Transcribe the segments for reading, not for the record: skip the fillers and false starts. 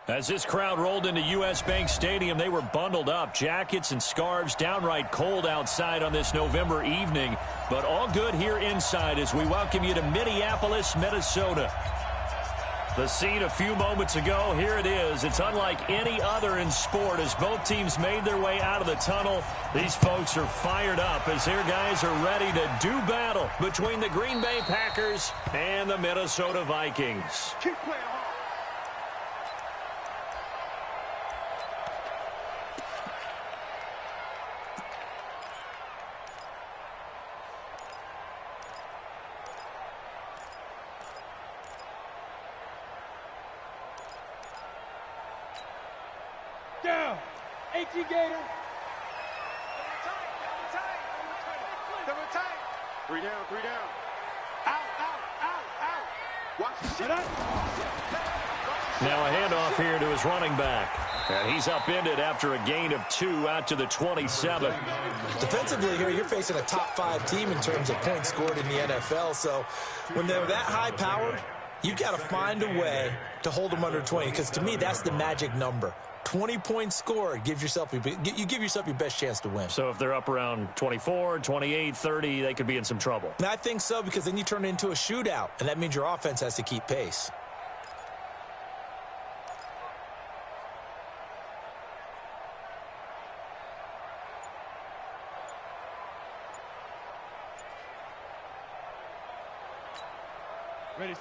As this crowd rolled into U.S. Bank Stadium, they were bundled up, jackets and scarves, downright cold outside on this November evening. But all good here inside as we welcome you to Minneapolis, Minnesota. The scene a few moments ago, here it is. It's unlike any other in sport as both teams made their way out of the tunnel. These folks are fired up as their guys are ready to do battle between the Green Bay Packers and the Minnesota Vikings. Keep playing hard. Down. AT Gator. Double tight. 3 down, 3 down. Out. Watch the shit. Now a handoff here to his running back. And he's upended after a gain of 2 out to the 27. Defensively here, you're facing a top 5 team in terms of points scored in the NFL. So when they're that high powered, you've got to find a way to hold them under 20. Because to me, that's the magic number. 20 points scored, you give yourself your best chance to win. So if they're up around 24, 28, 30, they could be in some trouble. And I think so, because then you turn it into a shootout, and that means your offense has to keep pace.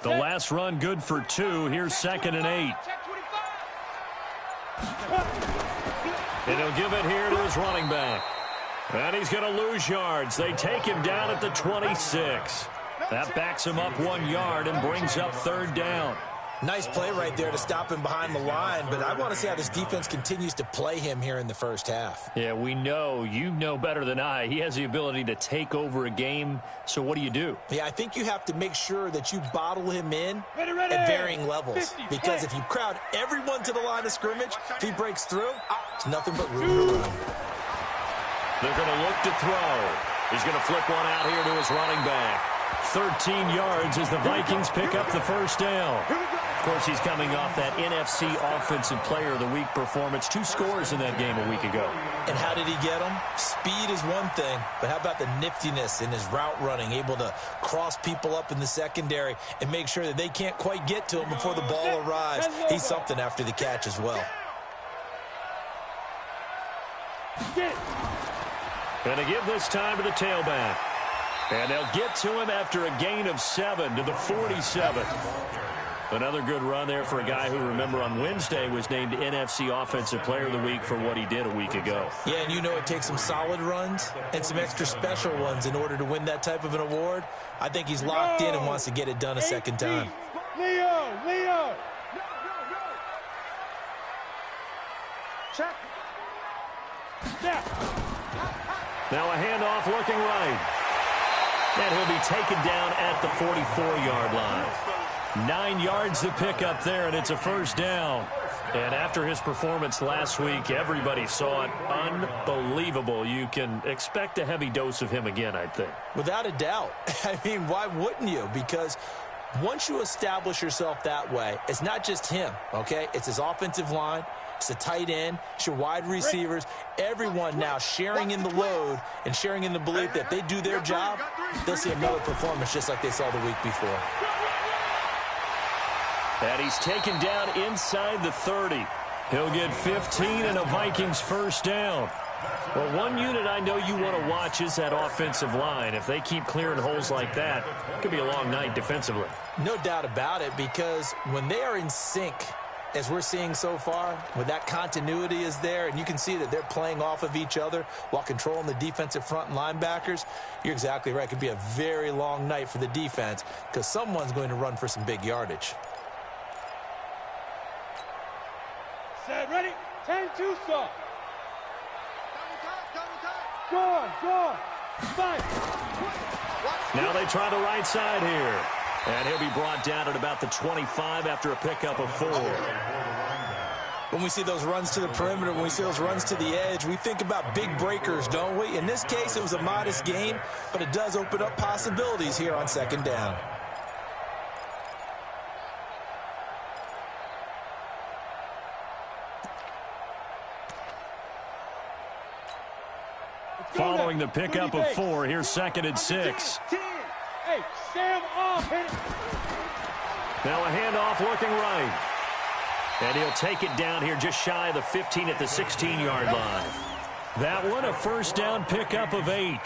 The last run good for 2. Here's 2nd and 8. And he'll give it here to his running back. And he's going to lose yards. They take him down at the 26. That backs him up 1 yard and brings up 3rd down. Nice play right there to stop him behind the line, but I want to see how this defense continues to play him here in the first half. Yeah, we know. You know better than I. He has the ability to take over a game, so what do? Yeah, I think you have to make sure that you bottle him in at varying levels, because if you crowd everyone to the line of scrimmage, if he breaks through, it's nothing but room to run. They're going to look to throw. He's going to flip one out here to his running back. 13 yards as the Vikings pick up the first down. Of course, he's coming off that NFC Offensive Player of the Week performance. 2 scores in that game a week ago. And how did he get them? Speed is one thing, but how about the niftiness in his route running, able to cross people up in the secondary and make sure that they can't quite get to him before the ball arrives. He's something after the catch as well. And to give this time to the tailback. And they'll get to him after a gain of 7 to the 47. Another good run there for a guy who, remember, on Wednesday was named NFC Offensive Player of the Week for what he did a week ago. Yeah, and you know it takes some solid runs and some extra special ones in order to win that type of an award. I think he's locked in and wants to get it done a second time. Leo! Check. Snap. Now a handoff looking right. And he'll be taken down at the 44-yard line. 9 yards to pick up there, and it's a first down. And after his performance last week, everybody saw it. Unbelievable. You can expect a heavy dose of him again, I think. Without a doubt. I mean, why wouldn't you? Because once you establish yourself that way, it's not just him, okay? It's his offensive line. It's the tight end. It's your wide receivers. Everyone now sharing in the load and sharing in the belief that if they do their job, they'll see another performance just like they saw the week before. And he's taken down inside the 30. He'll get 15 and a Vikings first down. Well, one unit I know you want to watch is that offensive line. If they keep clearing holes like that, it could be a long night defensively. No doubt about it, because when they are in sync, as we're seeing so far, when that continuity is there and you can see that they're playing off of each other while controlling the defensive front and linebackers, you're exactly right. It could be a very long night for the defense because someone's going to run for some big yardage. Set, ready? 10-2 stop. Go on. Fight. Now they try the right side here. And he'll be brought down at about the 25 after a pickup of 4. When we see those runs to the perimeter, when we see those runs to the edge, we think about big breakers, don't we? In this case, it was a modest gain, but it does open up possibilities here on second down. following the pickup of 4. Here's 2nd and 6. Hey, Sam off. Hit it. Now a handoff looking right. And he'll take it down here just shy of the 15 at the 16-yard line. That one, a first down pickup of 8.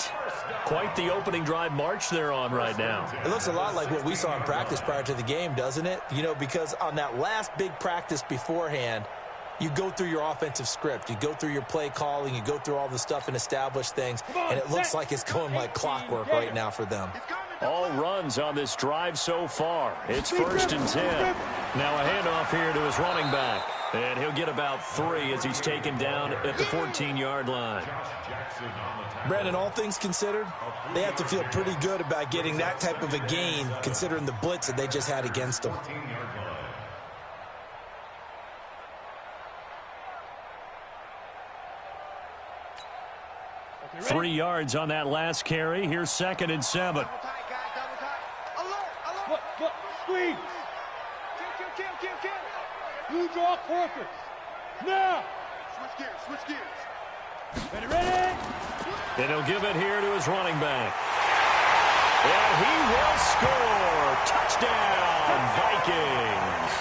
Quite the opening drive march they're on right now. It looks a lot like what we saw in practice prior to the game, doesn't it? You know, because on that last big practice beforehand, you go through your offensive script. You go through your play calling. You go through all the stuff and establish things. And it looks like it's going like clockwork right now for them. All runs on this drive so far. It's 1st and 10. Now a handoff here to his running back. And he'll get about 3 as he's taken down at the 14-yard line. Brandon, all things considered, they have to feel pretty good about getting that type of a gain considering the blitz that they just had against them. 3 yards on that last carry. Here's 2nd and 7. Look, squeeze. Blue draw quarters. Now. Switch gears. Ready. And he'll give it here to his running back. And he will score. Touchdown, Vikings.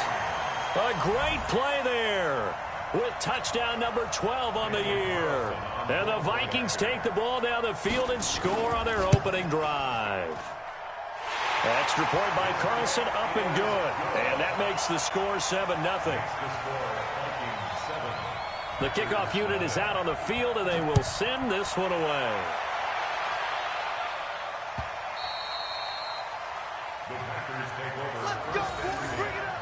A great play there with touchdown number 12 on the year. And the Vikings take the ball down the field and score on their opening drive. Extra point by Carlson, up and good. And that makes the score 7-0. The kickoff unit is out on the field, and they will send this one away. The Packers take over. Let's go, boys, bring it up.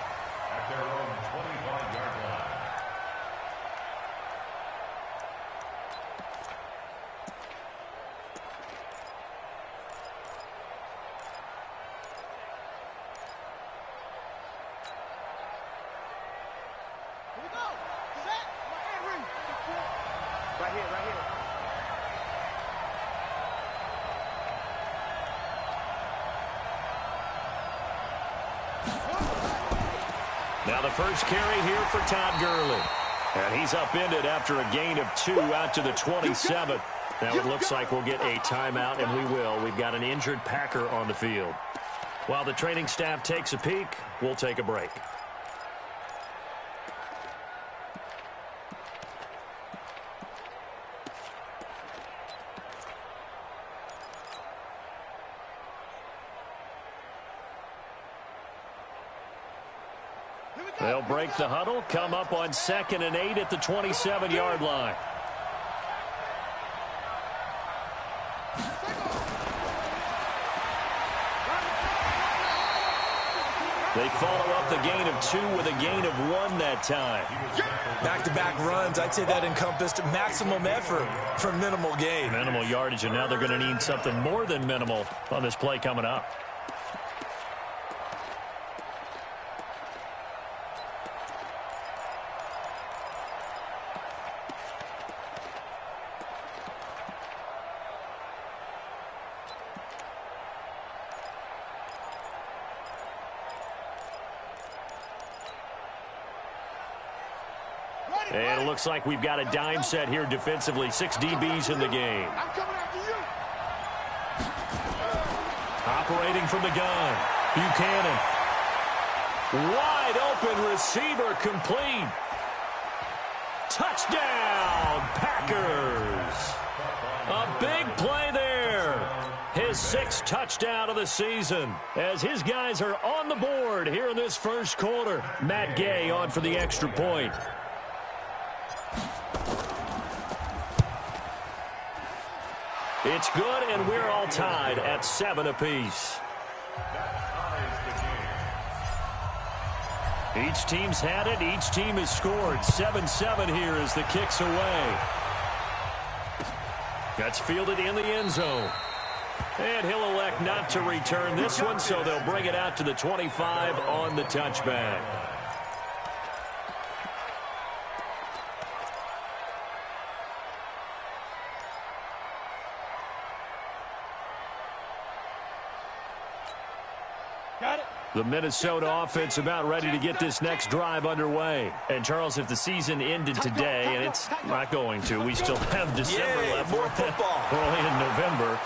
At their own 25-yard line. Now the first carry here for Todd Gurley. And he's upended after a gain of 2 out to the 27. Now it looks like we'll get a timeout, and we will. We've got an injured Packer on the field. While the training staff takes a peek, we'll take a break. They'll break the huddle, come up on 2nd and 8 at the 27-yard line. They follow up the gain of 2 with a gain of 1 that time. Back-to-back runs, I'd say that encompassed maximum effort for minimal gain. Minimal yardage, and now they're going to need something more than minimal on this play coming up. And it looks like we've got a dime set here defensively. 6 DBs in the game. I'm coming after you. Operating from the gun. Buchanan. Wide open receiver complete. Touchdown, Packers. A big play there. His 6th touchdown of the season as his guys are on the board here in this first quarter. Matt Gay on for the extra point. It's good, and we're all tied at 7 apiece. Each team's had it. Each team has scored. 7-7 here as the kick's away. That's fielded in the end zone. And he'll elect not to return this one, so they'll bring it out to the 25 on the touchback. The Minnesota offense about ready to get this next drive underway. And, Charles, if the season ended today, and it's not going to, we still have December left. More football. We're only in November.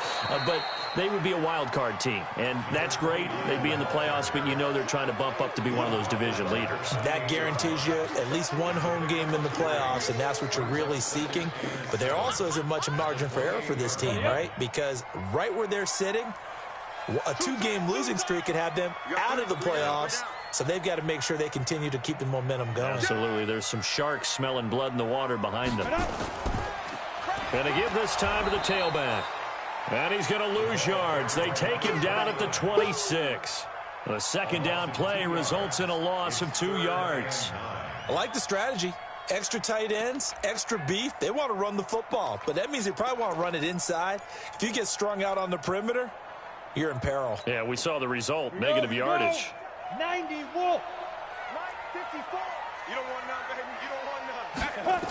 But they would be a wild card team, and that's great. They'd be in the playoffs, but you know they're trying to bump up to be one of those division leaders. That guarantees you at least one home game in the playoffs, and that's what you're really seeking. But there also isn't much margin for error for this team, right? Because right where they're sitting, a 2-game losing streak could have them out of the playoffs, so they've got to make sure they continue to keep the momentum going. Absolutely. There's some sharks smelling blood in the water behind them. Going to give this time to the tailback. And he's going to lose yards. They take him down at the 26. The second down play results in a loss of 2 yards. I like the strategy. Extra tight ends, extra beef. They want to run the football, but that means they probably want to run it inside. If you get strung out on the perimeter, you're in peril. Yeah, we saw the result. Negative yardage. 90 Wolf. 54. You don't want none, baby. You don't want none.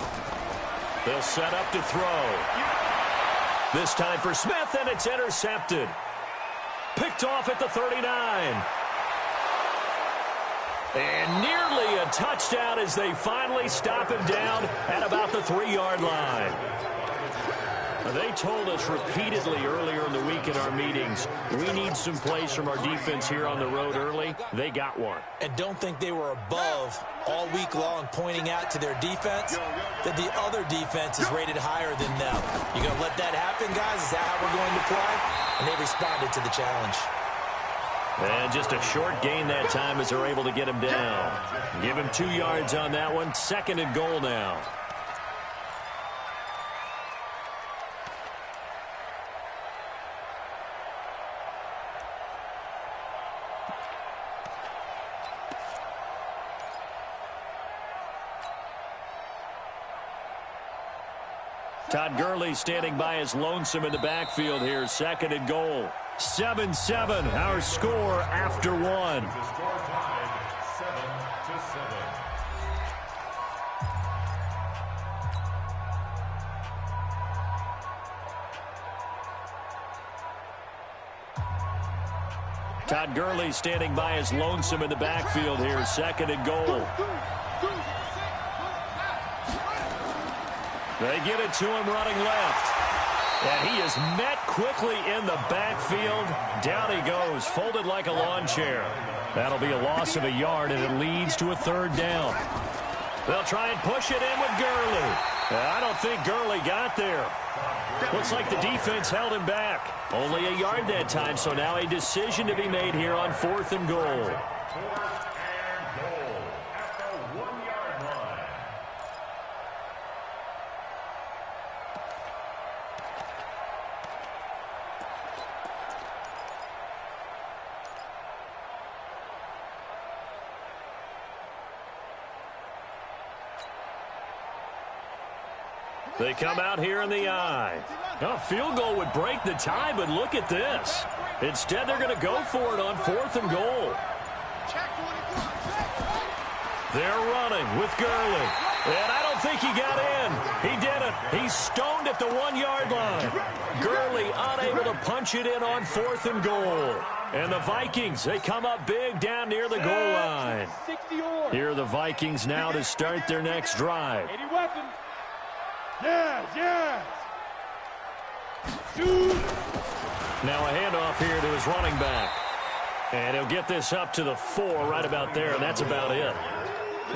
They'll set up to throw. This time for Smith, and it's intercepted. Picked off at the 39. And nearly a touchdown as they finally stop him down at about the 3-yard line. They told us repeatedly earlier in the week in our meetings, we need some plays from our defense here on the road early. They got one. And don't think they were above all week long pointing out to their defense that the other defense is rated higher than them. You going to let that happen, guys? Is that how we're going to play? And they responded to the challenge. And just a short gain that time as they're able to get him down. Give him 2 yards on that one. 2nd and goal now. Todd Gurley standing by as lonesome in the backfield here. 2nd and goal. 7-7, our score after 1. The score tied 7-7. Todd Gurley standing by as lonesome in the backfield here. 2nd and goal. They get it to him running left. And he is met quickly in the backfield. Down he goes, folded like a lawn chair. That'll be a loss of a yard, and it leads to a 3rd down. They'll try and push it in with Gurley. I don't think Gurley got there. Looks like the defense held him back. Only a yard that time, so now a decision to be made here on 4th and goal. 4th and goal at the 1-yard line. They come out here in the eye. A field goal would break the tie, but look at this. Instead, they're going to go for it on 4th and goal. They're running with Gurley. And I don't think he got in. He didn't. He's stoned at the 1-yard line. Gurley unable to punch it in on 4th and goal. And the Vikings, they come up big down near the goal line. Here are the Vikings now to start their next drive. 80 weapons. Yes, yes. Shoot. Now a handoff here to his running back. And he'll get this up to the 4 right about there, and that's about it.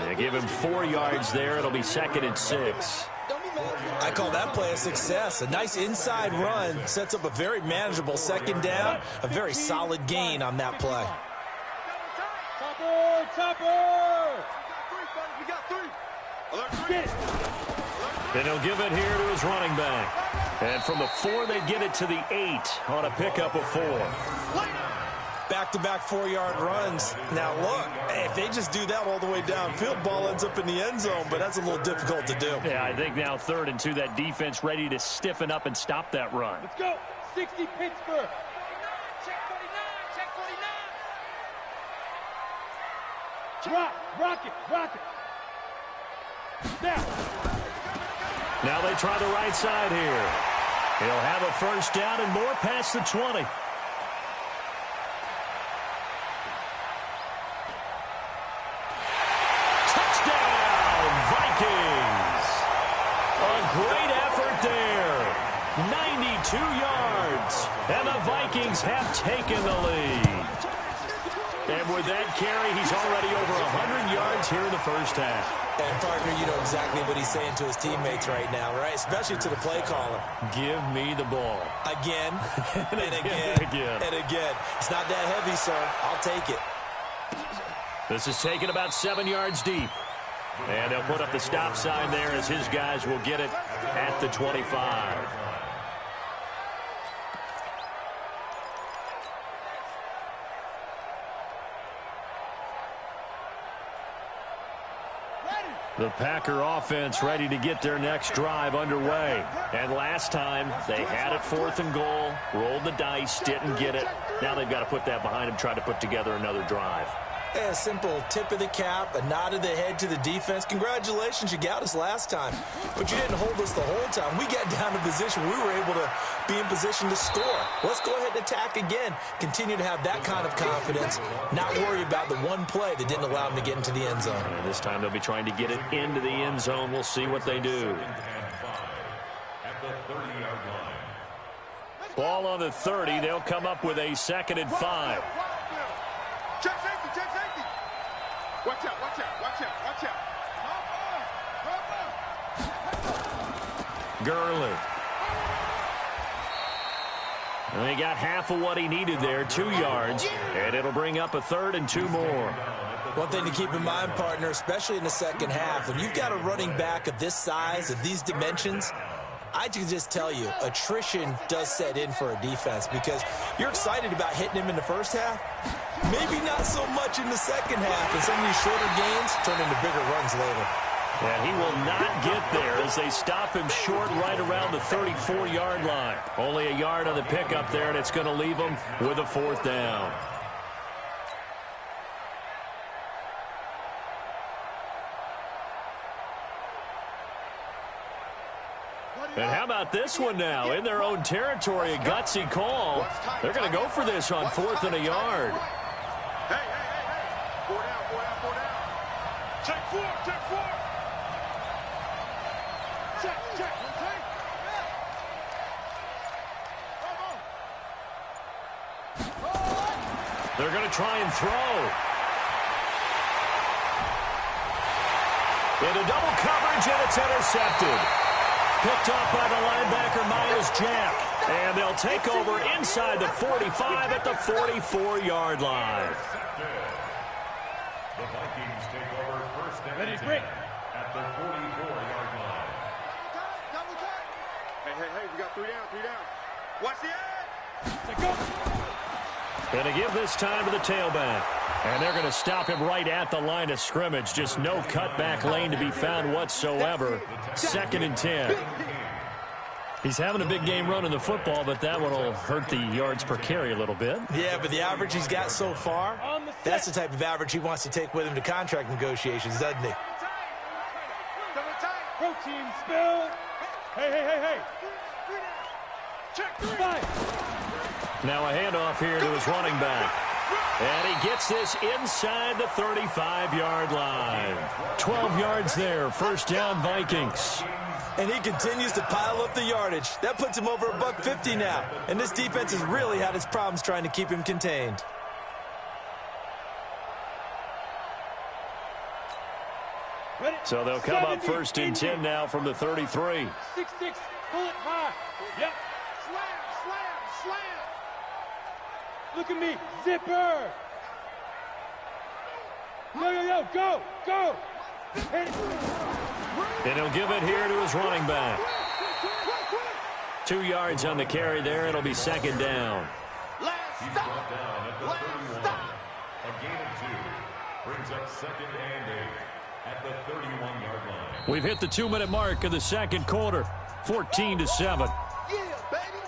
They give him 4 yards there. It'll be 2nd and 6. I call that play a success. A nice inside run sets up a very manageable 2nd down. A very solid gain on that play. Topper, topper. We got 3. Get it. And he'll give it here to his running back. And from the 4, they get it to the 8 on a pickup of 4. Back-to-back 4-yard runs. Now, look, if they just do that all the way downfield, ball ends up in the end zone, but that's a little difficult to do. Yeah, I think now 3rd and 2, that defense ready to stiffen up and stop that run. Let's go. 60 Pittsburgh. Check 49. Rock it. Now. Now they try the right side here. He'll have a 1st down and more past the 20. 2 yards. And the Vikings have taken the lead. And with that carry, he's already over 100 yards here in the first half. And, partner, you know exactly what he's saying to his teammates right now, right? Especially to the play caller. Give me the ball. Again, and again, and again. It's not that heavy, sir. I'll take it. This is taken about 7 yards deep. And they'll put up the stop sign there as his guys will get it at the 25. The Packer offense ready to get their next drive underway. And last time, they had it 4th and goal, rolled the dice, didn't get it. Now they've got to put that behind them, try to put together another drive. A simple tip of the cap, a nod of the head to the defense. Congratulations, you got us last time. But you didn't hold us the whole time. We got down to position. We were able to be in position to score. Let's go ahead and attack again. Continue to have that kind of confidence. Not worry about the one play that didn't allow them to get into the end zone. And this time they'll be trying to get it into the end zone. We'll see what they do. At the 30-yard line. Ball on the 30. They'll come up with a 2nd and 5. Check safety, check safety. Watch out, watch out, watch out, watch out. Gurley. And they got half of what he needed there, 2 yards, and it'll bring up a 3rd and 2 more. One thing to keep in mind, partner, especially in the second half, when you've got a running back of this size, of these dimensions, I can just tell you, attrition does set in for a defense because you're excited about hitting him in the first half. Maybe not so much in the second half, and some of these shorter gains turn into bigger runs later. And he will not get there as they stop him short right around the 34-yard line. Only a yard on the pickup there, and it's going to leave him with a 4th down. And how about this one now? In their own territory, a gutsy call. They're going to go for this on 4th and a yard. Hey, hey, hey, hey. 4 down, 4 down, 4 down. Check 4, check 4. Check, check, check. They're going to try and throw. Into double coverage, and it's intercepted. Picked off by the linebacker, Myles Jack. And they'll take over inside the 45 at the 44-yard line. The Vikings take over 1st and 10 at the 44-yard line. Hey, hey, hey, we got 3 down, 3 down. Watch the edge. Going to give this time to the tailback. And they're going to stop him right at the line of scrimmage. Just no cutback lane to be found whatsoever. 2nd and 10. He's having a big game running the football, but that one will hurt the yards per carry a little bit. Yeah, but the average he's got so far, that's the type of average he wants to take with him to contract negotiations, doesn't he? Protein spill. Hey, hey, hey, hey. Check 3. Now a handoff here to his running back. And he gets this inside the 35-yard line. 12 yards there, 1st down Vikings. And he continues to pile up the yardage. That puts him over $150 now. And this defense has really had its problems trying to keep him contained. So they'll come up 1st and 10 now from the 33. 6-6, pull it high. Yep. Slam, slam, slam. Look at me, zipper. Yo, yo, yo, go, go. Hit it. And he'll give it here to his running back. 2 yards on the carry there. It'll be 2nd down. Last He's stop. brought down at the Last 31. stop. A gain of 2 brings up 2nd and 8 at the 31-yard line. We've hit the 2-minute mark of the second quarter. 14-7. Yeah, baby.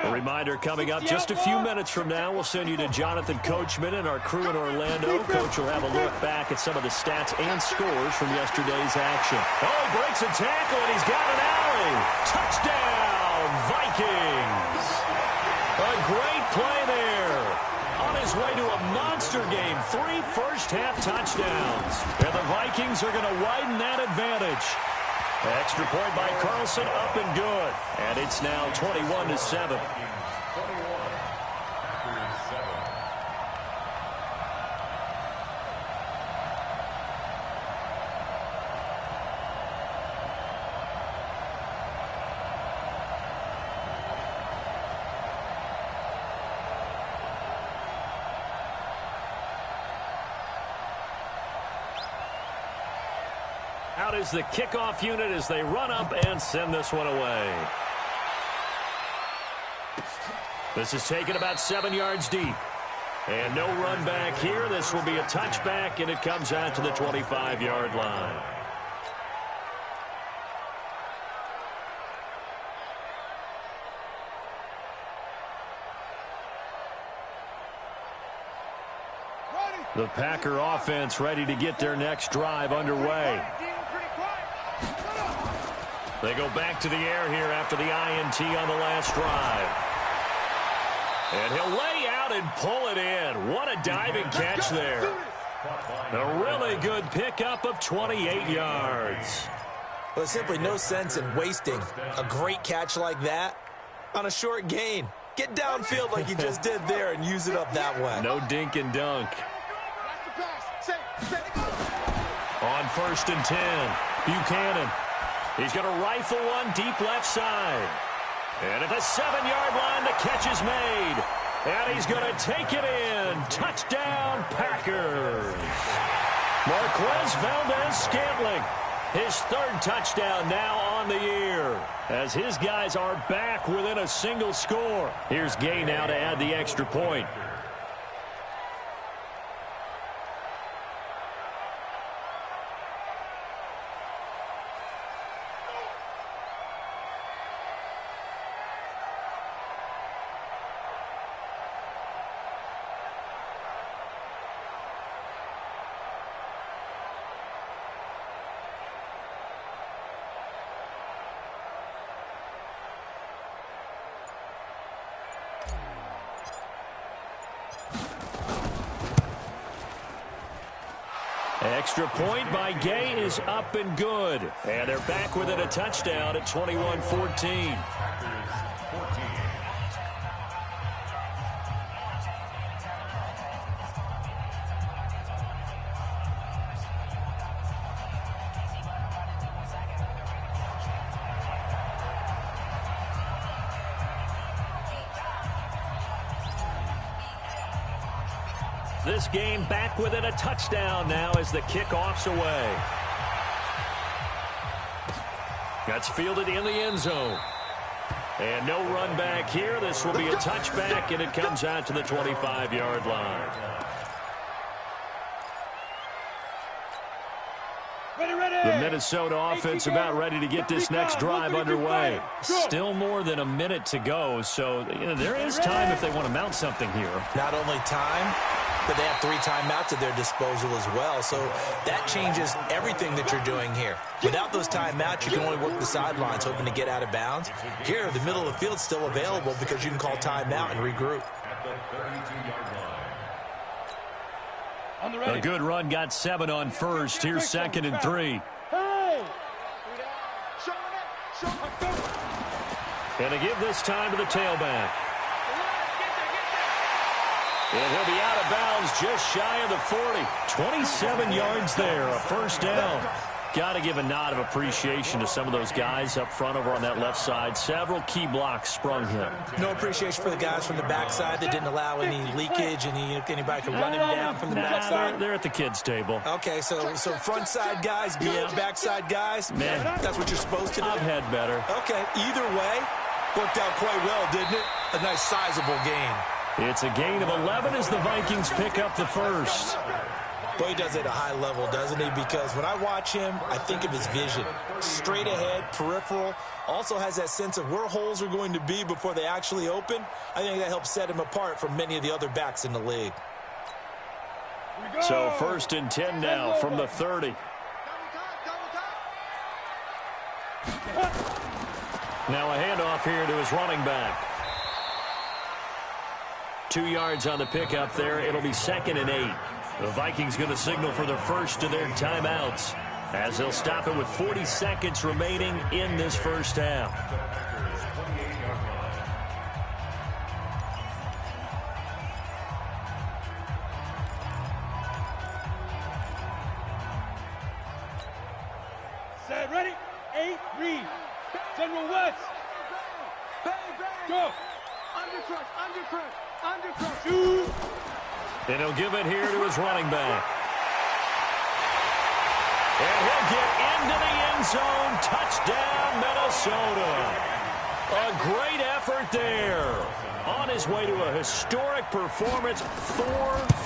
A reminder coming up just a few minutes from now. We'll send you to Jonathan Coachman and our crew in Orlando. Coach will have a look back at some of the stats and scores from yesterday's action. Oh, he breaks a tackle, and he's got an alley. Touchdown, Vikings. A great play there. On his his way to a monster game. 3 first-half touchdowns. And the Vikings are going to widen that advantage. Extra point by Carlson, up and good. And it's now 21-7. Out is the kickoff unit as they run up and send this one away. This is taken about 7 yards deep. And no run back here. This will be a touchback, and it comes out to the 25-yard line. The Packer offense ready to get their next drive underway. They go back to the air here after the INT on the last drive. And he'll lay out and pull it in. What a diving catch there. A really good pickup of 28 yards. Well, there's simply no sense in wasting a great catch like that on a short gain. Get downfield like you just did there and use it up that way. No dink and dunk. On 1st and 10, Buchanan. He's going to rifle one deep left side. And at the 7-yard line, the catch is made. And he's going to take it in. Touchdown, Packers. Marquez Valdez-Scantling. His 3rd touchdown now on the year. As his guys are back within a single score. Here's Gay now to add the extra point. Extra point by Gay is up and good. And they're back within a touchdown at 21-14. This game back within a touchdown now as the kickoff's away. That's fielded in the end zone. And no run back here. This will be a touchback, and it comes out to the 25-yard line. The Minnesota offense about ready to get this next drive underway. Still more than a minute to go, so there is time if they want to mount something here. Not only time, but they have 3 timeouts at their disposal as well, so that changes everything that you're doing here. Without those timeouts, you can only work the sidelines hoping to get out of bounds. Here, the middle of the field is still available because you can call timeout and regroup. A good run got 7 on first. Here's 2nd and 3. And they give this time to the tailback. And he'll be out of bounds just shy of the 40. 27 yards there, a first down. Got to give a nod of appreciation to some of those guys up front over on that left side. Several key blocks sprung him. No appreciation for the guys from the backside that didn't allow any leakage, and anybody could run him down from the backside. They're at the kids' table. Okay, so front side guys, good, backside guys, man, that's what you're supposed to do. I've had better. Okay, either way, worked out quite well, didn't it? A nice sizable gain. It's a gain of 11 as the Vikings pick up the first. Boy, he does it at a high level, doesn't he? Because when I watch him, I think of his vision. Straight ahead, peripheral. Also has that sense of where holes are going to be before they actually open. I think that helps set him apart from many of the other backs in the league. So 1st and 10 now from the 30. Now a handoff here to his running back. 2 yards on the pickup there. It'll be 2nd and 8. The Vikings going to signal for the first of their timeouts as they'll stop it with 40 seconds remaining in this first half. Set, ready? 8, read. General West. Go. Undercrush. Shoot. And he'll give it here to his running back. And he'll get into the end zone. Touchdown, Minnesota. A great effort there. On his way to a historic performance, 4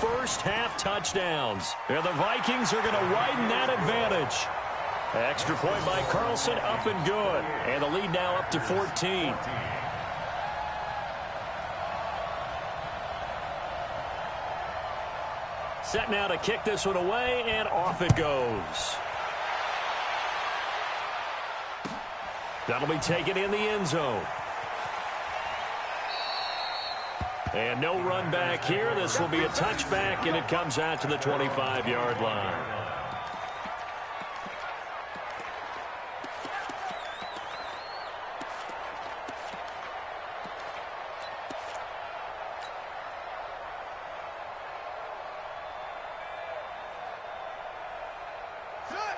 first-half touchdowns. And the Vikings are going to widen that advantage. Extra point by Carlson, up and good. And the lead now up to 14. Set now to kick this one away, and off it goes. That'll be taken in the end zone. And no run back here. This will be a touchback, and it comes out to the 25-yard line.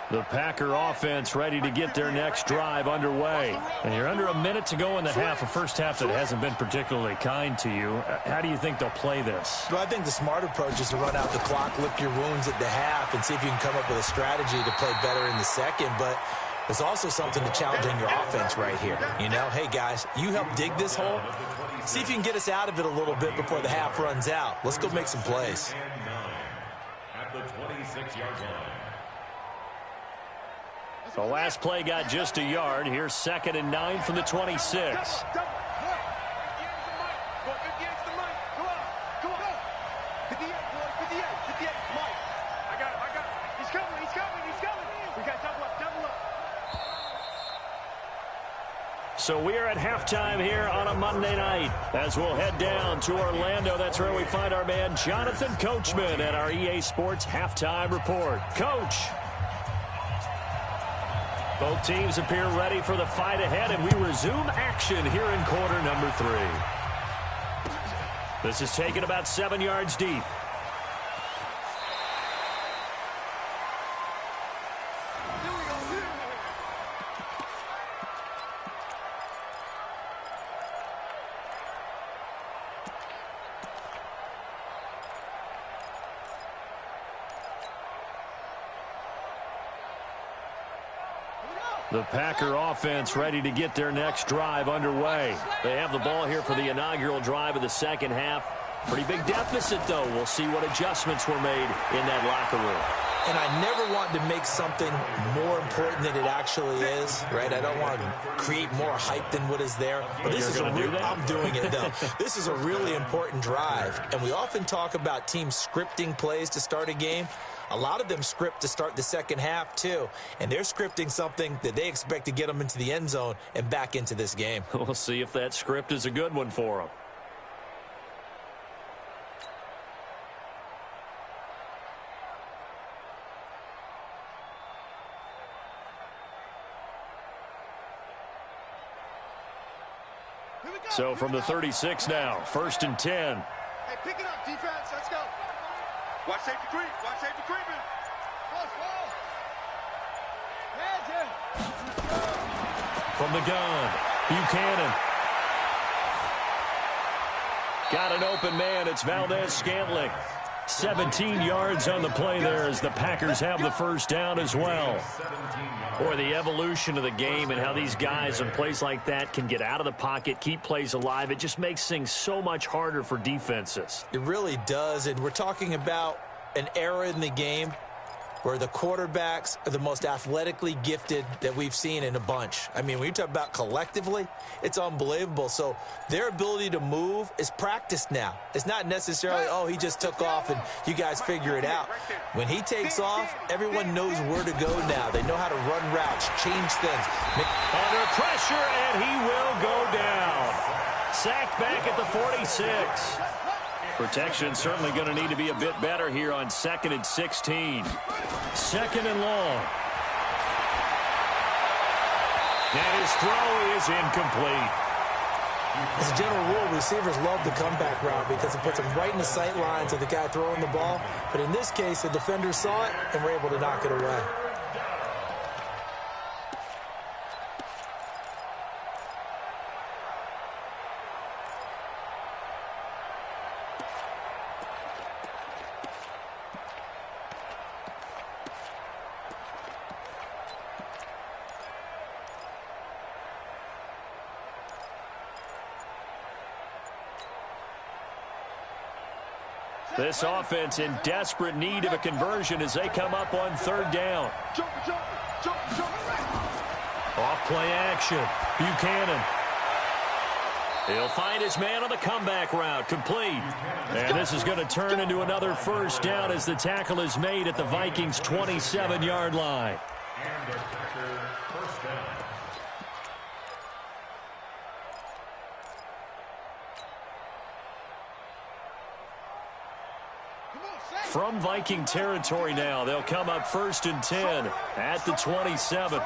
The Packer offense ready to get their next drive underway. And you're under a minute to go in the half, a first half that hasn't been particularly kind to you. How do you think they'll play this? Well, I think the smart approach is to run out the clock, lick your wounds at the half, and see if you can come up with a strategy to play better in the second. But there's also something to challenging your offense right here. You know, hey, guys, you help dig this hole. See if you can get us out of it a little bit before the half runs out. Let's go make some plays. At the 26-yard line. The last play got just a yard. Here's 2nd and 9 from the 26. So we are at halftime here on a Monday night as we'll head down to Orlando. That's where we find our man Jonathan Coachman at our EA Sports Halftime Report. Coach. Both teams appear ready for the fight ahead, and we resume action here in quarter number 3. This is taken about 7 yards deep. The Packer offense ready to get their next drive underway. They have the ball here for the inaugural drive of the second half. Pretty big deficit, though. We'll see what adjustments were made in that locker room. And I never want to make something more important than it actually is, right? I don't want to create more hype than what is there. But this is I'm doing it, though. This is a really important drive. And we often talk about teams scripting plays to start a game. A lot of them script to start the second half, too. And they're scripting something that they expect to get them into the end zone and back into this game. We'll see if that script is a good one for them. So from the 36 now, 1st and 10. Hey, pick it up, defense. Let's go. Watch safety creep. Watch safety creeping. From the gun, Buchanan. Got an open man. It's Valdez-Scantling. 17 yards on the play there as the Packers have the first down as well. Or the evolution of the game and how these guys in plays like that can get out of the pocket, keep plays alive. It just makes things so much harder for defenses. It really does, and we're talking about an era in the game where the quarterbacks are the most athletically gifted that we've seen in a bunch. I mean, when you talk about collectively, it's unbelievable. So their ability to move is practiced now. It's not necessarily, oh, he just took off and you guys figure it out. When he takes off, everyone knows where to go now. They know how to run routes, change things. Under pressure, and he will go down. Sacked back at the 46. Protection certainly going to need to be a bit better here on 2nd and 16. 2nd and long. And his throw is incomplete. As a general rule, receivers love the comeback route because it puts them right in the sight lines of the guy throwing the ball. But in this case, the defender saw it and were able to knock it away. This offense in desperate need of a conversion as they come up on 3rd down. Off play action. Buchanan. He'll find his man on the comeback route. Complete. And this is going to turn into another 1st down as the tackle is made at the Vikings' 27-yard line. And their kicker, 1st down. From Viking territory now, they'll come up 1st and 10 at the 27.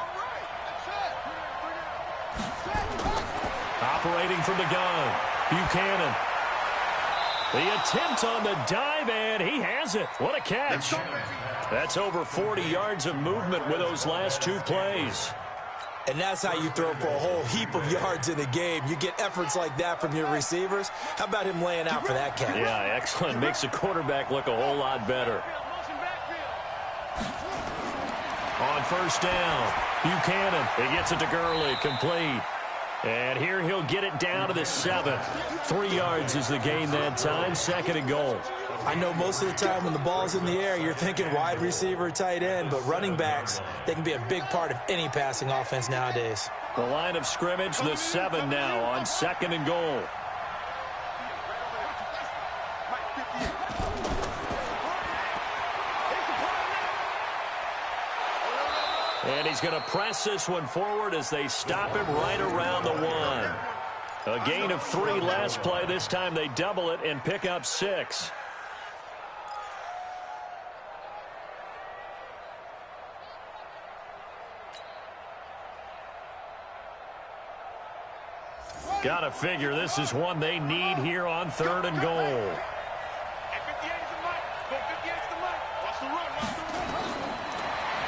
Operating from the gun, Buchanan. The attempt on the dive, and he has it. What a catch. That's over 40 yards of movement with those last 2 plays. And that's how you throw for a whole heap of yards in a game. You get efforts like that from your receivers. How about him laying out for that catch? Yeah, excellent. Makes the quarterback look a whole lot better. On 1st down, Buchanan. He gets it to Gurley. Complete. And here he'll get it down to the 7. 3 yards is the gain that time. 2nd and goal. I know most of the time when the ball's in the air, you're thinking wide receiver, tight end, but running backs, they can be a big part of any passing offense nowadays. The line of scrimmage, the 7 now on 2nd and goal. And he's going to press this one forward as they stop him right around the 1. A gain of 3 last play. This time they double it and pick up 6. Got to figure this is one they need here on 3rd and goal.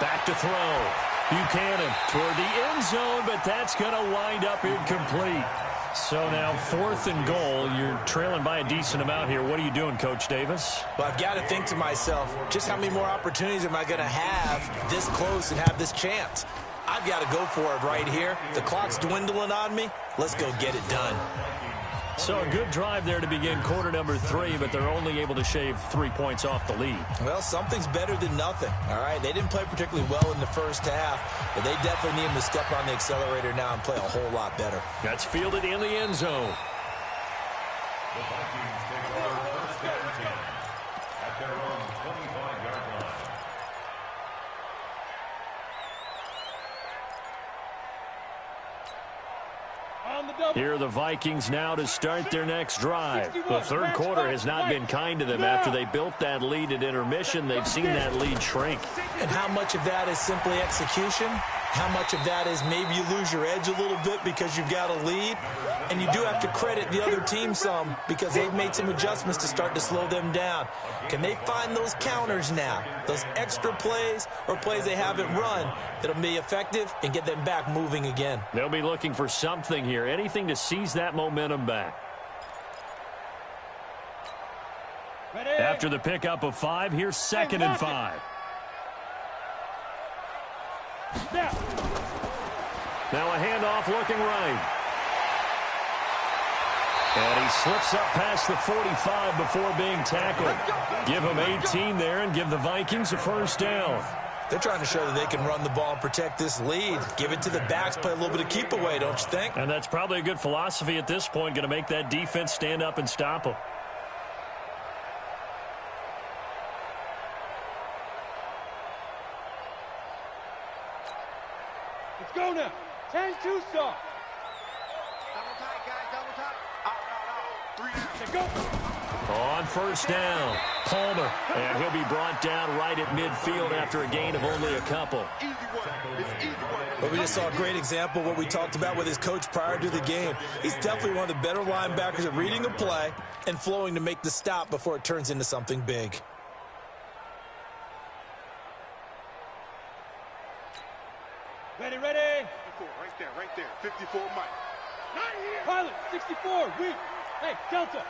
Back to throw. Buchanan toward the end zone, but that's going to wind up incomplete. So now 4th and goal. You're trailing by a decent amount here. What are you doing, Coach Davis? Well, I've got to think to myself, just how many more opportunities am I going to have this close and have this chance? I've got to go for it right here. The clock's dwindling on me. Let's go get it done. So a good drive there to begin quarter number 3, but they're only able to shave 3 points off the lead. Well, something's better than nothing, all right? They didn't play particularly well in the first half, but they definitely need them to step on the accelerator now and play a whole lot better. That's fielded in the end zone. The Vikings take over 1st and 10 at their own 25-yard line. Here are the Vikings now to start their next drive. The 3rd quarter has not been kind to them. After they built that lead at intermission, they've seen that lead shrink. And how much of that is simply execution? How much of that is maybe you lose your edge a little bit because you've got a lead? And you do have to credit the other team some because they've made some adjustments to start to slow them down. Can they find those counters now, those extra plays or plays they haven't run that'll be effective and get them back moving again? They'll be looking for something here, anything to seize that momentum back. After the pickup of 5, here's 2nd and 5. Now a handoff looking right. And he slips up past the 45 before being tackled. Give him 18 there and give the Vikings a 1st down. They're trying to show that they can run the ball and protect this lead. Give it to the backs, play a little bit of keep away, don't you think? And that's probably a good philosophy at this point, going to make that defense stand up and stop them. Let's go now. 10-2 stop. Double tight, guys, double tight. Out. 3 down. Go. On first down, Palmer. And he'll be brought down right at midfield after a gain of only a couple. But we just saw a great example of what we talked about with his coach prior to the game. He's definitely one of the better linebackers at reading a play and flowing to make the stop before it turns into something big. Ready, ready. 54, right there. 54, Mike. Not here. Pilot, 64, weak. Hey, Delta.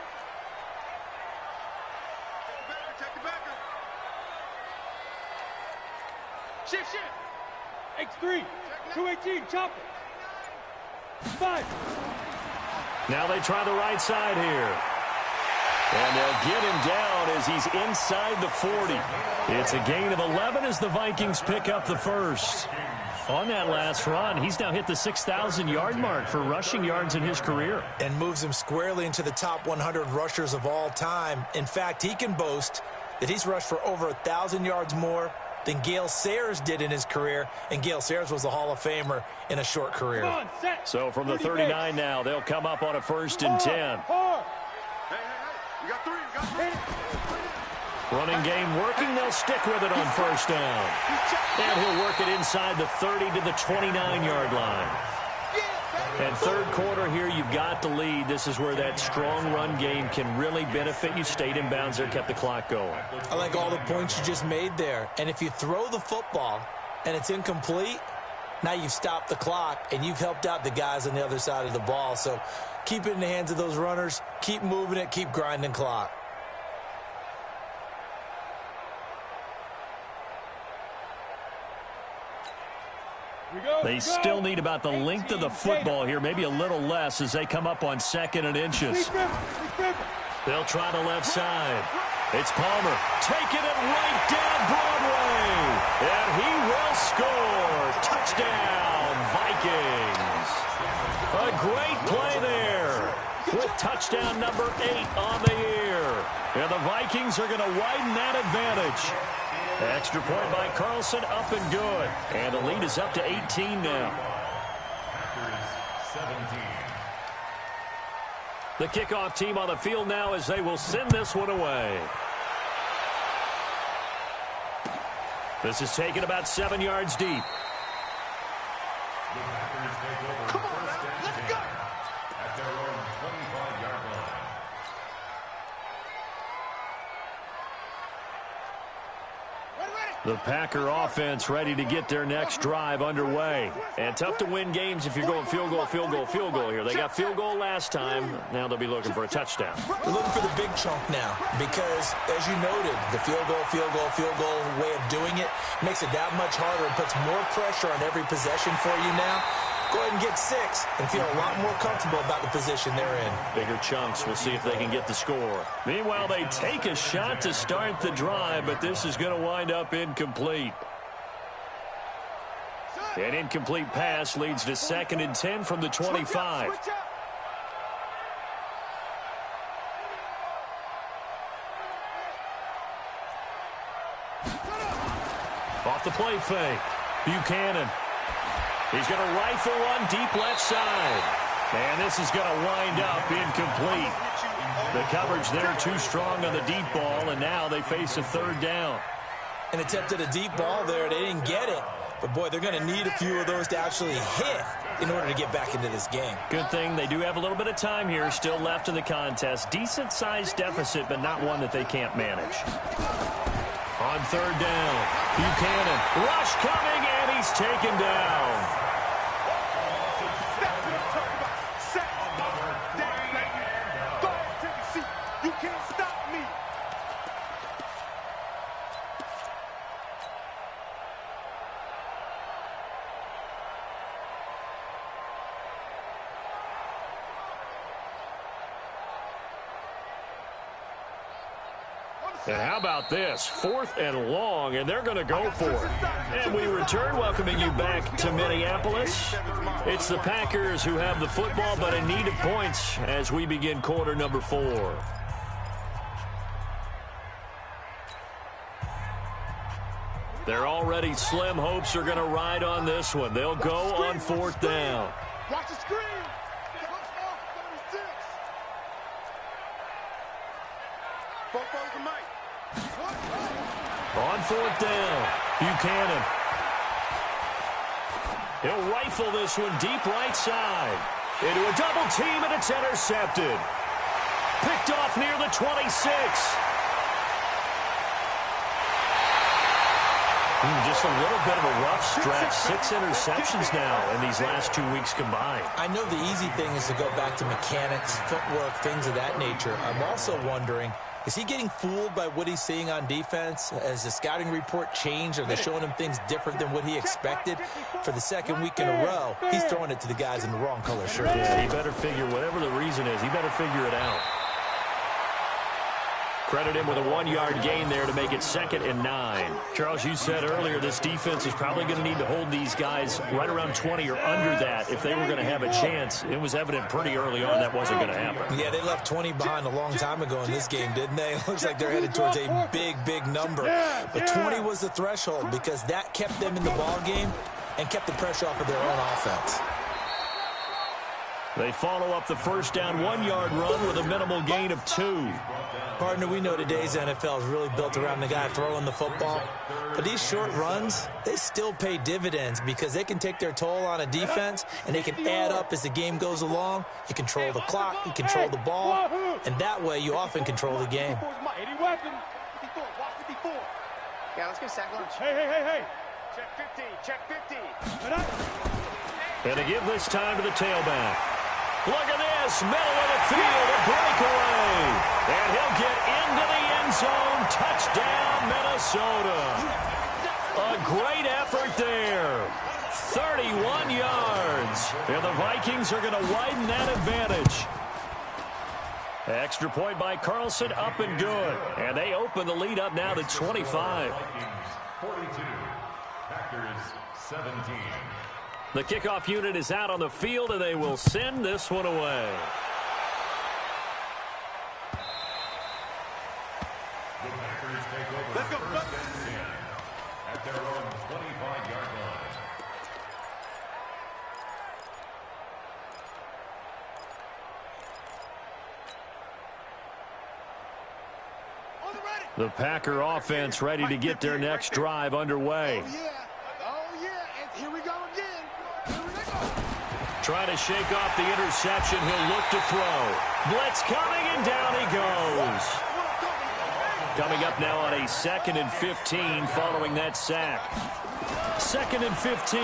Take the back. Shift. X3, 218, chopper. 5. Now they try the right side here. And they'll get him down as he's inside the 40. It's a gain of 11 as the Vikings pick up the first. On that last run, he's now hit the 6,000-yard mark for rushing yards in his career. And moves him squarely into the top 100 rushers of all time. In fact, he can boast that he's rushed for over 1,000 yards more than Gale Sayers did in his career. And Gale Sayers was a Hall of Famer in a short career. Come on, set. So from the 39 now, they'll come up on a 1st and 10. Hey. You got 3. Running game working. They'll stick with it on first down. And he'll work it inside the 30 to the 29-yard line. And third quarter here, you've got the lead. This is where that strong run game can really benefit you. Stayed in bounds there, kept the clock going. I like all the points you just made there. And if you throw the football and it's incomplete, now you've stopped the clock and you've helped out the guys on the other side of the ball. So keep it in the hands of those runners. Keep moving it. Keep grinding clock. They still need about the length of the football here, maybe a little less as they come up on 2nd and inches. They'll try the left side. It's Palmer taking it right down Broadway. And he will score. Touchdown, Vikings. A great play there with touchdown number 8 on the year. And the Vikings are going to widen that advantage. Extra point by Carlson, up and good. And the lead is up to 18 now. The kickoff team on the field now as they will send this one away. This is taken about 7 yards deep. Come on, man. Let's go. At their own 25-yard line. The Packer offense ready to get their next drive underway. And tough to win games if you're going field goal here. They got field goal last time. Now they'll be looking for a touchdown. They're looking for the big chunk now because, as you noted, the field goal way of doing it makes it that much harder and puts more pressure on every possession for you now. Go ahead and get 6 and feel a lot more comfortable about the position they're in. Bigger chunks. We'll see if they can get the score. Meanwhile, they take a shot to start the drive, but this is going to wind up incomplete. An incomplete pass leads to 2nd and 10 from the 25. Off the play fake. Buchanan. He's going to rifle one deep left side. And this is going to wind up incomplete. The coverage there too strong on the deep ball, and now they face a 3rd down. An attempt at a deep ball there. They didn't get it. But, boy, they're going to need a few of those to actually hit in order to get back into this game. Good thing they do have a little bit of time here still left in the contest. Decent-sized deficit, but not one that they can't manage. On 3rd down, Buchanan. Rush coming, and he's taken down. You can't stop me. And how about this? 4th and long, and they're going to go for it. And we return, welcoming you back to Minneapolis. It's the Packers who have the football, but in need of points as we begin quarter number 4. Their already slim hopes are going to ride on this one. They'll go on 4th down. Watch the screen. On fourth down, Buchanan. He'll rifle this one deep right side. Into a double team, and it's intercepted. Picked off near the 26. Just a little bit of a rough stretch. 6 interceptions now in these last 2 weeks combined. I know the easy thing is to go back to mechanics, footwork, things of that nature. I'm also wondering, is he getting fooled by what he's seeing on defense? Has the scouting report changed? Are they showing him things different than what he expected? For the second week in a row, he's throwing it to the guys in the wrong color shirts. Yeah, he better figure, whatever the reason is, he better figure it out. Credit him with a 1-yard gain there to make it 2nd and 9. Charles, you said earlier this defense is probably going to need to hold these guys right around 20 or under that if they were going to have a chance. It was evident pretty early on that wasn't going to happen. Yeah, they left 20 behind a long time ago in this game, didn't they? It looks like they're headed towards a big, big number. But 20 was the threshold because that kept them in the ball game and kept the pressure off of their own offense. They follow up the first down 1-yard run with a minimal gain of 2. Partner, we know today's NFL is really built around the guy throwing the football. But these short runs, they still pay dividends because they can take their toll on a defense and they can add up as the game goes along. You control the clock, you control the ball, and that way you often control the game. Yeah, let's get sack lunch. Hey. Check 50. And to give this time to the tailback. Look at this, middle of the field, a breakaway. And he'll get into the end zone. Touchdown, Minnesota. A great effort there. 31 yards. And the Vikings are going to widen that advantage. Extra point by Carlson, up and good. And they open the lead up now to 25. 42. Packers 17. The kickoff unit is out on the field, and they will send this one away. The Packers take over first and 10 at their own 25-yard line. The Packer offense ready to get their next drive underway. And here we go again. Trying to shake off the interception. He'll look to throw. Blitz coming, and down he goes. Coming up now on a 2nd and 15 following that sack. 2nd and 15.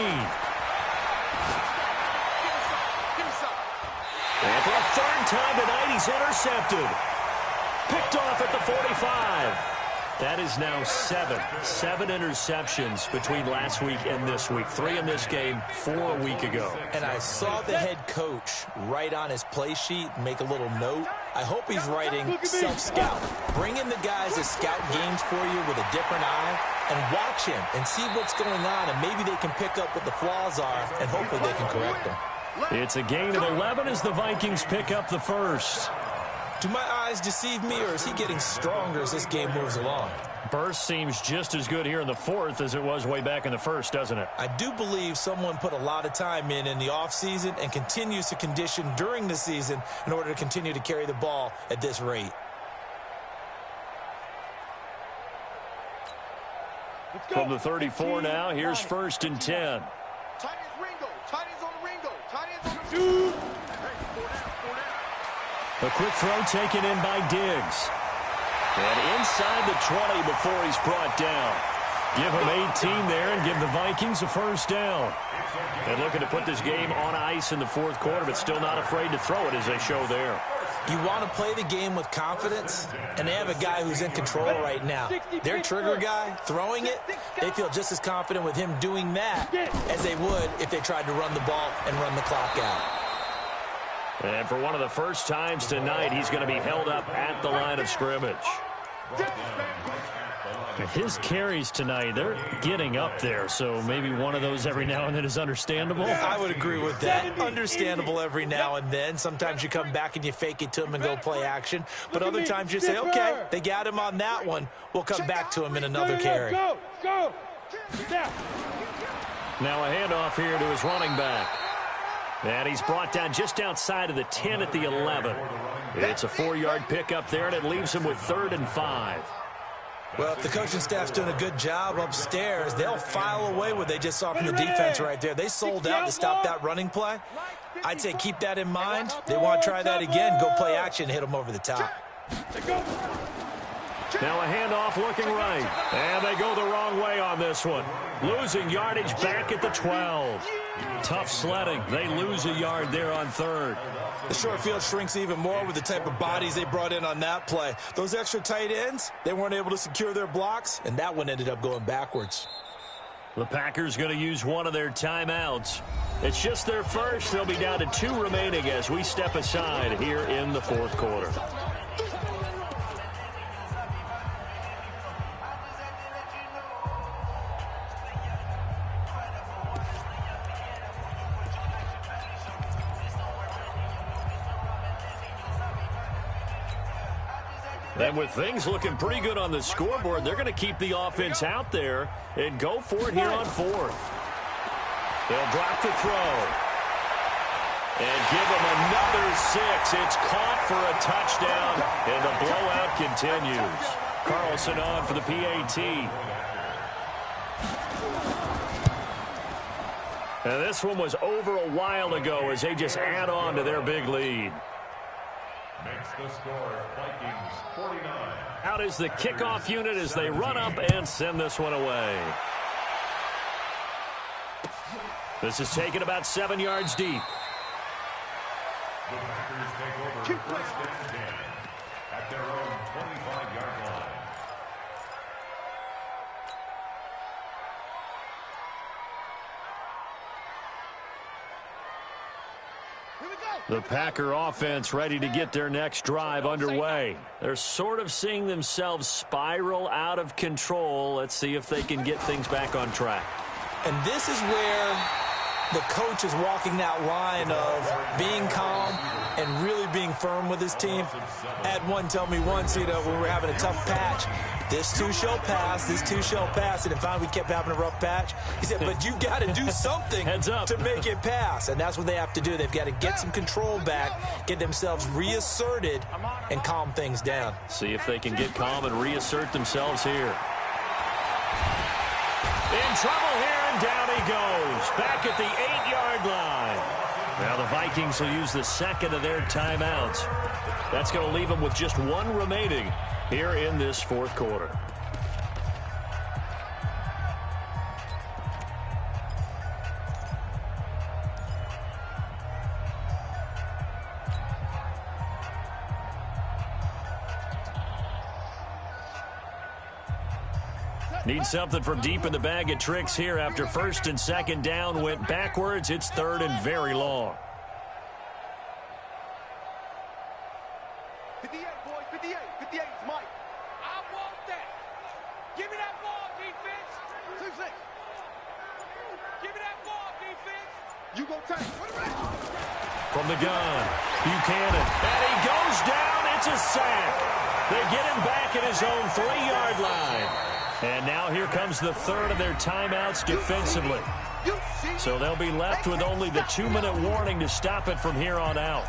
And for a 3rd time tonight, he's intercepted. Picked off at the 45. That is now 7 interceptions between last week and this week. 3 in this game, 4 a week ago. And I saw the head coach write on his play sheet, make a little note. I hope he's writing self-scout. Bring in the guys that scout games for you with a different eye and watch him and see what's going on, and maybe they can pick up what the flaws are, and hopefully they can correct them. It's a gain of 11 as the Vikings pick up the first. Do my eyes deceive me, or is he getting stronger as this game moves along? Burst seems just as good here in the 4th as it was way back in the 1st, doesn't it? I do believe someone put a lot of time in the offseason and continues to condition during the season in order to continue to carry the ball at this rate. From the 34 now, here's 1st and 10. Tight ends Ringo. Tight ends on the Ringo. Tight ends on the Hey, 4 down. A quick throw taken in by Diggs. And inside the 20 before he's brought down. Give him 18 there and give the Vikings a 1st down. And looking to put this game on ice in the 4th quarter, but still not afraid to throw it as they show there. You want to play the game with confidence, and they have a guy who's in control right now. Their trigger guy, throwing it, they feel just as confident with him doing that as they would if they tried to run the ball and run the clock out. And for one of the first times tonight, he's going to be held up at the line of scrimmage. His carries tonight, they're getting up there, so maybe one of those every now and then is understandable. I would agree with that. Understandable every now and then. Sometimes you come back and you fake it to him and go play action. But other times you say, okay, they got him on that one. We'll come back to him in another carry. Go. Now a handoff here to his running back. And he's brought down just outside of the 10 at the 11. It's a 4-yard pickup there, and it leaves him with 3rd and 5. Well, if the coaching staff's doing a good job upstairs, they'll file away what they just saw from the defense right there. They sold out to stop that running play. I'd say keep that in mind. They want to try that again, go play action, hit them over the top. Now a handoff looking right. And they go the wrong way on this one. Losing yardage back at the 12. Tough sledding. They lose a yard there on third. The short field shrinks even more with the type of bodies they brought in on that play. Those extra tight ends, they weren't able to secure their blocks, and that one ended up going backwards. The Packers going to use one of their timeouts. It's just their first. They'll be down to 2 remaining as we step aside here in the fourth quarter. And with things looking pretty good on the scoreboard, they're going to keep the offense out there and go for it here on fourth. They'll drop the throw. And give them another 6. It's caught for a touchdown, and the blowout continues. Carlson on for the PAT. And this one was over a while ago as they just add on to their big lead. Makes the score Vikings 49. Out is the kickoff unit as they run up and send this one away. This is taken about 7 yards deep. The Packers take over first and 10 at their own 25-yard line. The Packer offense ready to get their next drive underway. They're sort of seeing themselves spiral out of control. Let's see if they can get things back on track. And this is where the coach is walking that line of being calm and really being firm with his team. I had one tell me once, when we were having a tough patch, this too shall pass, this too shall pass. And finally we kept having a rough patch. He said, but you got to do something to make it pass. And that's what they have to do. They've got to get some control back, get themselves reasserted, and calm things down. See if they can get calm and reassert themselves here. In trouble here, and down he goes. Back at the 8-yard line. Now the Vikings will use the second of their timeouts. That's going to leave them with just 1 remaining here in this fourth quarter. Need something from deep in the bag of tricks here after first and second down went backwards. It's third and very long. 58, boys, 58. 58 is Mike. I want that. Give me that ball, defense. 2-6. Give me that ball, defense. You go take. From the gun, Buchanan. And he goes down. It's a sack. They get him back at his own 3-yard line. And now here comes the third of their timeouts defensively. So they'll be left with only the 2-minute warning to stop it from here on out.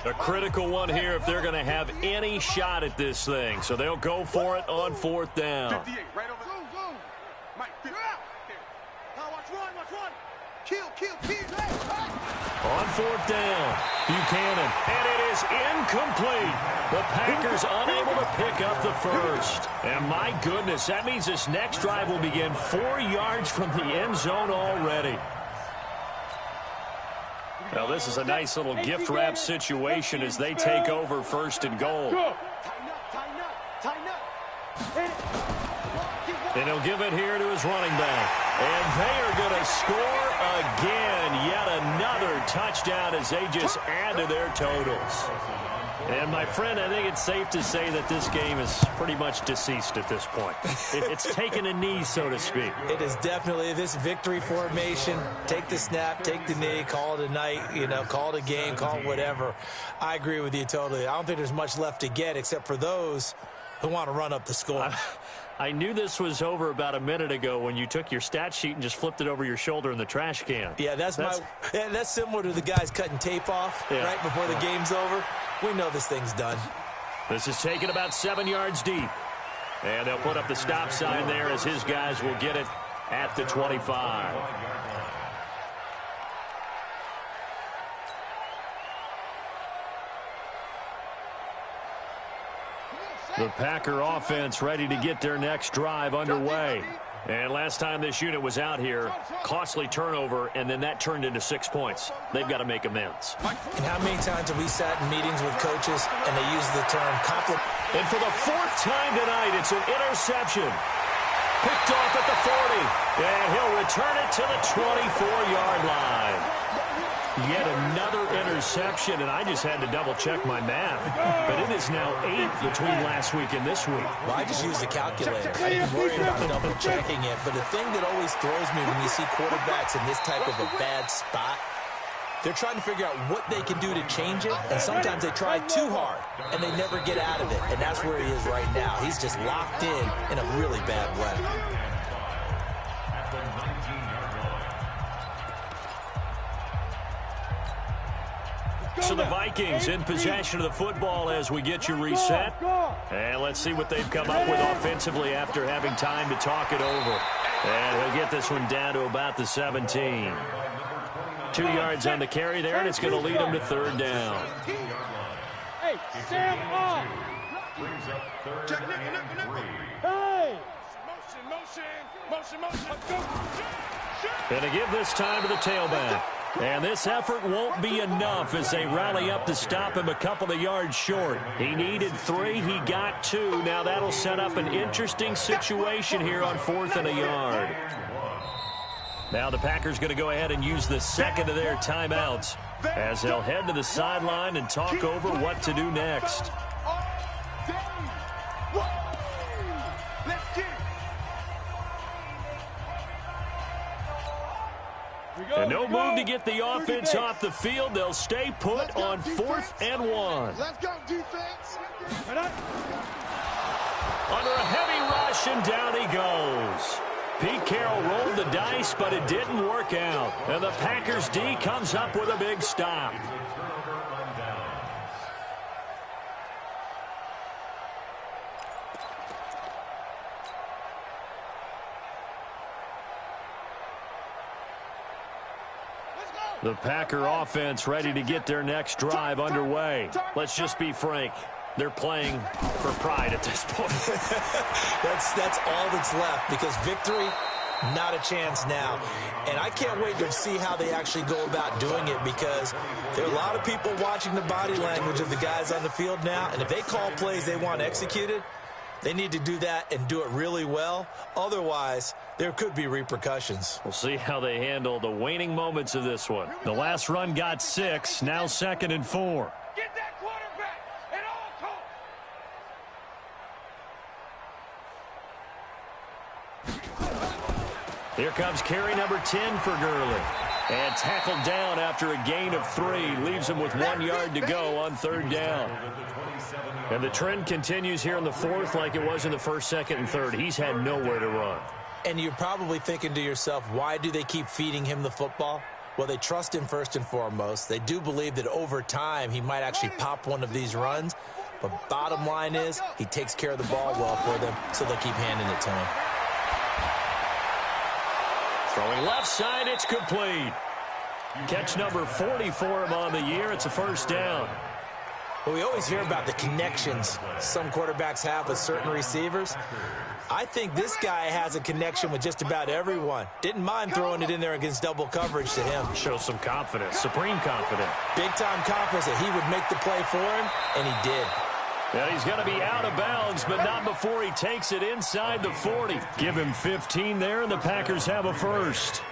A critical one here if they're going to have any shot at this thing. So they'll go for it on fourth down. 58, right over. Go. Mike, get out. Now watch one. Kill. On fourth down, Buchanan. And it is incomplete. The Packers unable to pick up the first. And my goodness, that means this next drive will begin 4 yards from the end zone already. Now, this is a nice little gift wrap situation as they take over first and goal. Tighten up. And he'll give it here to his running back. And they are going to score again. Yet another touchdown as they just add to their totals. And, my friend, I think it's safe to say that this game is pretty much deceased at this point. It's taken a knee, so to speak. It is definitely this victory formation. Take the snap, take the knee, call it a night, call it a game, call it whatever. I agree with you totally. I don't think there's much left to get except for those who want to run up the score. I knew this was over about a minute ago when you took your stat sheet and just flipped it over your shoulder in the trash can. Yeah, that's similar to the guys cutting tape off right before the game's over. We know this thing's done. This is taken about 7 yards deep. And they'll put up the stop sign there as his guys will get it at the 25. The Packer offense ready to get their next drive underway. And last time this unit was out here, costly turnover, and then that turned into 6 points. They've got to make amends. And how many times have we sat in meetings with coaches and they use the term compliment? And for the 4th time tonight, it's an interception. Picked off at the 40. And he'll return it to the 24-yard line. Yet another interception, and I just had to double-check my math. But it is now 8 between last week and this week. Well, I just use the calculator. I didn't worry about double-checking it. But the thing that always throws me when you see quarterbacks in this type of a bad spot, they're trying to figure out what they can do to change it, and sometimes they try too hard, and they never get out of it. And that's where he is right now. He's just locked in a really bad way. So the Vikings in possession of the football as we get you reset. And let's see what they've come up with offensively after having time to talk it over. And he'll get this one down to about the 17. 2 yards on the carry there, and it's going to lead him to 3rd down. Hey, Sam on. Brings up 3rd and 3. Hey. Motion. And to give this time to the tailback. And this effort won't be enough as they rally up to stop him a couple of yards short. He needed 3. He got 2. Now that'll set up an interesting situation here on 4th and a yard. Now the Packers going to go ahead and use the second of their timeouts as they'll head to the sideline and talk over what to do next. And no move to get the offense off the field. They'll stay put on 4th and 1. Let's go, defense. Under a heavy rush, and down he goes. Pete Carroll rolled the dice, but it didn't work out. And the Packers D comes up with a big stop. The Packer offense ready to get their next drive underway. Let's just be frank. They're playing for pride at this point. That's all that's left, because victory, not a chance now. And I can't wait to see how they actually go about doing it, because there are a lot of people watching the body language of the guys on the field now. And if they call plays they want executed, they need to do that and do it really well. Otherwise, there could be repercussions. We'll see how they handle the waning moments of this one. The last run got 6, now 2nd and 4. Get that quarterback at all costs. Here comes carry number 10 for Gurley. And tackled down after a gain of 3. Leaves him with 1 yard to go on 3rd down. And the trend continues here in the 4th like it was in the 1st, 2nd, and 3rd. He's had nowhere to run. And you're probably thinking to yourself, why do they keep feeding him the football? Well, they trust him first and foremost. They do believe that over time he might actually pop one of these runs. But bottom line is he takes care of the ball well for them, so they'll keep handing it to him. Throwing left side, it's complete. Catch number 40 for him on the year. It's a 1st down. But we always hear about the connections some quarterbacks have with certain receivers. I think this guy has a connection with just about everyone. Didn't mind throwing it in there against double coverage to him. Shows some confidence, supreme confidence. Big-time confidence that he would make the play for him, and he did. And he's going to be out of bounds, but not before he takes it inside the 40. Give him 15 there, and the Packers have a first.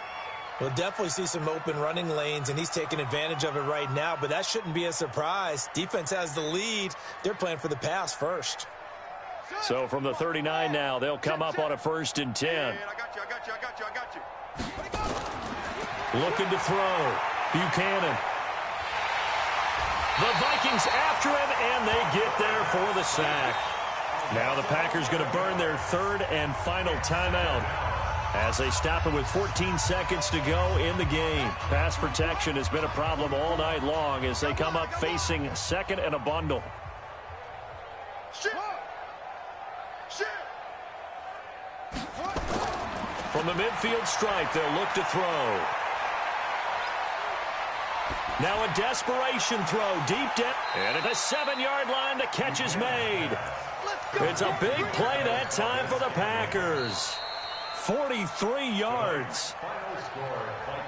We'll definitely see some open running lanes, and he's taking advantage of it right now, but that shouldn't be a surprise. Defense has the lead. They're playing for the pass first. So from the 39 now, they'll come up on a 1st and 10. I got you. Looking to throw. Buchanan. The Vikings after him, and they get there for the sack. Now the Packers going to burn their 3rd and final timeout as they stop it with 14 seconds to go in the game. Pass protection has been a problem all night long as they come up facing 2nd and a bundle. Shit. From the midfield stripe, they'll look to throw. Now a desperation throw deep down. And at the 7-yard line, the catch is made. It's a big play that time for the Packers. 43 yards.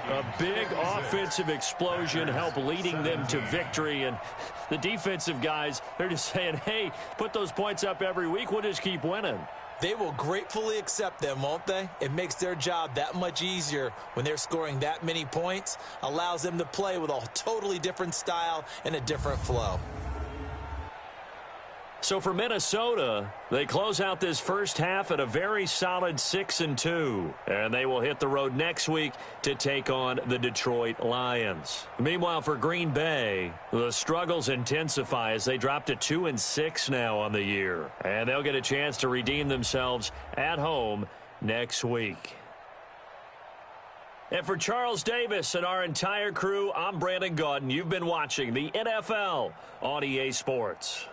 A big offensive explosion helped leading them to victory. And the defensive guys, they're just saying, hey, put those points up every week. We'll just keep winning. They will gratefully accept them, won't they? It makes their job that much easier when they're scoring that many points. Allows them to play with a totally different style and a different flow. So for Minnesota, they close out this first half at a very solid 6-2. And they will hit the road next week to take on the Detroit Lions. Meanwhile, for Green Bay, the struggles intensify as they drop to 2-6 now on the year. And they'll get a chance to redeem themselves at home next week. And for Charles Davis and our entire crew, I'm Brandon Gaudin. You've been watching the NFL on EA Sports.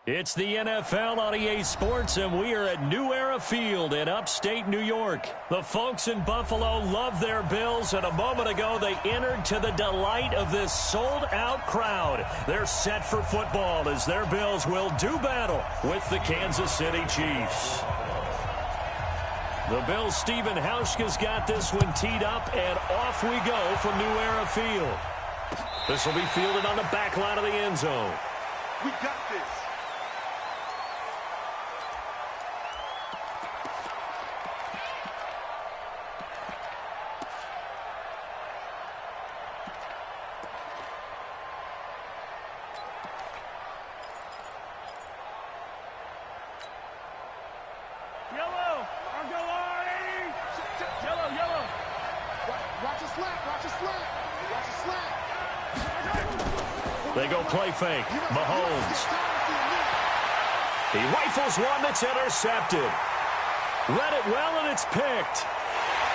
It's the NFL on EA Sports, and we are at New Era Field in upstate New York. The folks in Buffalo love their Bills, and a moment ago they entered to the delight of this sold-out crowd. They're set for football as their Bills will do battle with the Kansas City Chiefs. The Bills' Stephen Hauschka's got this one teed up, and off we go from New Era Field. This will be fielded on the back line of the end zone. We got this. They go play fake. Mahomes. He rifles one that's intercepted. Read it well, and it's picked.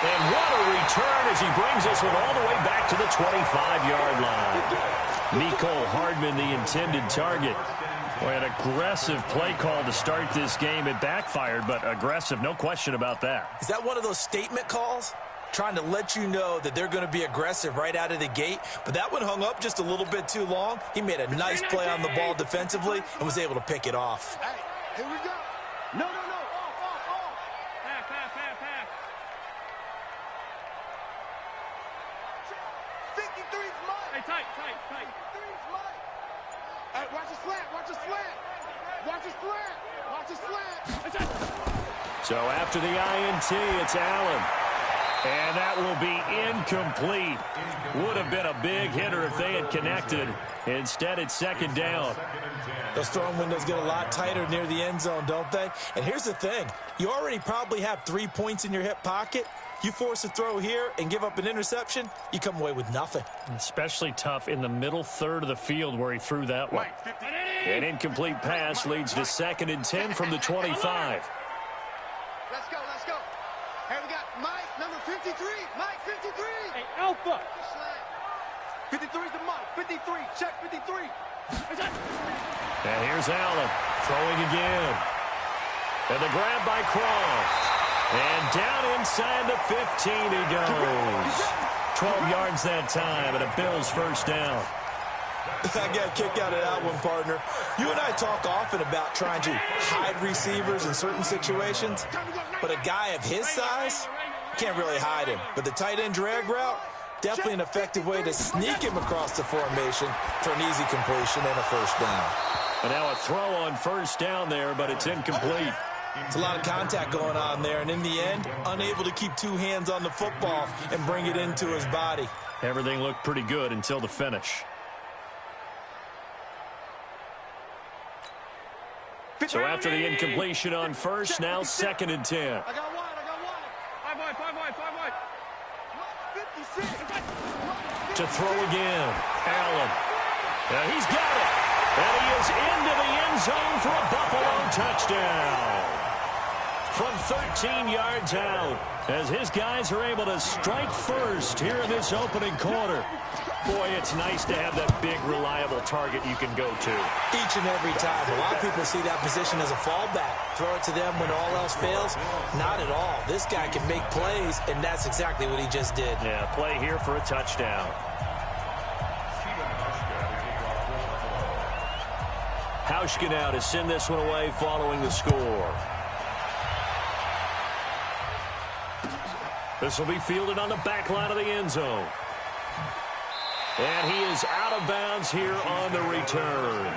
And what a return as he brings this one all the way back to the 25-yard line. Mecole Hardman, the intended target. Boy, an aggressive play call to start this game. It backfired, but aggressive, no question about that. Is that one of those statement calls? Trying to let you know that they're going to be aggressive right out of the gate. But that one hung up just a little bit too long. He made a nice play on the ball defensively and was able to pick it off. Hey, here we go. No. Off. Pass. 53's mine. Hey, tight. 53's mine. Hey, watch the slant. So after the INT, it's Allen. And that will be incomplete. Would have been a big hitter if they had connected. Instead, it's second down. Those throwing windows get a lot tighter near the end zone, don't they? And here's the thing. You already probably have 3 points in your hip pocket. You force a throw here and give up an interception, you come away with nothing. Especially tough in the middle third of the field where he threw that one. An incomplete pass leads to 2nd and 10 from the 25. Let's go. Hey, we got Mike, number 53. Mike, 53. Hey, Alpha. 53's the Mike. 53. Check 53. And here's Allen throwing again. And the grab by Croft. And down inside the 15 he goes. 12 yards that time, and a Bills first down. I got a kick out of that one, partner. You and I talk often about trying to hide receivers in certain situations, but a guy of his size, can't really hide him. But the tight end drag route, definitely an effective way to sneak him across the formation for an easy completion and a first down. And now a throw on first down there, but it's incomplete. It's a lot of contact going on there, and in the end, unable to keep 2 hands on the football and bring it into his body. Everything looked pretty good until the finish. So after the incompletion on first, now 2nd and 10. I got one. 5 wide. 56. To throw again. Allen. Now he's got it. And he is into the end zone for a Buffalo touchdown. From 13 yards out, as his guys are able to strike first here in this opening quarter. Boy, it's nice to have that big, reliable target you can go to. Each and every time. A lot of people see that position as a fallback. Throw it to them when all else fails. Not at all. This guy can make plays, and that's exactly what he just did. Yeah, play here for a touchdown. Hauschka now to send this one away following the score. This will be fielded on the back line of the end zone. And he is out of bounds here on the return.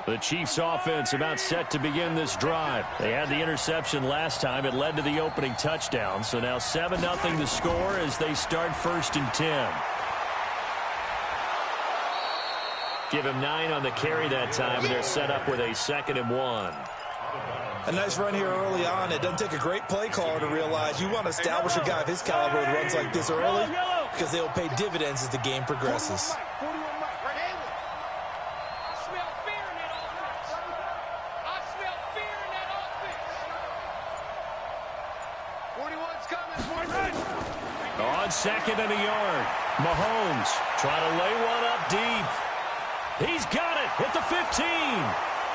The Chiefs offense about set to begin this drive. They had the interception last time. It led to the opening touchdown. So now 7-0 the score as they start 1st and 10. Give him 9 on the carry that time, and they're set up with a 2nd and 1. A nice run here early on. It doesn't take a great play caller to realize you want to establish a guy of his caliber with runs like this early because they will pay dividends as the game progresses. On 2nd and a yard, Mahomes trying to lay one up deep. He's got it at the 15.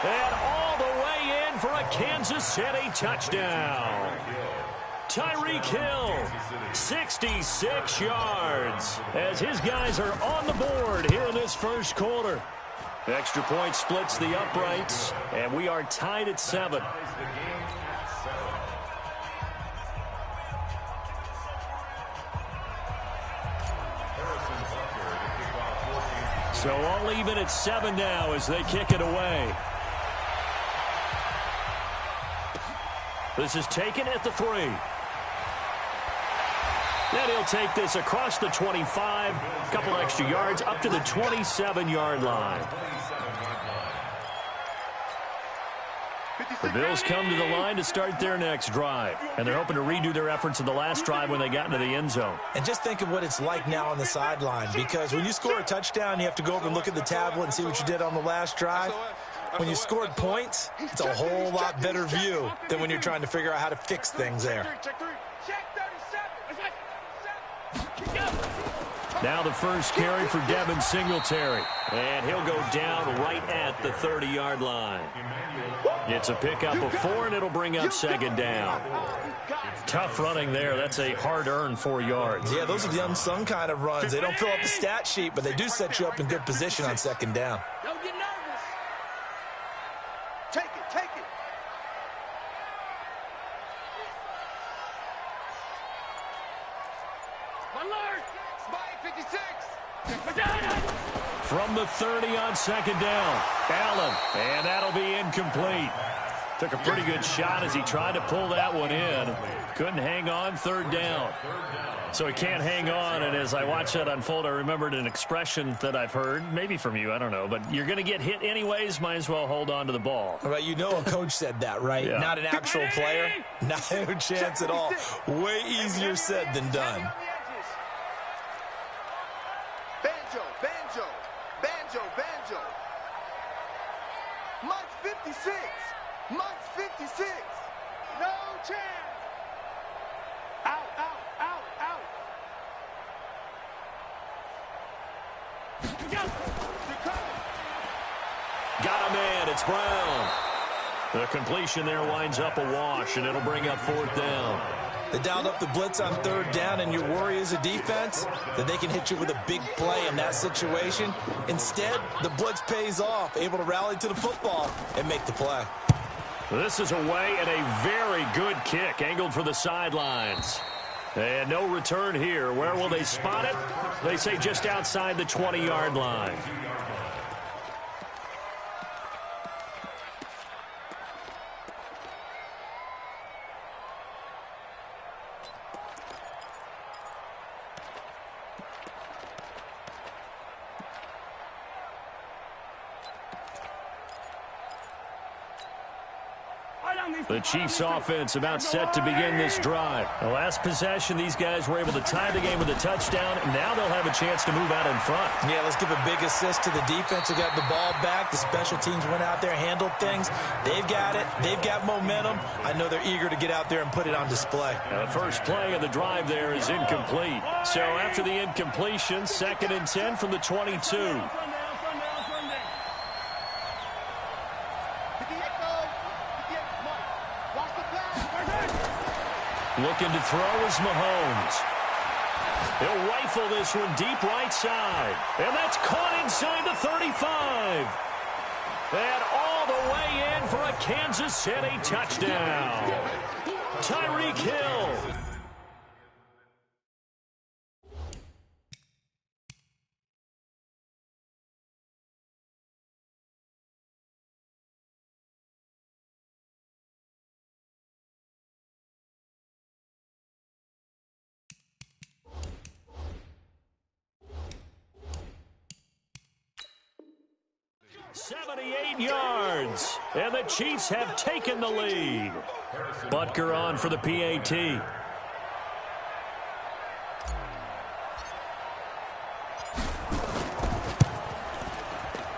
And all the way in for a Kansas City touchdown. Tyreek Hill, 66 yards, as his guys are on the board here in this first quarter. Extra point splits the uprights, and we are tied at 7. So all even at 7 now as they kick it away. This is taken at the 3. Then he'll take this across the 25, a couple extra yards, up to the 27-yard line. The Bills come to the line to start their next drive, and they're hoping to redo their efforts in the last drive when they got into the end zone. And just think of what it's like now on the sideline, because when you score a touchdown, you have to go over and look at the tablet and see what you did on the last drive. When you scored points, it's a whole lot better view than when you're trying to figure out how to fix things there. Now the first carry for Devin Singletary, and he'll go down right at the 30-yard line. It's a pickup of 4, and it'll bring up 2nd down. Tough running there. That's a hard-earned 4 yards. Yeah, those are the unsung kind of runs. They don't fill up the stat sheet, but they do set you up in good position on 2nd down. Don't get nervous. Take it, take it. Alert! Spy 56. From the 30 on 2nd down, Allen, and that'll be incomplete. Took a pretty good shot as he tried to pull that one in. Couldn't hang on, 3rd down. So he can't hang on, and as I watched that unfold, I remembered an expression that I've heard, maybe from you, I don't know, but you're going to get hit anyways, might as well hold on to the ball. Well, you know a coach said that, right? Yeah. Not an actual player. No chance at all. Way easier said than done. Banjo, banjo, banjo, banjo. Mike's 56. Mike's 56. No chance. Out, out, out, out. Got a man, it's Brown. The completion there winds up a wash, and it'll bring up 4th down. They dialed up the blitz on 3rd down, and your worry as a defense that they can hit you with a big play in that situation. Instead, the blitz pays off, able to rally to the football and make the play. This is away and a very good kick, angled for the sidelines. And no return here. Where will they spot it? They say just outside the 20-yard line. The Chiefs offense about set to begin this drive. The last possession, these guys were able to tie the game with a touchdown, and now they'll have a chance to move out in front. Yeah, let's give a big assist to the defense who got the ball back. The special teams went out there, handled things. They've got it. They've got momentum. I know they're eager to get out there and put it on display. Now, the first play of the drive there is incomplete. So after the incompletion, 2nd and 10 from the 22. Looking to throw is Mahomes. He'll rifle this one deep right side. And that's caught inside the 35. And all the way in for a Kansas City touchdown. Tyreek Hill. 78 yards, and the Chiefs have taken the lead. Butker on for the PAT.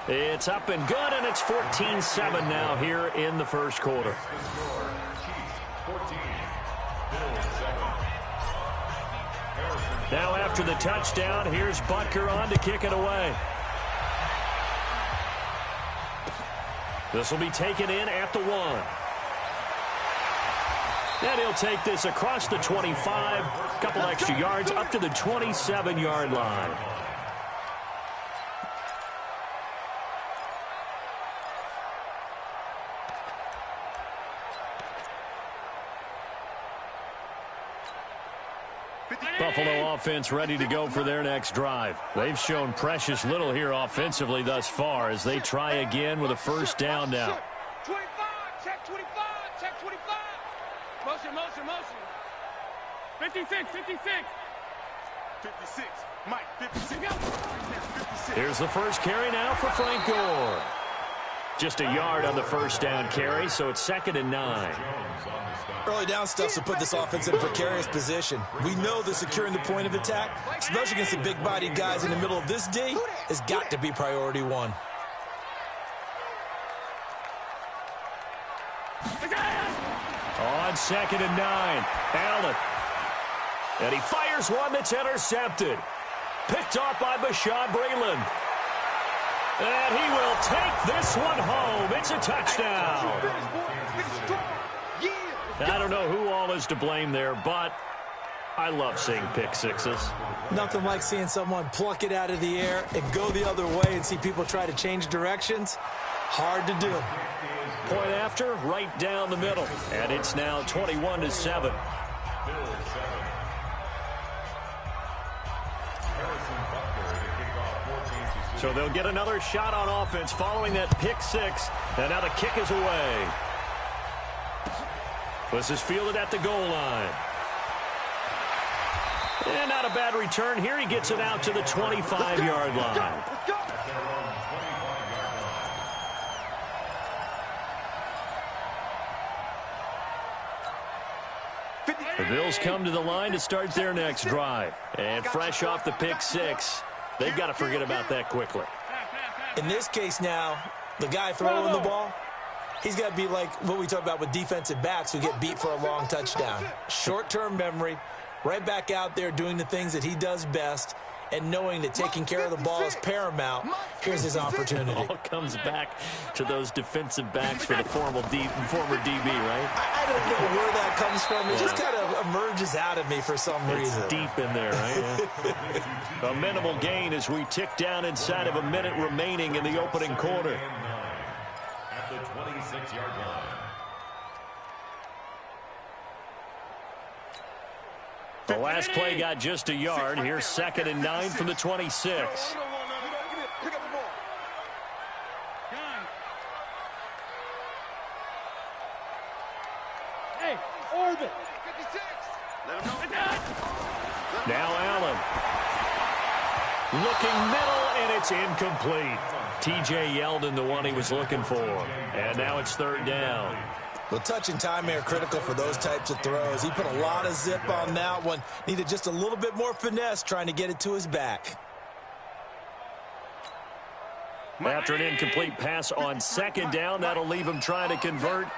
It's up and good, and it's 14-7 now here in the first quarter. Now after the touchdown, here's Butker on to kick it away. This will be taken in at the 1. And he'll take this across the 25, a couple extra yards up to the 27-yard line. Buffalo offense ready to go for their next drive. They've shown precious little here offensively thus far as they try again with a first down now. 25, check 25, check 25. Motion, motion, motion. 56, 56. 56, Mike, 56. 56. Here's the first carry now for Frank Gore. Just a yard on the first down carry, so it's 2nd and 9. Early down stuff to put this offense in a precarious position. We know that securing the point of attack, especially against the big-bodied guys in the middle of this D, has got to be priority 1. On 2nd and 9, Allen. And he fires one that's intercepted. Picked off by Bashaud Breeland. And he will take this one home. It's a touchdown. I don't know who all is to blame there, but I love seeing pick sixes. Nothing like seeing someone pluck it out of the air and go the other way and see people try to change directions. Hard to do. Point after, right down the middle. And it's now 21-7. So they'll get another shot on offense following that pick six. And now the kick is away. This is fielded at the goal line. And not a bad return here. He gets it out to the 25-yard line. The Bills come to the line to start their next drive. And fresh off the pick six, they've got to forget about that quickly. In this case now, the guy throwing the ball, he's got to be like what we talk about with defensive backs who get beat for a long touchdown. Short-term memory, right back out there doing the things that he does best, and knowing that taking care of the ball is paramount. Here's his opportunity. It all comes back to those defensive backs for the former DB, right? I don't know where that comes from. It just kind of emerges out of me for some reason. It's deep in there, right? Yeah. A minimal gain as we tick down inside of a minute remaining in the opening quarter. At the 26-yard line. The last play got just a yard. Here's 2nd and 9 from the 26. Pick up the ball. Hey, orbit. 56. Let him know. Now Allen. Looking middle, and it's incomplete. T.J. Yeldon, the one he was looking for. And now it's 3rd down. Well, touch and timing are critical for those types of throws. He put a lot of zip on that one. Needed just a little bit more finesse trying to get it to his back. After an incomplete pass on 2nd down, that'll leave him trying to convert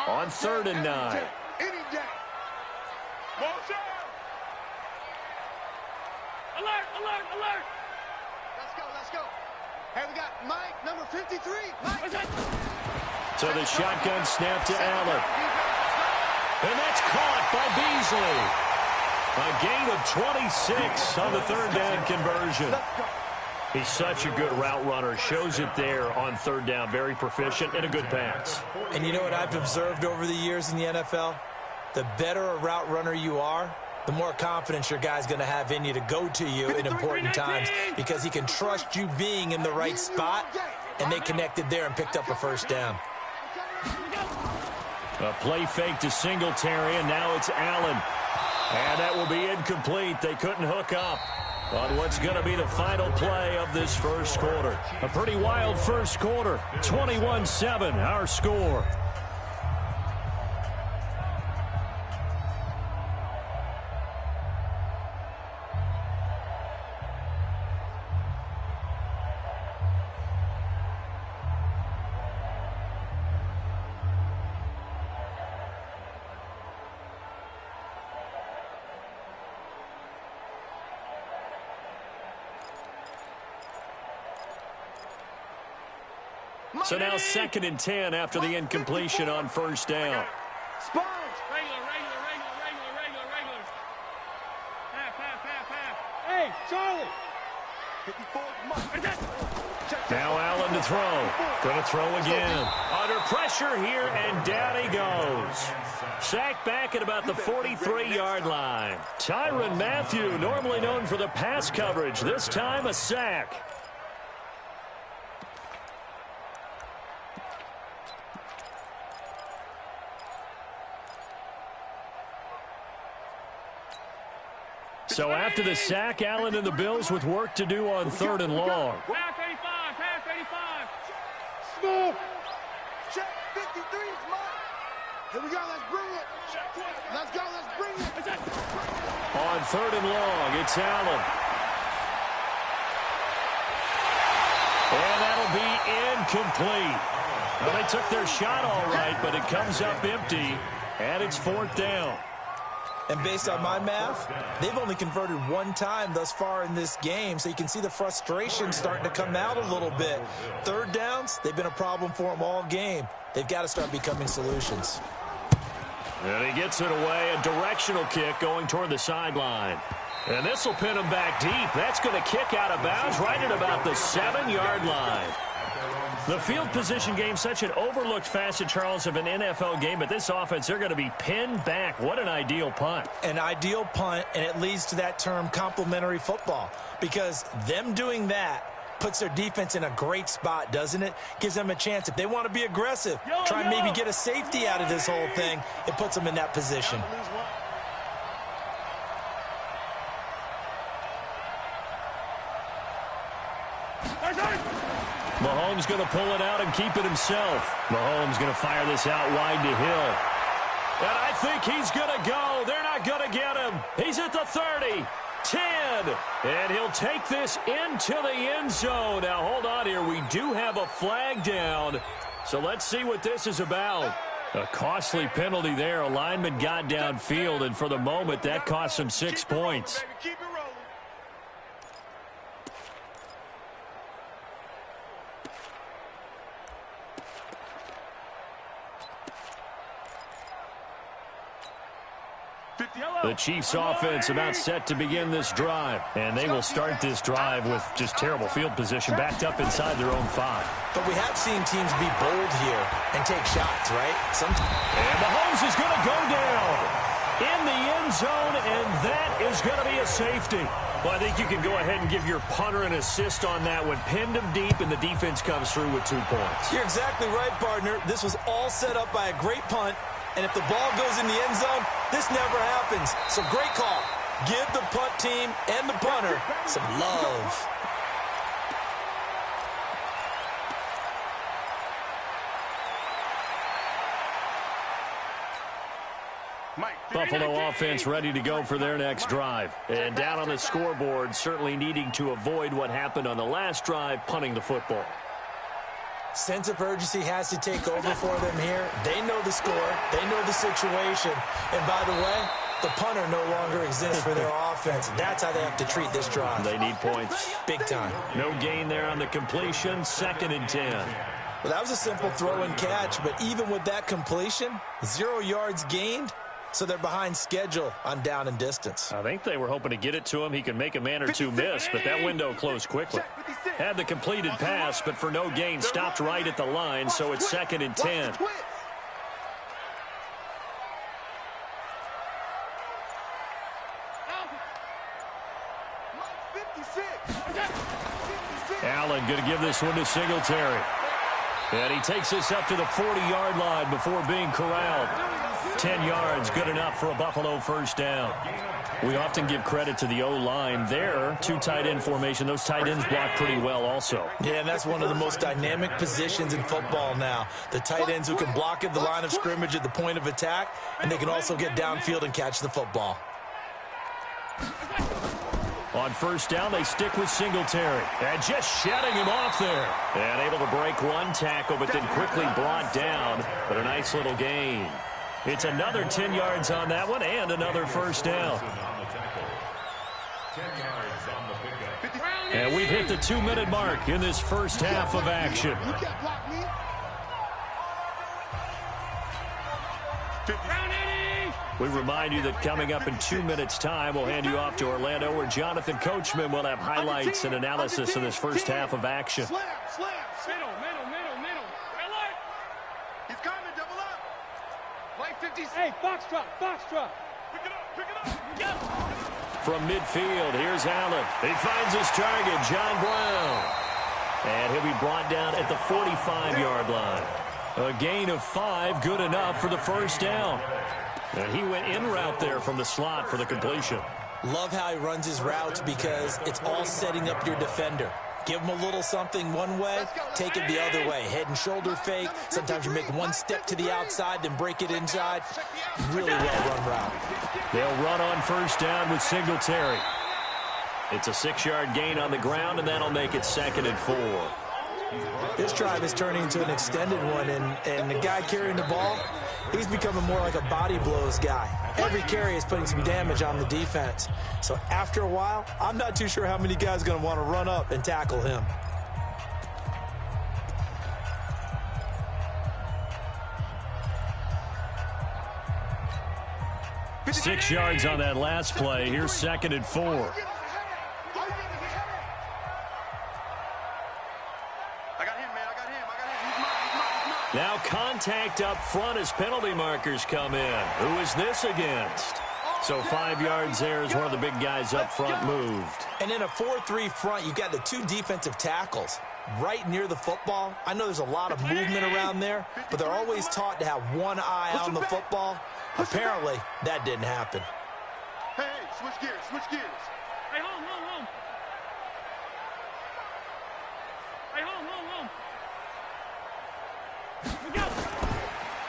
on 3rd and 9. Alert, alert, alert. Let's go. Hey, we got Mike, number 53. Mike. So the shotgun snap to Allen. And that's caught by Beasley. A gain of 26 on the 3rd down conversion. He's such a good route runner. Shows it there on 3rd down. Very proficient and a good pass. And you know what I've observed over the years in the NFL? The better a route runner you are, the more confidence your guy's going to have in you to go to you in important times because he can trust you being in the right spot, and they connected there and picked up a first down. A play fake to Singletary, and now it's Allen. And that will be incomplete. They couldn't hook up. on what's going to be the final play of this first quarter. A pretty wild first quarter. 21-7, our score. So now 2nd and 10 after the incompletion on first down. Sponge. Regular. Hey, Charlie. 54 Mike. Now Allen to throw. Going to throw again. Under pressure here, and down he goes. Sacked back at about the 43-yard line. Tyrann Mathieu, normally known for the pass coverage, this time a sack. So after the sack, Allen and the Bills with work to do on 3rd and long. Pass 85. Smooth. Check 53 is mine. Here we go. Let's bring it. Let's bring it. On 3rd and long, it's Allen. And that'll be incomplete. Well, they took their shot all right, but it comes up empty, and it's 4th down. And based on my math, they've only converted one time thus far in this game, so you can see the frustration starting to come out a little bit. 3rd downs, they've been a problem for them all game. They've got to start becoming solutions. And he gets it away, a directional kick going toward the sideline. And this will pin him back deep. That's going to kick out of bounds right at about the 7-yard line. The field position game, such an overlooked facet, Charles, of an NFL game, but this offense, they're going to be pinned back. What an ideal punt. An ideal punt, and it leads to that term complementary football, because them doing that puts their defense in a great spot, doesn't it? Gives them a chance. If they want to be aggressive, try and maybe get a safety out of this whole thing, it puts them in that position. Mahomes going to pull it out and keep it himself. Mahomes going to fire this out wide to Hill. And I think he's going to go. They're not going to get him. He's at the 30, 10, and he'll take this into the end zone. Now, hold on here. We do have a flag down, so let's see what this is about. A costly penalty there. A lineman got downfield, and for the moment, that cost him 6 points. Keep it rolling. The Chiefs offense about set to begin this drive, and they will start this drive with just terrible field position backed up inside their own 5. But we have seen teams be bold here and take shots, right? And Mahomes is going to go down in the end zone, and that is going to be a safety. Well, I think you can go ahead and give your punter an assist on that one. Pinned him deep, and the defense comes through with 2 points. You're exactly right, partner. This was all set up by a great punt. And if the ball goes in the end zone, this never happens. So great call. Give the punt team and the punter some love. Buffalo offense ready to go for their next drive. And down on the scoreboard, certainly needing to avoid what happened on the last drive, punting the football. Sense of urgency has to take over for them here. They know the score. They know the situation. And by the way, the punter no longer exists for their offense. That's how they have to treat this drive. They need points. Big time. No gain there on the completion. 2nd and 10. Well, that was a simple throw and catch, but even with that completion, 0 yards gained, so they're behind schedule on down and distance. I think they were hoping to get it to him. He can make a man or two miss, but that window closed quickly. Had the completed pass, but for no gain, stopped right at the line, so it's 2nd and 10. Allen going to give this one to Singletary. And he takes this up to the 40-yard line before being corralled. first 10 yards, good enough for a Buffalo first down. We often give credit to the O-line there. 2 tight end formation. Those tight ends block pretty well also. Yeah, and that's one of the most dynamic positions in football now. The tight ends who can block at the line of scrimmage at the point of attack, and they can also get downfield and catch the football. On first down, they stick with Singletary. And just shutting him off there. And able to break one tackle, but then quickly brought down. But a nice little gain. It's another 10 yards on that one and another first down. And we've hit the 2-minute mark in this first half of action. We remind you that coming up in 2 minutes' time, we'll hand you off to Orlando, where Jonathan Coachman will have highlights and analysis of this first half of action. Slam. Middle. He's coming, double up. Play 50. Hey, Foxtrot. Pick it up. From midfield, here's Allen. He finds his target, John Brown. And he'll be brought down at the 45-yard line. A gain of 5, good enough for the first down. And he went in route there from the slot for the completion. Love how he runs his routes because it's all setting up your defender. Give him a little something one way, take it the other way. Head and shoulder fake. Sometimes you make one step to the outside, then break it inside. Really well-run route. They'll run on first down with Singletary. It's a 6-yard gain on the ground, and that'll make it 2nd and 4. This drive is turning into an extended one, and the guy carrying the ball, he's becoming more like a body blows guy. Every carry is putting some damage on the defense. So after a while, I'm not too sure how many guys are going to want to run up and tackle him. Six yards on that last play. Here's 2nd and 4. Now contact up front as penalty markers come in. Who is this against? So 5 yards there as one of the big guys up front moved. And in a 4-3 front, you've got the 2 defensive tackles right near the football. I know there's a lot of movement around there, but they're always taught to have one eye on the football. Apparently, that didn't happen. Hey, switch gears. Hey, home.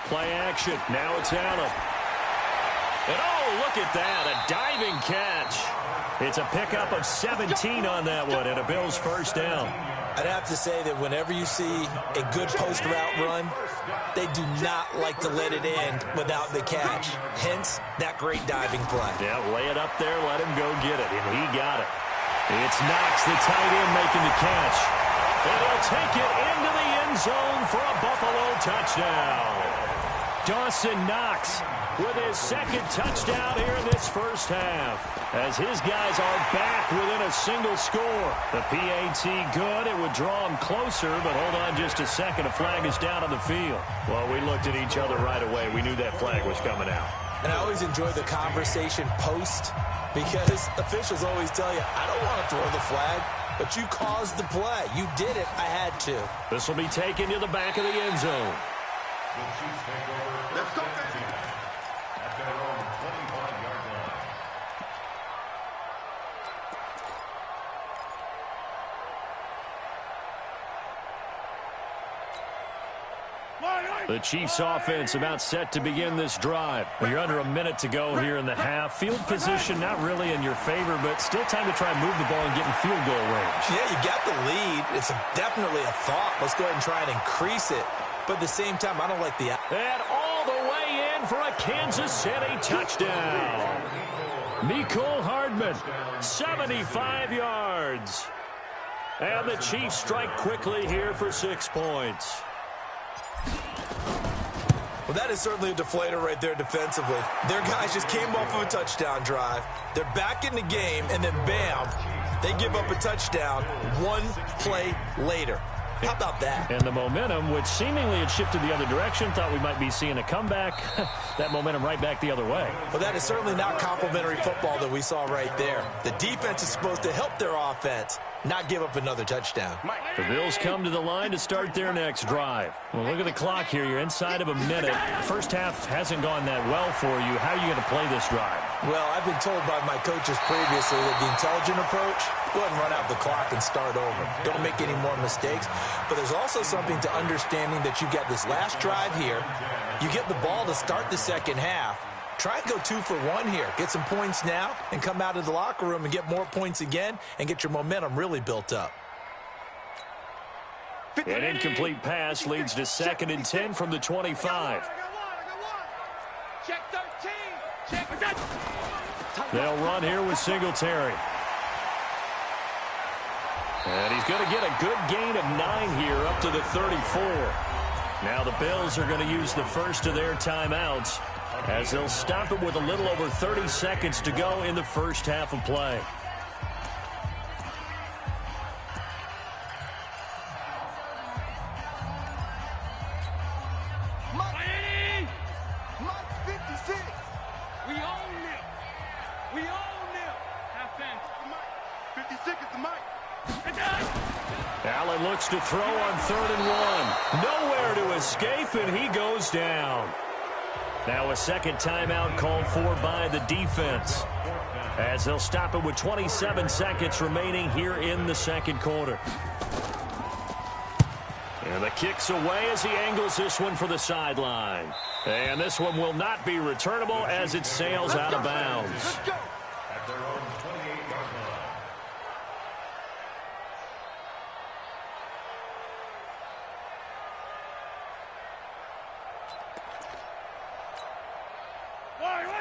Play action. Now it's Allen. And oh, look at that. A diving catch. It's a pickup of 17 on that one and a Bills first down. I'd have to say that whenever you see a good post route run, they do not like to let it end without the catch. Hence, that great diving play. Yeah, lay it up there, let him go get it, and he got it. It's Knox, the tight end, making the catch. And he'll take it into the end zone for a Buffalo touchdown. Dawson Knox with his 2nd touchdown here in this first half. As his guys are back within a single score. The PAT good. It would draw them closer, but hold on just a second. A flag is down on the field. Well, we looked at each other right away. We knew that flag was coming out. And I always enjoy the conversation post because officials always tell you, I don't want to throw the flag, but you caused the play. You did it. I had to. This will be taken to the back of the end zone. Let's go. At their own 25-yard line. The Chiefs offense about set to begin this drive. You're under a minute to go here in the half. Field position not really in your favor, but still time to try and move the ball and get in field goal range. Yeah, you got the lead. It's definitely a thought. Let's go ahead and try and increase it. But at the same time, I don't like the... And all the way in for a Kansas City touchdown. Mecole Hardman, 75 yards. And the Chiefs strike quickly here for 6 points. Well, that is certainly a deflator right there defensively. Their guys just came off of a touchdown drive. They're back in the game, and then bam, they give up a touchdown 1 play later. How about that? And the momentum, which seemingly had shifted the other direction, thought we might be seeing a comeback. That momentum right back the other way. Well, that is certainly not complimentary football that we saw right there. The defense is supposed to help their offense, not give up another touchdown. The Bills come to the line to start their next drive. Well, look at the clock here. You're inside of a minute. The first half hasn't gone that well for you. How are you going to play this drive? Well, I've been told by my coaches previously that the intelligent approach, go ahead and run out the clock and start over. Don't make any more mistakes. But there's also something to understanding that you get this last drive here. You get the ball to start the second half. Try and go 2 for 1 here. Get some points now and come out of the locker room and get more points again and get your momentum really built up. An incomplete pass leads to 2nd and 10 from the 25. Check 13. Check. They'll run here with Singletary. And he's going to get a good gain of 9 here up to the 34. Now the Bills are going to use the first of their timeouts as they'll stop it with a little over 30 seconds to go in the first half of play. Mike 56. We own them. We own them. Have fans. 56 is the Mike. Allen looks to throw on 3rd and 1. Nowhere to escape, and he goes down. Now a second timeout called for by the defense, as they'll stop it with 27 seconds remaining here in the second quarter. And the kick's away as he angles this one for the sideline. And this one will not be returnable as it sails out of bounds. At their own 28-yard line.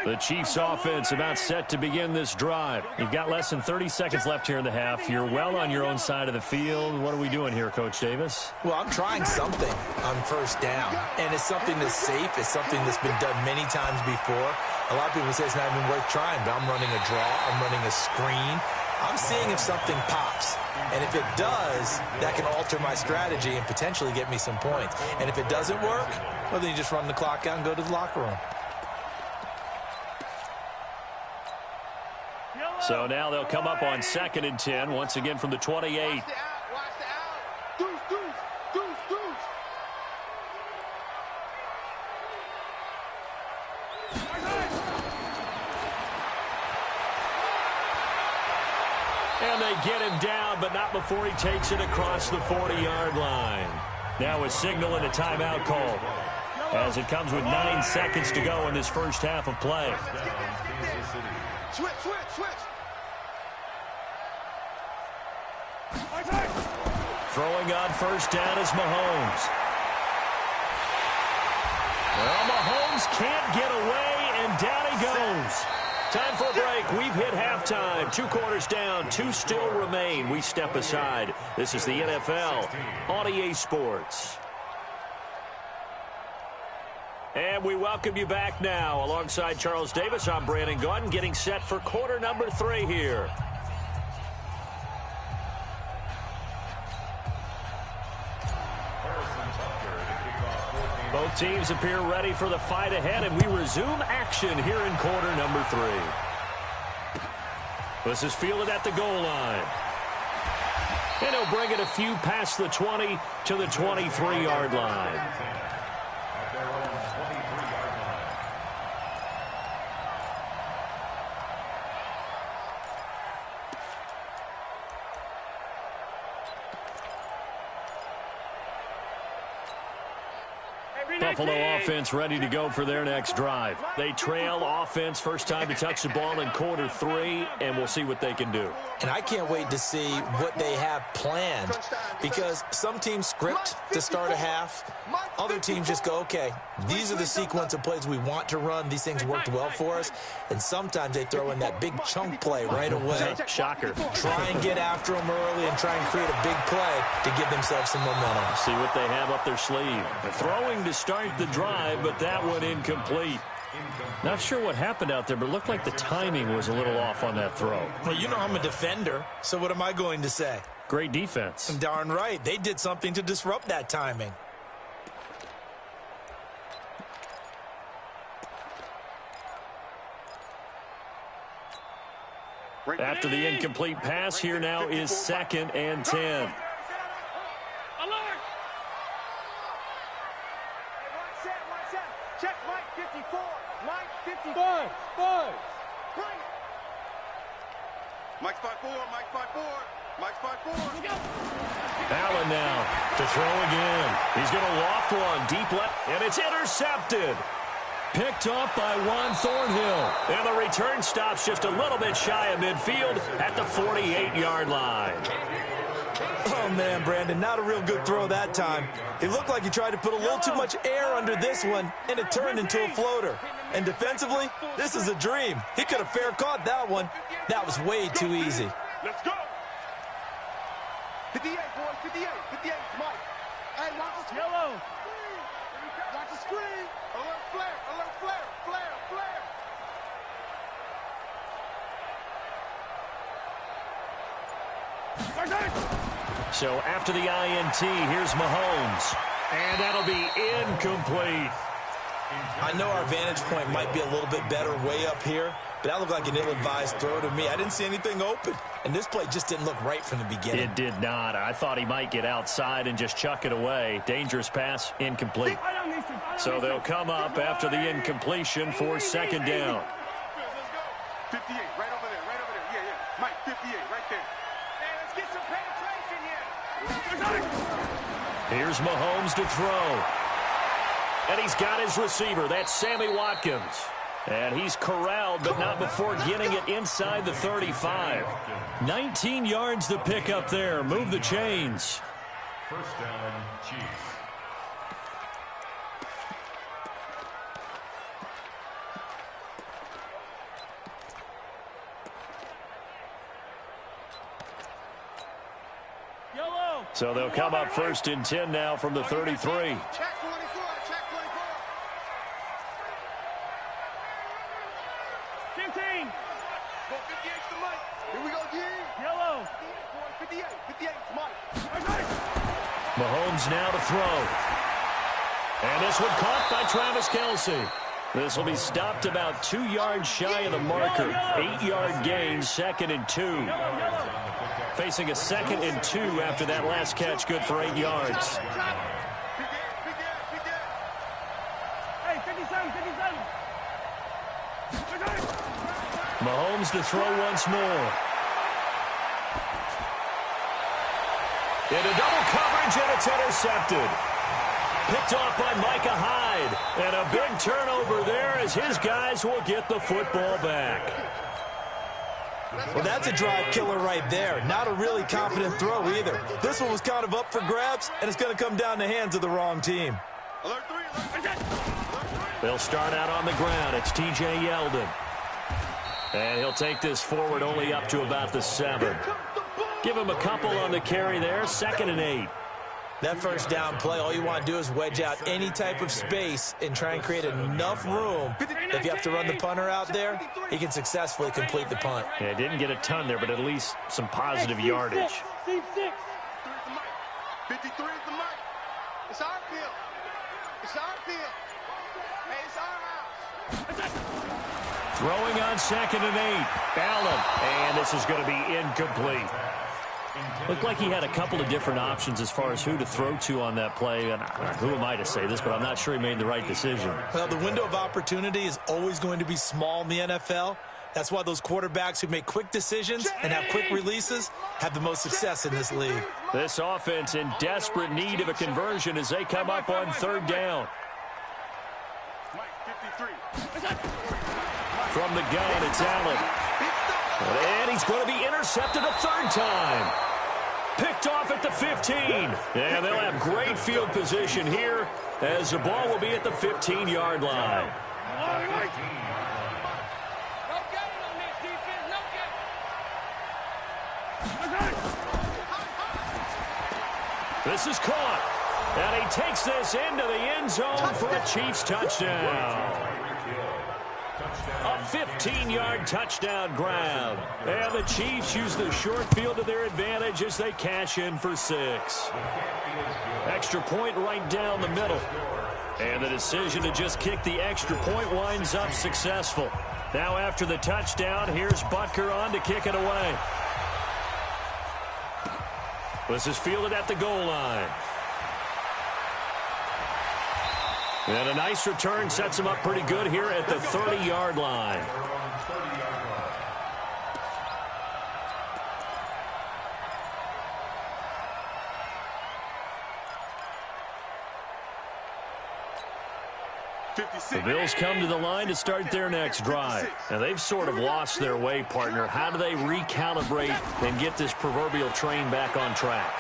The Chiefs offense about set to begin this drive. You've got less than 30 seconds left here in the half. You're well on your own side of the field. What are we doing here, Coach Davis? Well, I'm trying something on first down, and it's something that's safe. It's something that's been done many times before. A lot of people say it's not even worth trying, but I'm running a draw. I'm running a screen. I'm seeing if something pops. And if it does, that can alter my strategy and potentially get me some points. And if it doesn't work, well, then you just run the clock out and go to the locker room. So now they'll come up on 2nd and 10, once again from the 28. Watch the out. Watch the out. Deuce, deuce, deuce, deuce. And they get him down, but not before he takes it across the 40-yard line. Now a signal and a timeout call, as it comes with 9 seconds to go in this first half of play. Switch, switch, switch. Throwing on first down is Mahomes. Well, Mahomes can't get away, and down he goes. Time for a break. We've hit halftime. 2 quarters down, 2 still remain. We step aside. This is the NFL on EA Sports. And we welcome you back now. Alongside Charles Davis, I'm Brandon Gaudin, getting set for quarter number 3 here. Both teams appear ready for the fight ahead, and we resume action here in quarter number 3. This is fielded at the goal line. And he'll bring it a few past the 20 to the 23-yard line. At their own 23-yard line. Buffalo offense ready to go for their next drive. They trail offense, first time to touch the ball in quarter 3, and we'll see what they can do. And I can't wait to see what they have planned, because some teams script to start a half. Other teams just go, okay, these are the sequence of plays we want to run. These things worked well for us. And sometimes they throw in that big chunk play right away. Shocker. Try and get after them early and try and create a big play to give themselves some momentum. See what they have up their sleeve. Throwing to start the drive, but that one incomplete. Not sure what happened out there, but it looked like the timing was a little off on that throw. Well, you know I'm a defender, so what am I going to say? Great defense. Darn right. They did something to disrupt that timing. After the incomplete pass, here now is 2nd and 10. Check Mike 54. Mike 54. Five. Mike's 5'4", Mike's 5'4", Mike's 5'4". Allen now to throw again. He's going to loft one deep left, and it's intercepted. Picked off by Juan Thornhill. And the return stops just a little bit shy of midfield at the 48-yard line. Oh, man, Brandon, not a real good throw that time. It looked like he tried to put a little too much air under this one, and it turned into a floater. And defensively, this is a dream. He could have fair caught that one. That was way too easy. Let's go. 58, boys, 58. 58, Mike. Hey, watch the screen. Yellow. Watch the screen. Alert flare, alert flare, flare, flare. So after the INT, here's Mahomes. And that'll be incomplete. I know our vantage point might be a little bit better way up here, but that looked like an ill-advised throw to me. I didn't see anything open, and this play just didn't look right from the beginning. It did not. I thought he might get outside and just chuck it away. Dangerous pass, incomplete. So they'll come up after the incompletion for 2nd down. 58, right over there, right over there. Yeah, yeah. Mike, 58, right there. Hey, let's get some penetration here. Here's Mahomes to throw. And he's got his receiver. That's Sammy Watkins. And he's corralled, but not before getting it inside the 35. 19 yards to pick up there. Move the chains. First down, Chiefs. So they'll come up 1st and 10 now from the 33. Check 24, check 24. 15. Go 58 to Mike. Here we go, G. Yellow. 58, 58 to Mike. Mahomes now to throw. And this one caught by Travis Kelce. This will be stopped about 2 yards shy of the marker. 8-yard gain, 2nd and 2. Facing a 2nd and 2 after that last catch, good for 8 yards. Hey, 57, 57. Mahomes to throw once more. Into double coverage, and it's intercepted. Picked off by Micah Hyde. And a big turnover there as his guys will get the football back. Well, that's a drive killer right there. Not a really confident throw either. This one was kind of up for grabs, and it's going to come down the hands of the wrong team. Alert 3, alert 3. They'll start out on the ground. It's T.J. Yeldon. And he'll take this forward only up to about the 7. Give him a couple on the carry there. 2nd and 8. That first down play, all you want to do is wedge out any type of space and try and create enough room. If you have to run the punter out there, he can successfully complete the punt. Yeah, didn't get a ton there, but at least some positive yardage. 53 is the Mike. It's our field. It's our field. Hey, it's our house. Throwing on 2nd and 8. Allen. And this is going to be incomplete. Looked like he had a couple of different options as far as who to throw to on that play. And who am I to say this, but I'm not sure he made the right decision. Well, the window of opportunity is always going to be small in the NFL. That's why those quarterbacks who make quick decisions and have quick releases have the most success in this league. This offense in desperate need of a conversion as they come up on 3rd down. Mike, 53. From the gun, it's Allen. And he's going to be intercepted a 3rd time. Picked off at the 15. And they'll have great field position here as the ball will be at the 15-yard line. This is caught. And he takes this into the end zone for a Chiefs touchdown. A 15-yard touchdown grab. And the Chiefs use the short field to their advantage as they cash in for 6. Extra point right down the middle. And the decision to just kick the extra point winds up successful. Now after the touchdown, here's Butker on to kick it away. This is fielded at the goal line. And a nice return sets him up pretty good here at the 30-yard line. The Bills come to the line to start their next drive. Now, they've sort of lost their way, partner. How do they recalibrate and get this proverbial train back on track?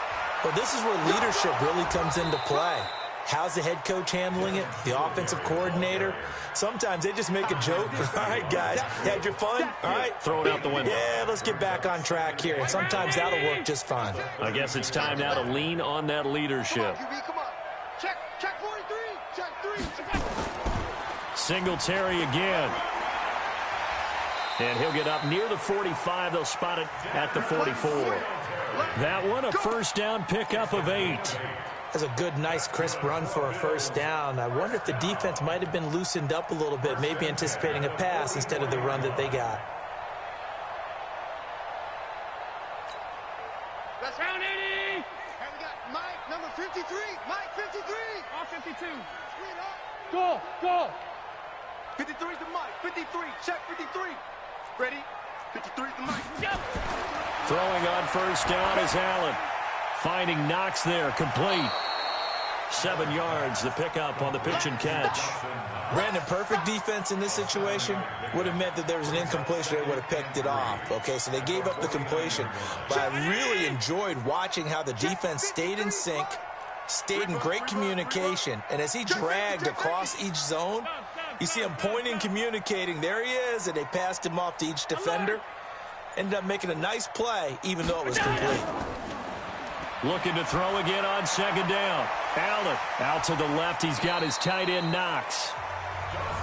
Well, this is where leadership really comes into play. How's the head coach handling it? The offensive coordinator? Sometimes they just make a joke. All right, guys, had your fun? All right. Throw it out the window. Yeah, let's get back on track here. And sometimes that'll work just fine. I guess it's time now to lean on that leadership. Come on. Check 43. Check 3. Singletary again. And he'll get up near the 45. They'll spot it at the 44. That one, a first down pickup of 8. That's a good, nice, crisp run for a first down. I wonder if the defense might have been loosened up a little bit, maybe anticipating a pass instead of the run that they got. Let's round 80. Hey, we got Mike, number 53. Mike, 53. All 52. Sweet Go, go. 53 to Mike. 53. Check 53. Ready? 53 to Mike. Yep. Throwing on first down is Allen. Finding Knox there, complete. 7 yards, the pickup on the pitch and catch. Brandon, perfect defense in this situation would have meant that there was an incompletion. They would have picked it off. Okay, so they gave up the completion. But I really enjoyed watching how the defense stayed in sync, stayed in great communication. And as he dragged across each zone, you see him pointing, communicating. There he is, and they passed him off to each defender. Ended up making a nice play, even though it was complete. Looking to throw again on second down. Allen out to the left. He's got his tight end Knox.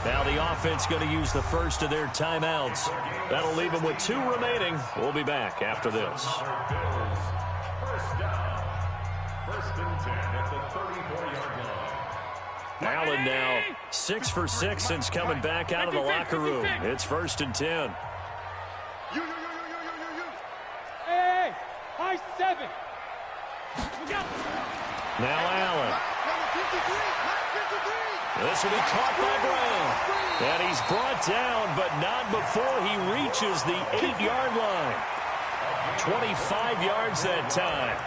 Now the offense going to use the first of their timeouts. That'll leave them with 2 remaining. We'll be back after this. First down. First and 10 at the 34-yard line. Allen now 6 for 6 since coming back out of the locker room. It's first and 10. You. Hey, high 7. Now Allen. Number 53. Mike, 53. This will be caught by Brown. And he's brought down, but not before he reaches the 8-yard line. 25 yards that time.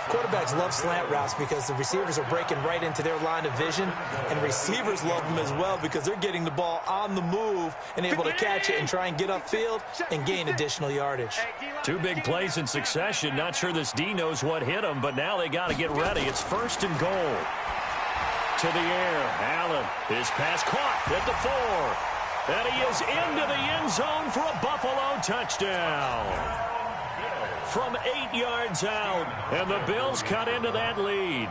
Quarterbacks love slant routes because the receivers are breaking right into their line of vision, and receivers love them as well because they're getting the ball on the move and able to catch it and try and get upfield and gain additional yardage. 2 big plays in succession. Not sure this D knows what hit him, but now they got to get ready. It's first and goal. To the air, Allen. His pass caught at the 4. And he is into the end zone for a Buffalo touchdown. From 8 yards out, and the Bills cut into that lead.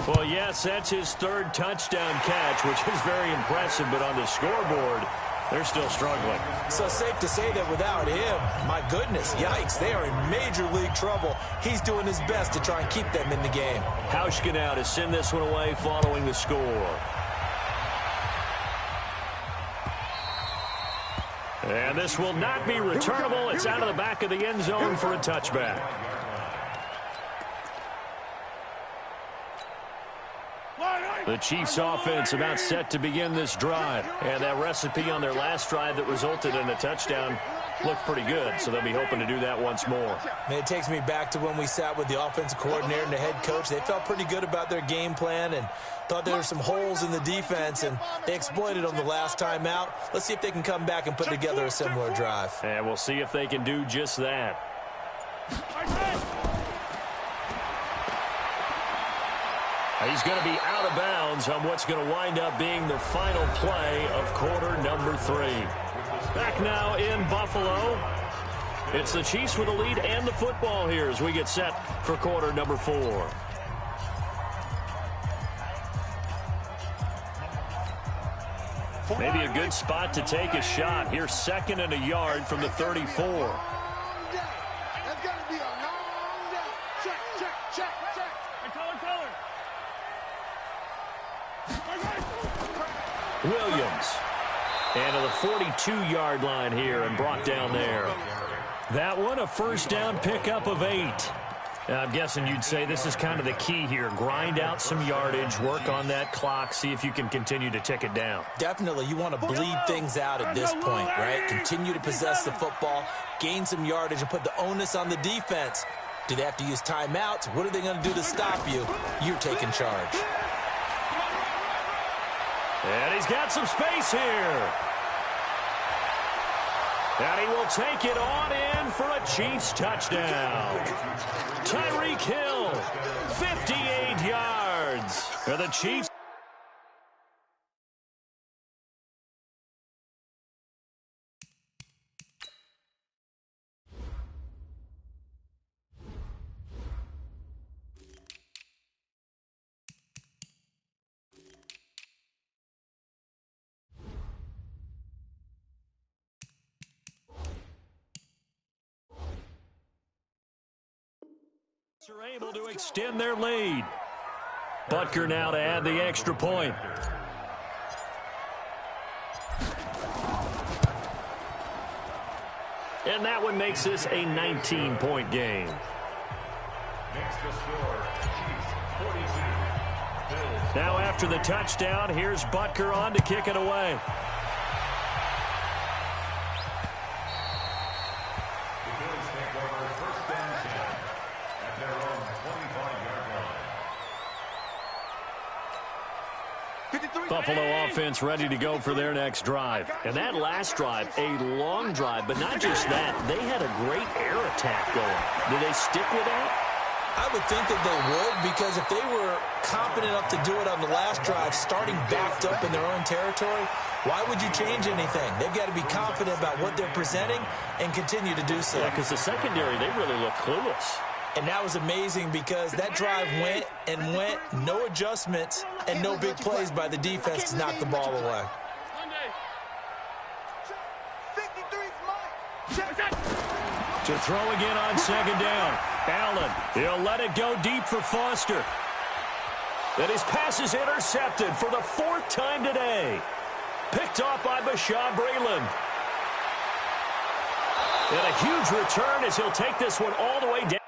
Well, yes, that's his 3rd touchdown catch, which is very impressive, but on the scoreboard, they're still struggling. So safe to say that without him, my goodness, yikes, they are in major league trouble. He's doing his best to try and keep them in the game. Hauschka now to send this one away following the score. And this will not be returnable. It's out of the back of the end zone for a touchback. The Chiefs offense about set to begin this drive. And that recipe on their last drive that resulted in a touchdown looked pretty good, so they'll be hoping to do that once more. Man, it takes me back to when we sat with the offensive coordinator and the head coach. They felt pretty good about their game plan and thought there were some holes in the defense, and they exploited them the last time out. Let's see if they can come back and put together a similar drive. And we'll see if they can do just that. He's going to be out of bounds on what's going to wind up being the final play of quarter number 3. Back now in Buffalo. It's the Chiefs with the lead and the football here as we get set for quarter number 4. Maybe a good spot to take a shot. Here's 2nd and a yard from the 34. That's going to be a long day. Check, check, check, check. Hey, color. Williams. And to the 42-yard line here and brought down there. That one, a first down pickup of 8. I'm guessing you'd say this is kind of the key here. Grind out some yardage, work on that clock, see if you can continue to tick it down. Definitely, you want to bleed things out at this point, right? Continue to possess the football, gain some yardage, and put the onus on the defense. Do they have to use timeouts? What are they going to do to stop you? You're taking charge. And he's got some space here. And he will take it on in for a Chiefs touchdown. Tyreek Hill, 58 yards for the Chiefs. Are able to extend their lead. Butker now to add the extra point. And that one makes this a 19-point game. Makes the score, Chiefs 42. Bills. Now after the touchdown, here's Butker on to kick it away. The Bills take over 1st and 10 at their own 25-yard line. Buffalo offense ready to go for their next drive. And that last drive, a long drive, but not just that. They had a great air attack going. Do they stick with that? I would think that they would, because if they were competent enough to do it on the last drive, starting backed up in their own territory, why would you change anything? They've got to be confident about what they're presenting and continue to do so. Yeah, because the secondary, they really look clueless. And that was amazing because that drive went and went, no adjustments and no big plays by the defense to knock the ball away. 53's mine. To throw again on 2nd down. Allen, he'll let it go deep for Foster. And his pass is intercepted for the 4th time today. Picked off by Bashaud Breeland. And a huge return as he'll take this one all the way down.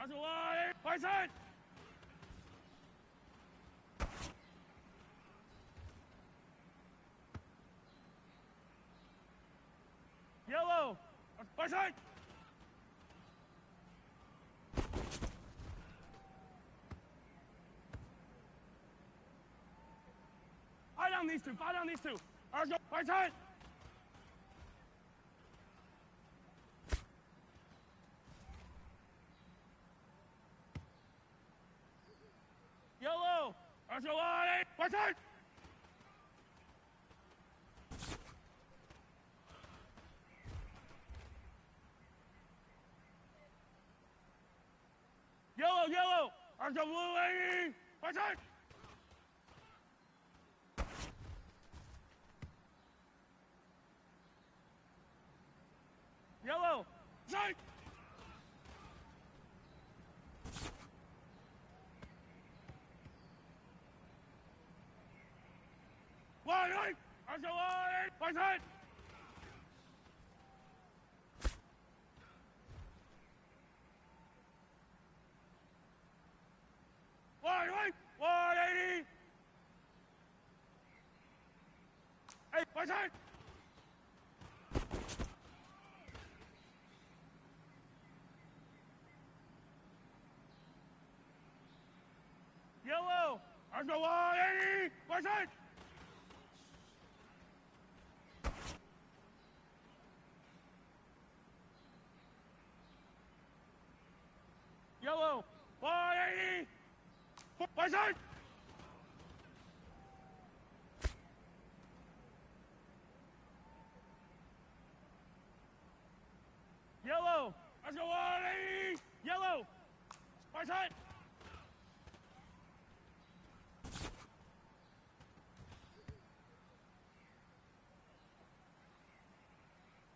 Archer wide, right side. Yellow, right side. Fight on these two, fight on these two. Archer, right side. Yellow, Archer wide, right side. Yellow, Archer blue 80, right side. Yellow, side. Wide right, Archer wide, right side. Wide right, wide 80. Hey, right side. Yellow, Archer wide 80, right side. Yellow, wide 80, right side. Yellow, Archer wide 80, yellow, right side.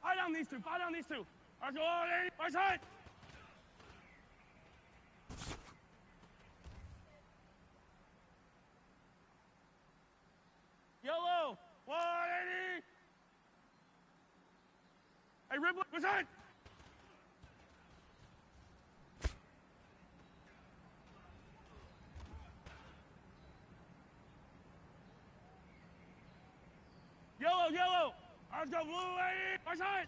Fight on these two, fight on these two. Archer wide 80, right side. Yellow, wide 80. Hey, Ripley, right side. Yellow, Archer blue 80, right side.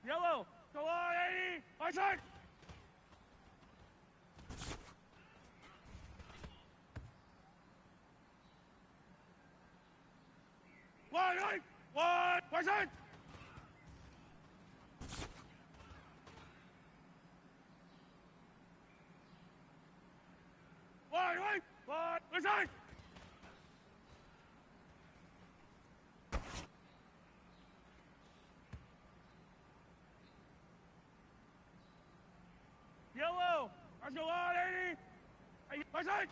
Yellow, go on 80, right side. Wide right, right side. Wide right, right side. Yellow, Archer wide 80, hey, right side.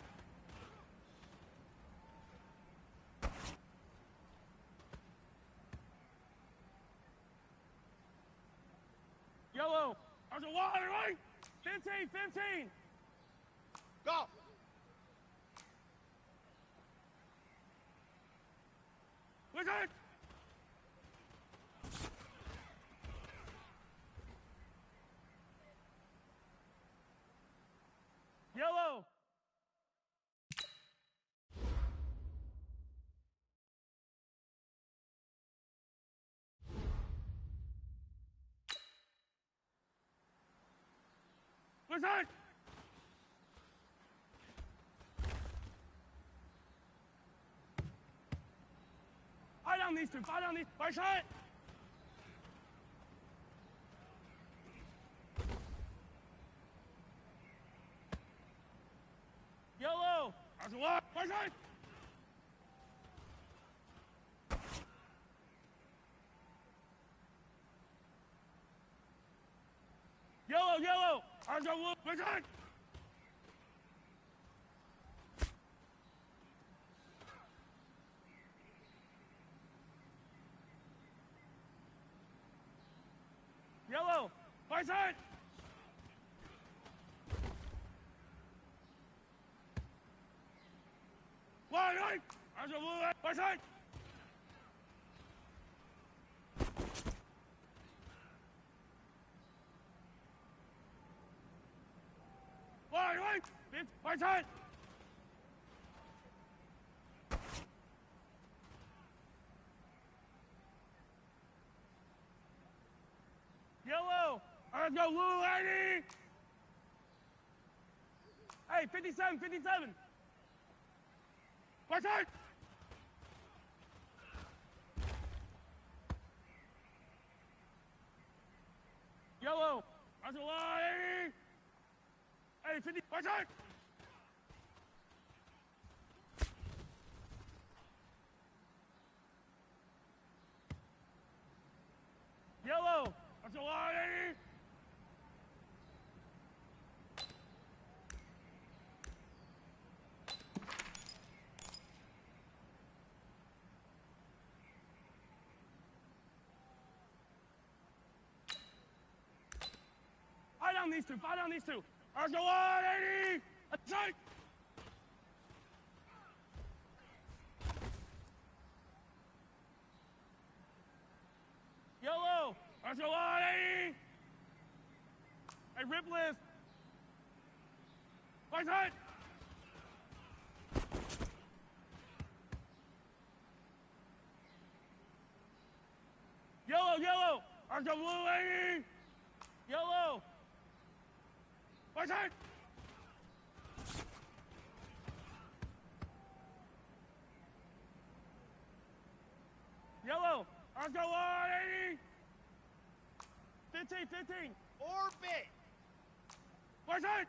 Yellow, Archer wide right, 15. Go. Right side. Yellow. Right side. Fight on these two, fight on these, right side. Yellow, Archer wide, right side. Yellow, Archer blue, right side. Yellow, right side. Wide right, Archer blue, right side. right. Right side. Yellow. All right, let's go, Lou, lady. Hey, 57, 57. Right side. Yellow. Right side, lady. Hey, 50. Right side. Yellow. Right side, lady. Fight down these two. Fight down these two. Let's go, 180. Attack. Yellow. Let's go, 180. Hey, rip lift. Right side. Yellow, yellow. Let's go, blue 80. Yellow. Right side. Yellow. Let's go, 180. 15, 15. Orbit. Right side.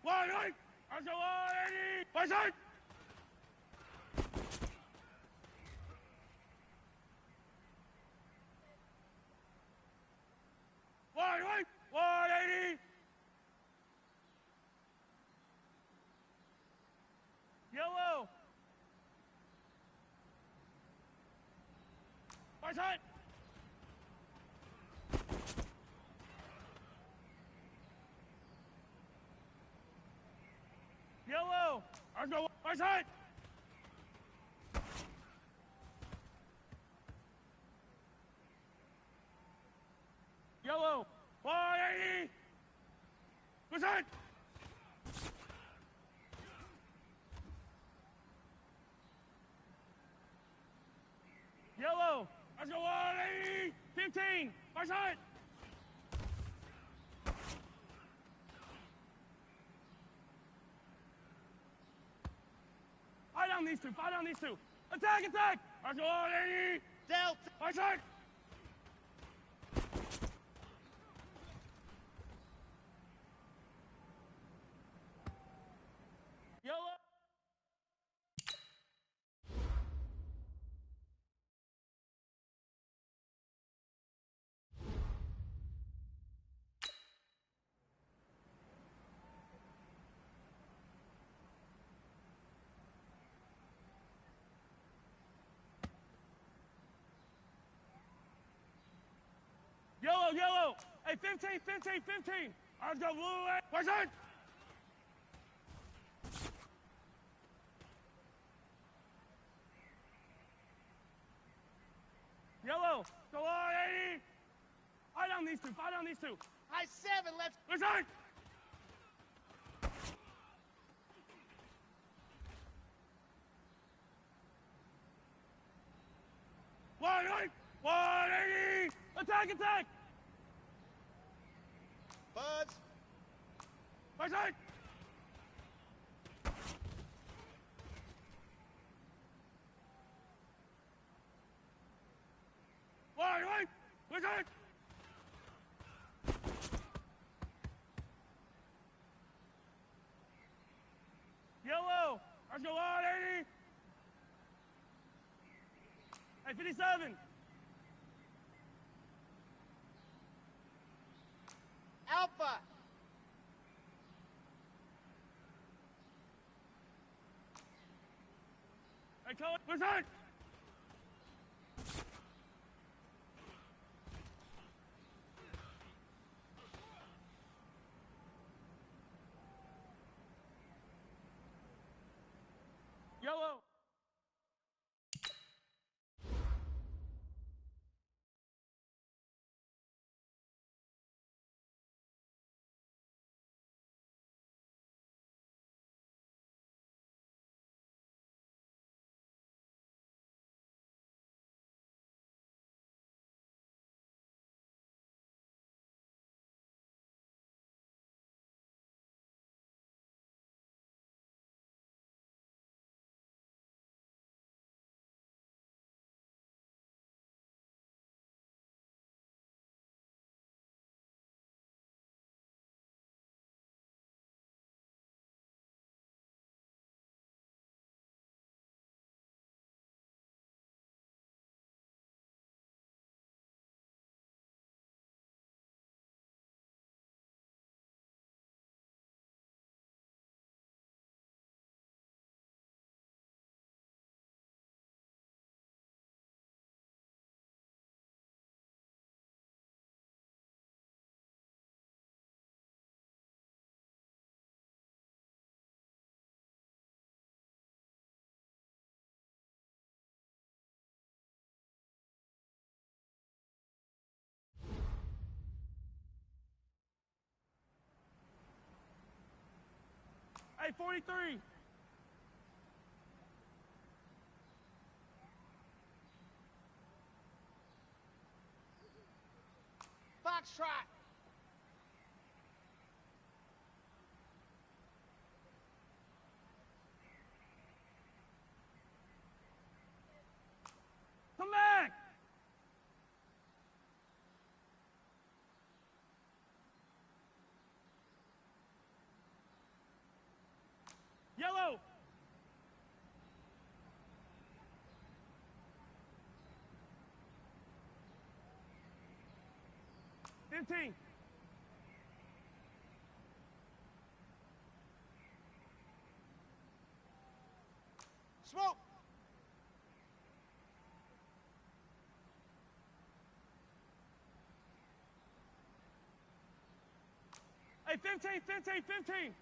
Wide right. Let's go, 180. Right side. Wide right. 180. Yellow. Right side. Yellow. Let's go. Right side. Yellow. 180. Right side. Yellow. Let's go, 180. 15. Right side. Fight down these two. Fight down these two. Attack, attack. Let's go, 180. Delta. Right side. Yellow. Yellow, yellow. Hey, 15, 15, 15. Let's go, blue. Right side. Yellow. Go, 180. Fight down these two. Fight down these two. High 7, left. Right side. Wide right. 180. Attack, attack. Buzz. Right side. Wide right. Right side. Yellow. Let's go, 180. Hey, 57. Alpha. Hey, Cohen. Right side. Yellow. Hey, 43. Foxtrot. Come back. Yellow. $15. Smoke. Hey, 15, 15, 15.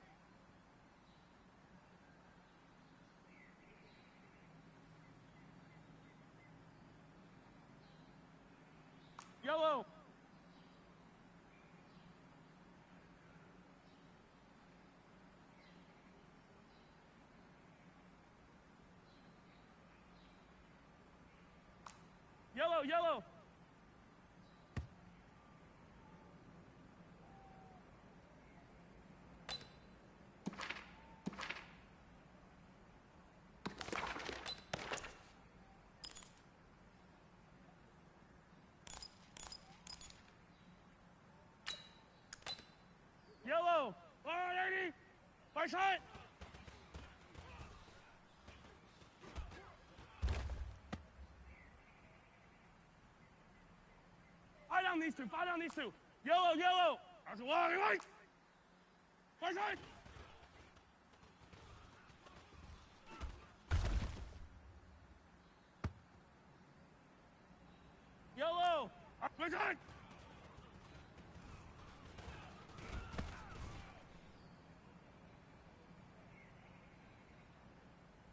Yellow. Yellow, yellow. Yellow. 180. Fight shot. Fight down these two. Fight down these two. Yellow, yellow. That's a long right. Fight shot. Yellow. Fight shot.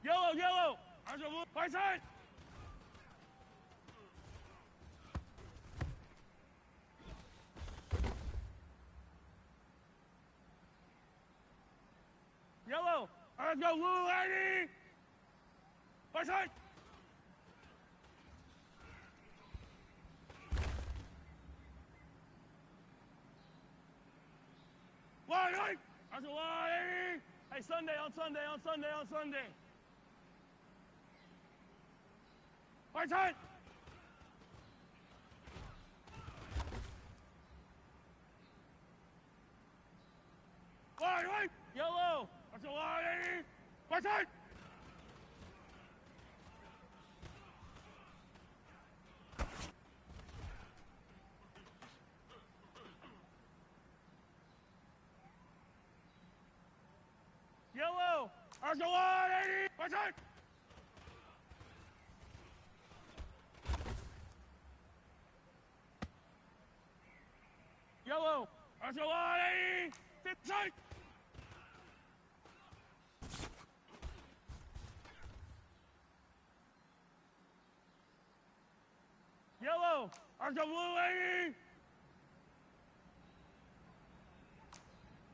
Yellow, yellow. That's a blue. Fight shot. Yellow. Let's go, blue lady. Fight shot. Wide right. That's a lady. Hey, Sunday on Sunday on Sunday on Sunday. Fight shot. Wide right. Yellow. That's a lady. Fight shot. Yellow. That's a lady. Fight shot. Yellow. That's a lady. Fight shot. Yellow. That's a blue lady.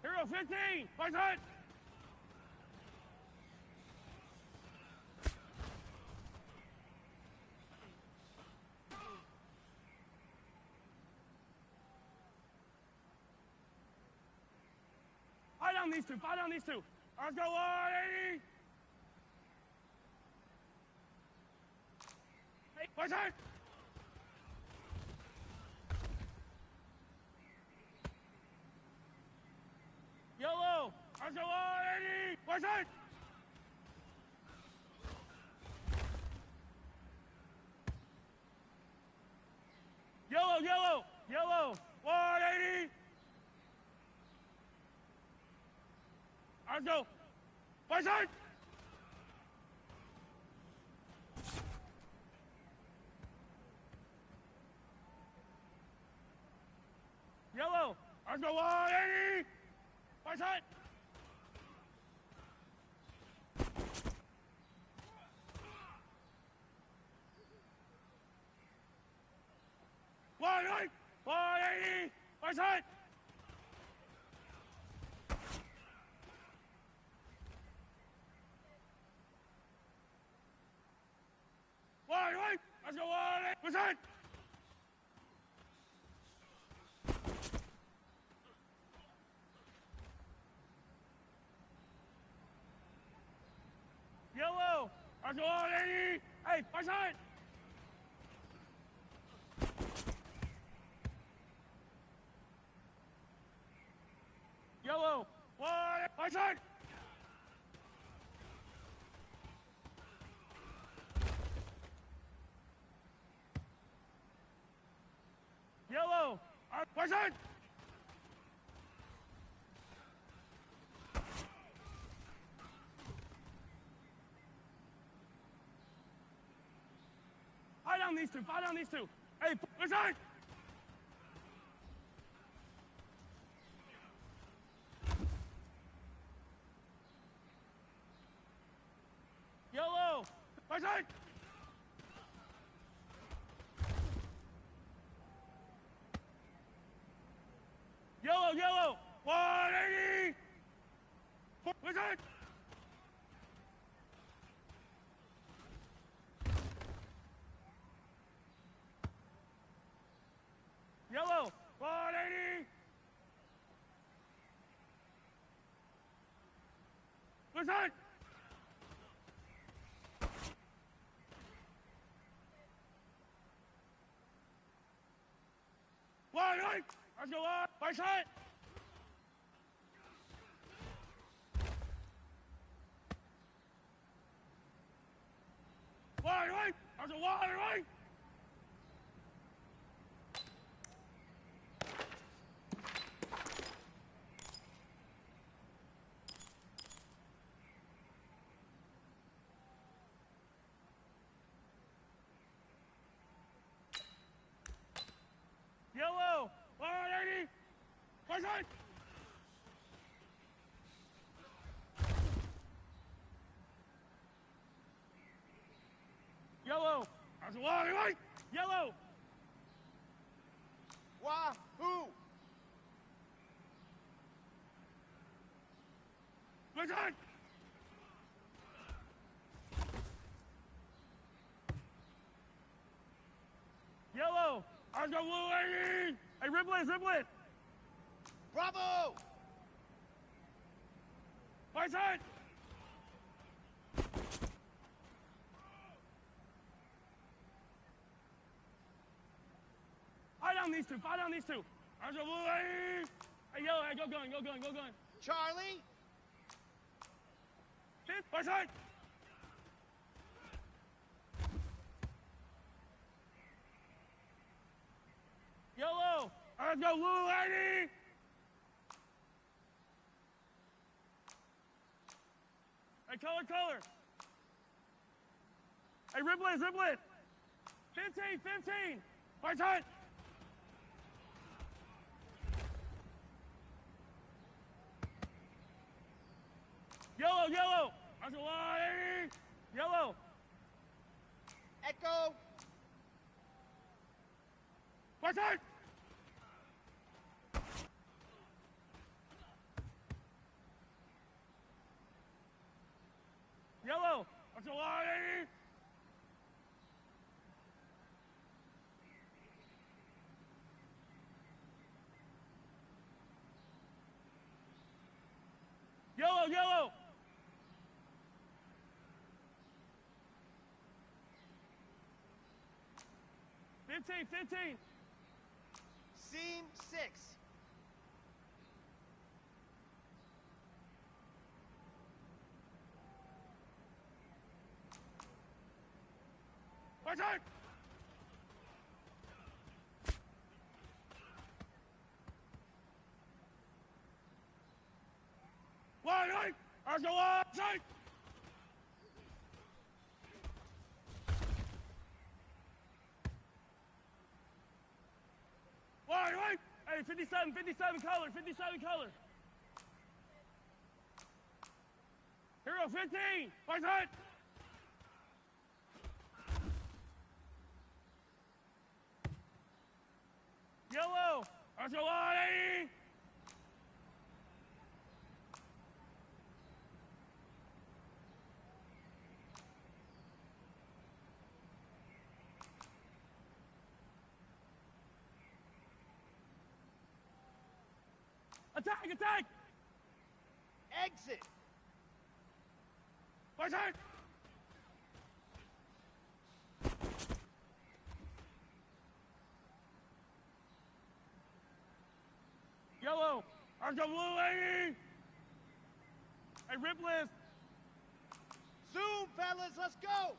Hero 15. Fight shot. Fight down these two. Fight down these two. Let's go, 180. Hey, fight shot. Yellow. Let's go, 180. Fight shot. Yellow, yellow, yellow. 180. Let's go. Fight shot. Yellow. Let's go, 180. Fight shot. Wide right. 180. Fight shot. What's that? Yellow! That's the one, 80! Hey, what's that? Yellow! What? What's that? Yellow! What's that? Fire down these two, fire down these two. Hey, what's that? Yellow! What's that? Yellow, yellow! 180! What's that? Yellow! 180! What's that? Right! Let's go on! What's that? Right! That's a wide right! Yellow! 180! What's that? Yellow! That's a wide right! Yellow! Why? Who? What's that? Yellow! Let's go blue 80! Hey, Riblet! Bravo! What's that? Fire down these two, fire down these two. There's a blue 80! Hey, yellow, hey, go gun. Charlie? What's that? Yellow! Let's go blue 80! Hey, color. Hey, Riblet! 15! What's that? Yellow! That's a 180! Yellow! Echo? What's that? Yellow! That's a 180! Yellow! 15! Scene 6. What's that? Right! That's a 180! Right! Hey, 57 color. Hero 15! What's that? Yellow! That's a 180! Attack, attack! Exit. Right side! Yellow! Arms up, blue lady! Hey, rip list! Zoom, fellas, let's go.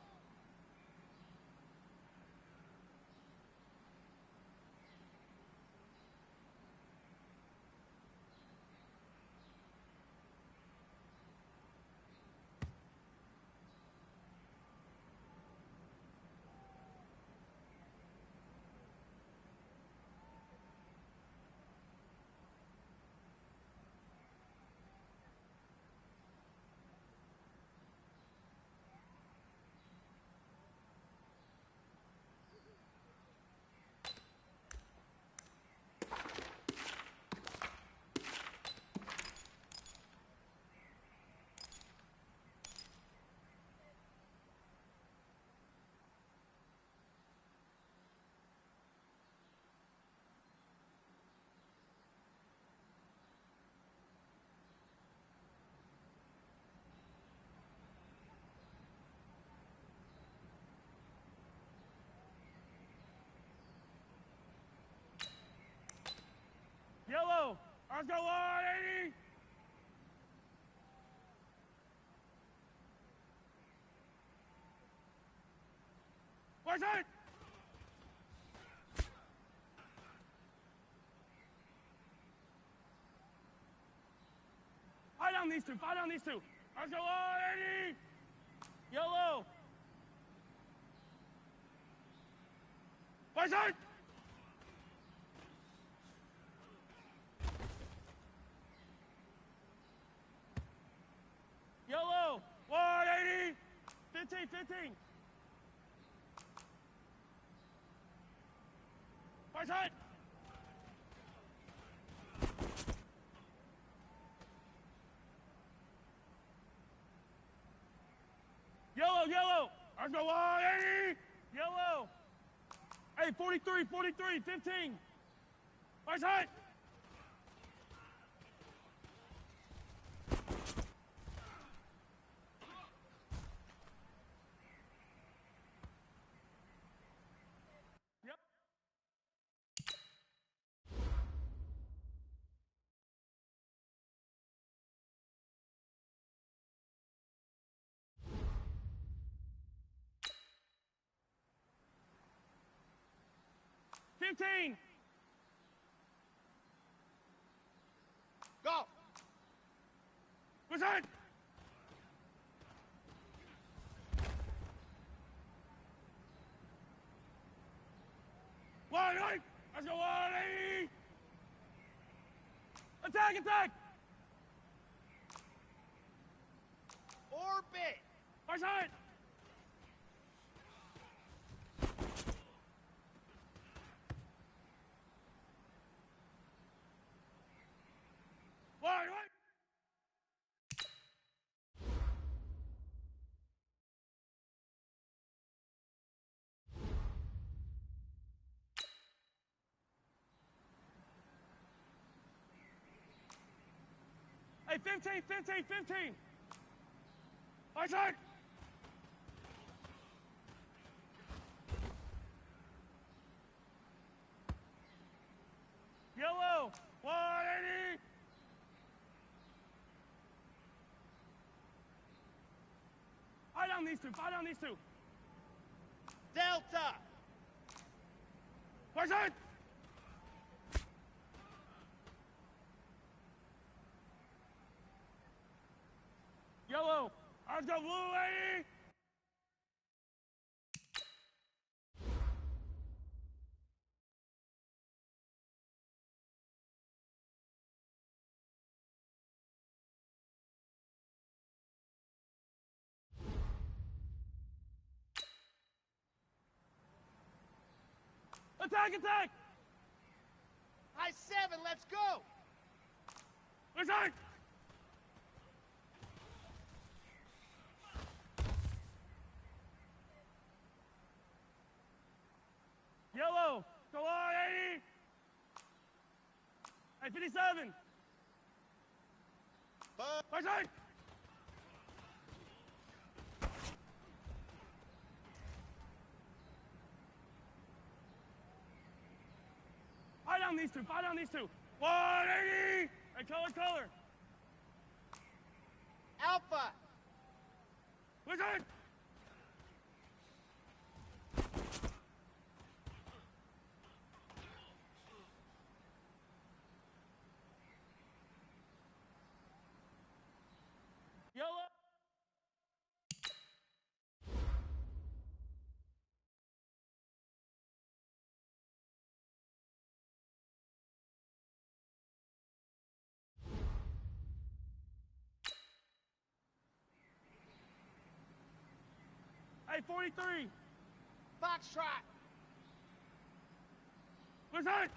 Yellow! Arms go wide, 80! Right side! Fight down these two, fight down these two! Arms go wide, 80! Yellow! Right side! Yellow! 180! 15, 15! Right side! Yellow, yellow! Arms go 180! Yellow! Hey, 43, 43, 15! Right side! Yep. $15! Go. Right side! Wide right! Let's go 180! Attack, attack! Orbit. Right side! Wide right! Hey, 15, 15, 15! Right side! Yellow! 180! Fight down these two, fight down these two! Delta. Right side! Yellow! Arms go blue, 80! Attack, attack! High 7, let's go. Right side! Yellow! Go on, 80! Hey, 57! Right side. Fight down these two. Fight down these two. 180. Hey, color. Alpha. Right side. Yellow. Hey, 43. Foxtrot. Right side.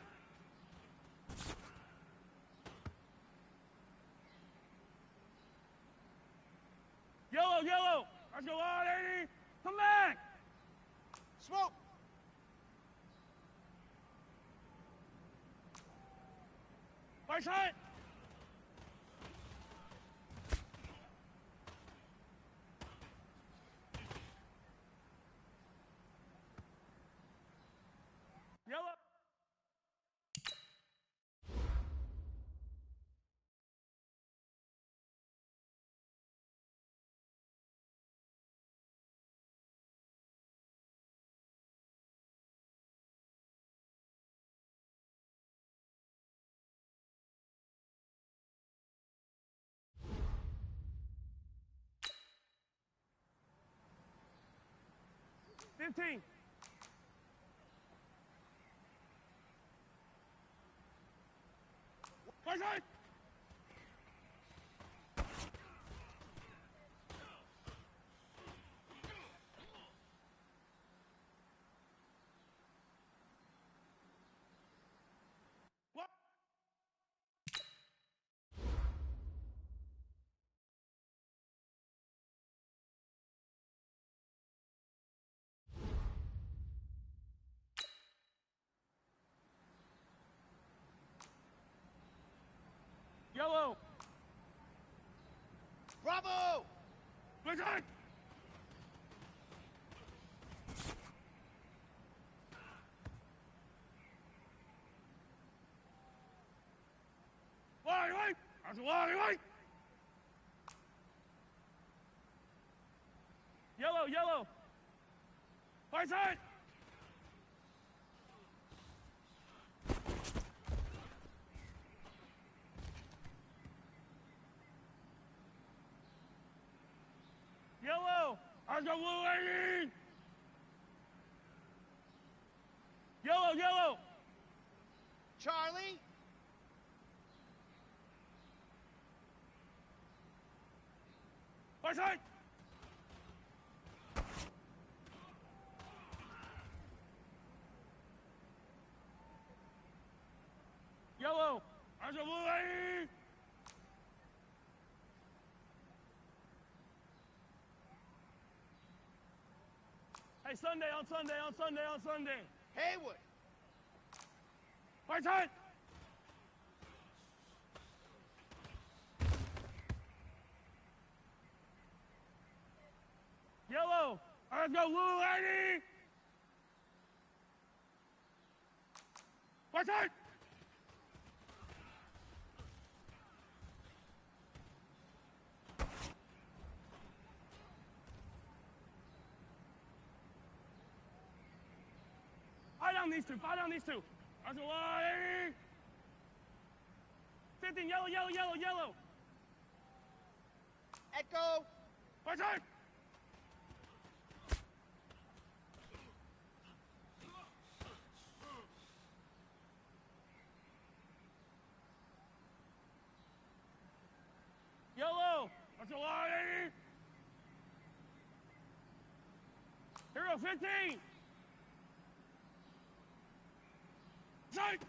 Yellow. Let's go 180. Come back. Smoke. Right side. Yellow. $15. Right side. What? Yellow. Bravo. Right side. Wide. That's wide. Yellow. Right side. Yellow. Let's go blue 80. Yellow. Charlie. Right side. Yellow. Let's go blue 80. Hey, Sunday on Sunday. Haywood. Right side. Yellow. Let's go blue 80. Right side. Fight down these two. Let's go 180. 15, yellow. Echo. Right side. Yellow. Let's go 180. Hero 15. Side.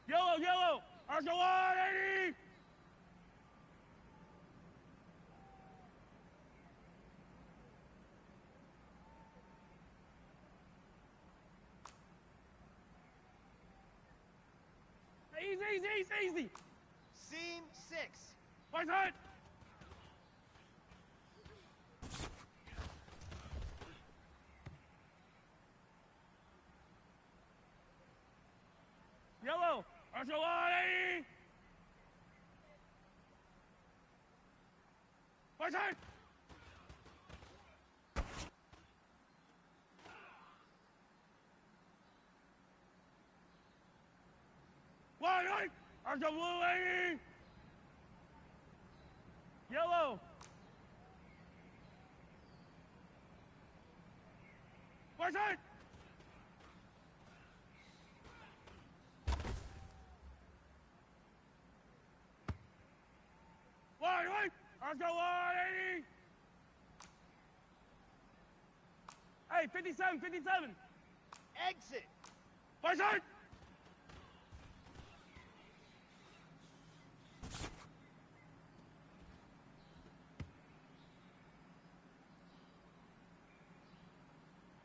Yellow. Let's go 180. Easy, easy, easy. Seam 6. Right side. Yellow. Archulani. Right side. Right. Archulani. Yellow. Right side. Right. Archulani. Hey, 57, 57. Exit. Right side.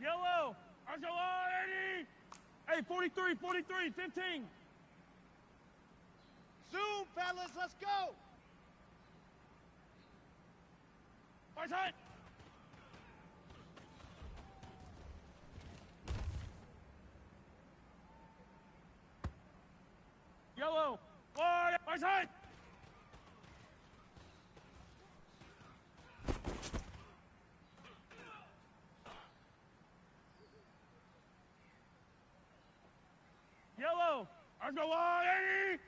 Yellow. Archulani. Hey, 43, 43, 15. Zoom, fellas, let's go. Right side. Yellow. Right side. Yellow. Archulani.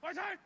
Watch out!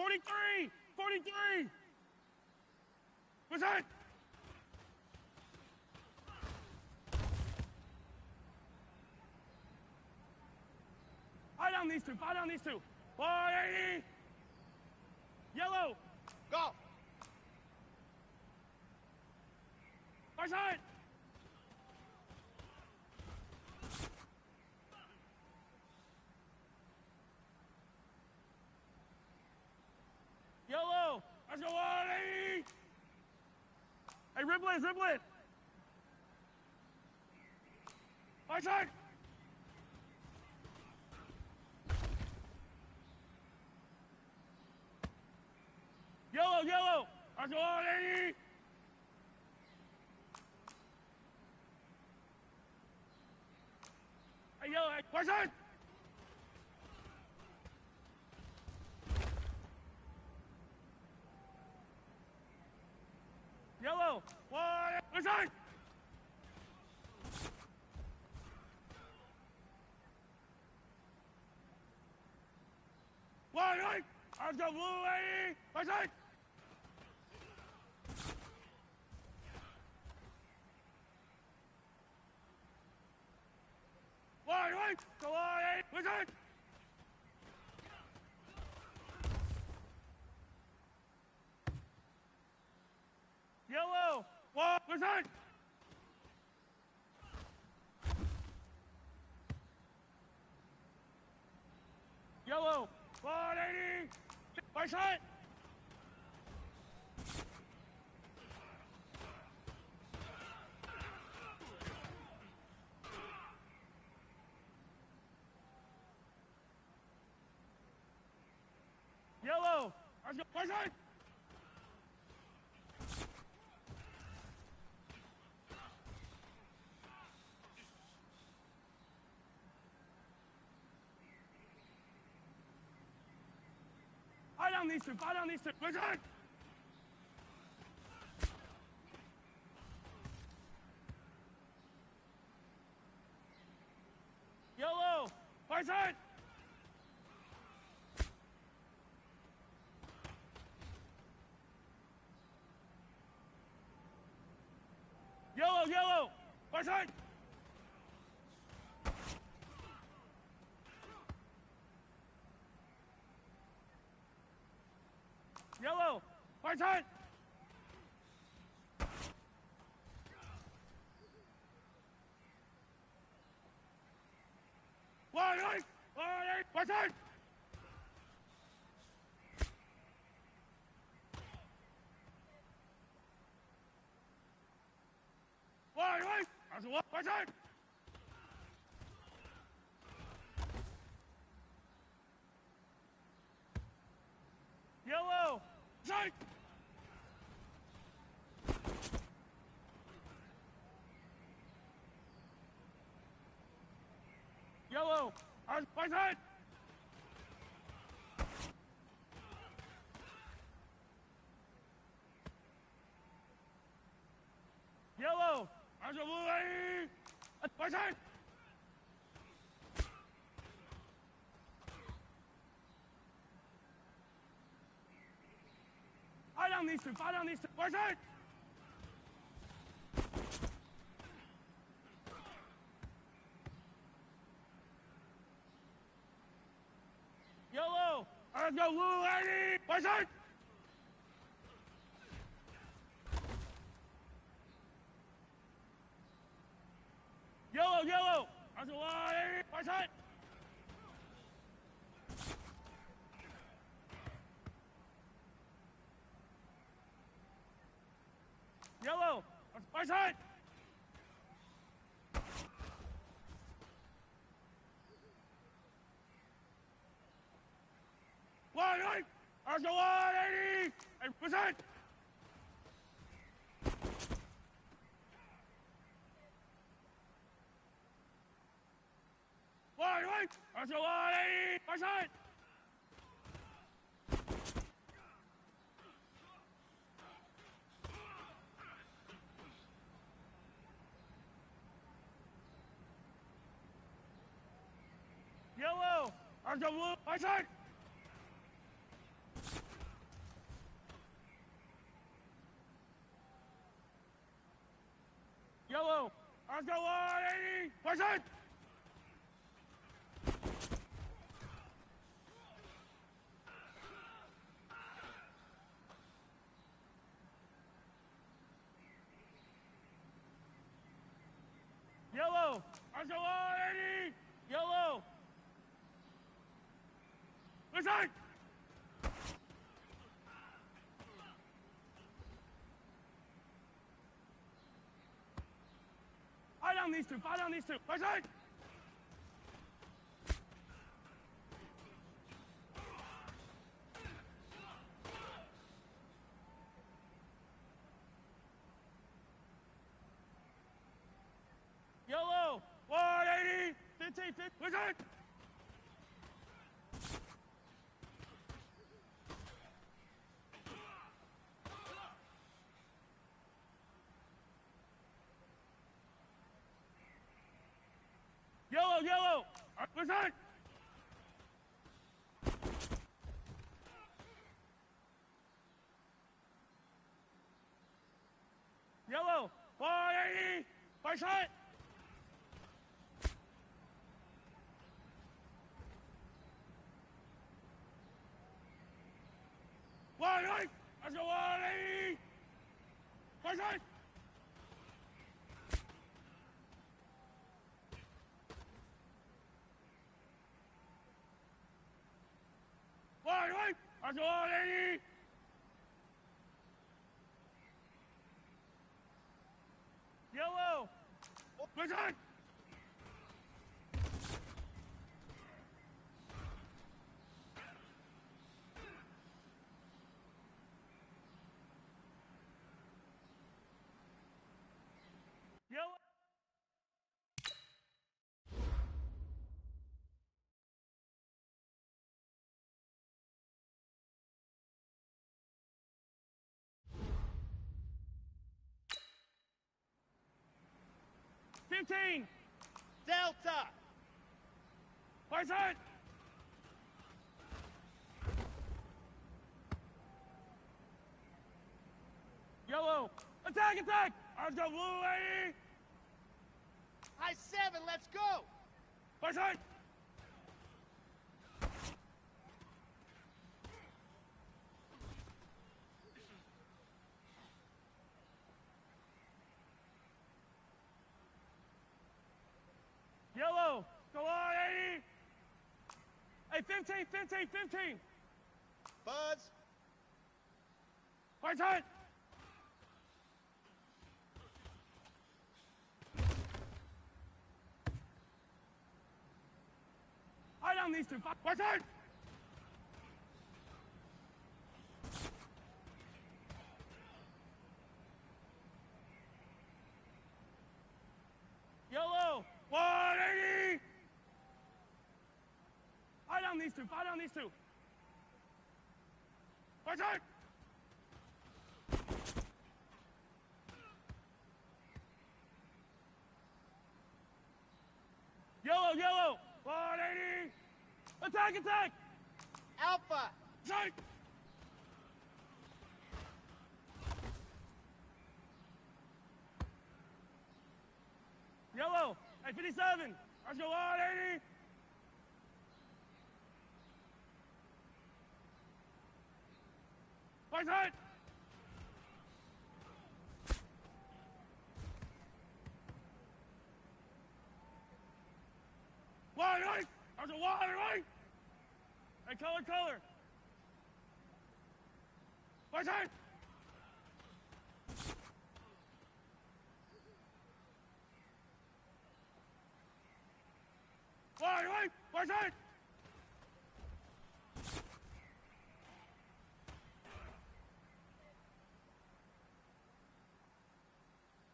43! 43! What's that? Fire down these two. Fire down these two. 180! Yellow! Go. Far side! Yellow! Let's go 180! Hey, Riblet, Riblet! Far side! Yellow, yellow! Let's go 180! Hey, yellow, hey, far side! Yellow, one, far side! One, right! Let's go blue 80! Far side! One, right! Go 180! Far side! Yellow, one, far side! Yellow, 180! Far side! Yellow, let's go, far side! Fire down these two, fire down these two, far side! Yellow, far side! Yellow, yellow, far side! Yellow, far side! One, right! 180! Far side! One, right! That's one, far side! Yellow, side! Yellow, far side! Yellow, that's a blue 80! Far side! Fire down these two, fire down these two, far side! Yellow, let's go blue 80! Far side! Yellow, yellow, that's a 180! Far side! Yellow, far side! One, right! That's a 180! Hey, far side! One, right! That's a 180! Far side! Yellow, that's a blue, far side! Let's go 180. Push it. Yellow. Let's go 180. Yellow. Listen. Fight on these two. Fight on these two. Push it. Yellow. 180. 15. 15. Push it. Yellow, yellow! Listen! Yellow! 180! Push it! One, right! Let's go 180! Push it! Right! Let's go 180! Yellow! Push it! Yellow! $15! Delta! Push it! Yellow! Attack, attack! Let's go blue 80! High 7, let's go! Push it! Yellow! Go on, 80! Hey, 15, 15, 15! Buzz! Push it! Fight on these two. Push it! Yellow! 180! Fight on these two. Fight on these two. Push it! Yellow, yellow! 180! Attack, attack! Alpha! Strike! Yellow! Hey, 57! Let's go 180! Push it! Wide right! There's a wide right! Hey, color, color! Push it! Wide right! Push it!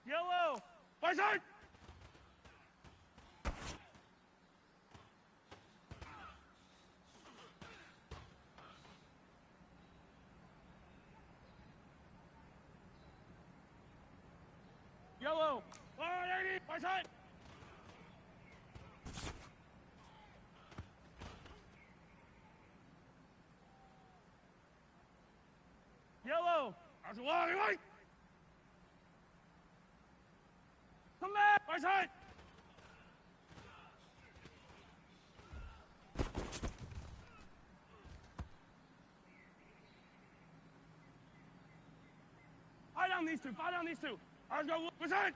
Yellow! Push it! Yellow! 180! Push it! Yellow! There's a wide right! Come back! Push right side. Fire down these two. Fire down these two. All right, go. Right side.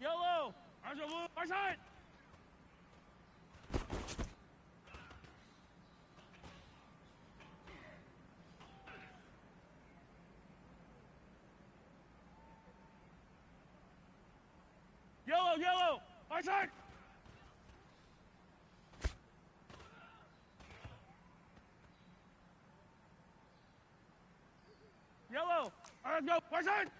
Yellow. All right, go. Right side. Yellow, yellow. Right side. Yellow. All right, go. Right side.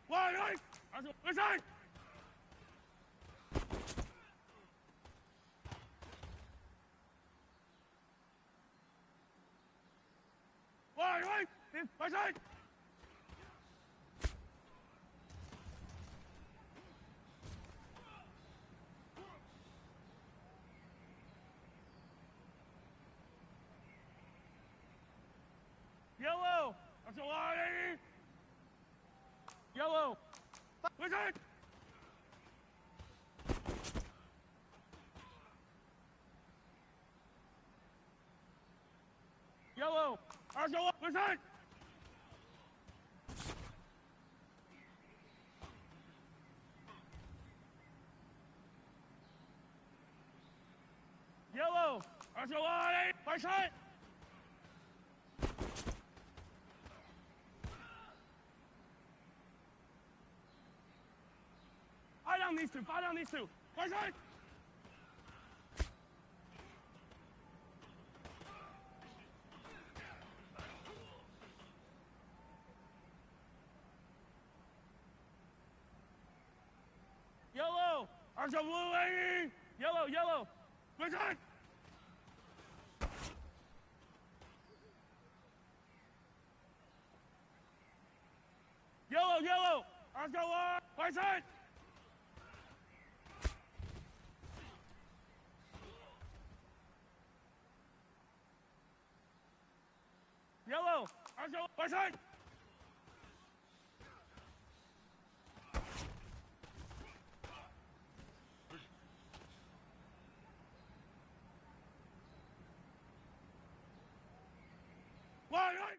Wide right. All right, go. Right side. Wide right. Right side. Yellow. That's a lot, 80. Yellow. Right side. Yellow. All right, go. Right side. Yellow. That's a lot, 80. Right side. Fire down these two. Fire down these two. Right side. Yellow. There's a blue 80. Yellow, yellow. Right side. Yellow, yellow. Let's go on. Right side. Yellow. Let's go. Right side. Wide right.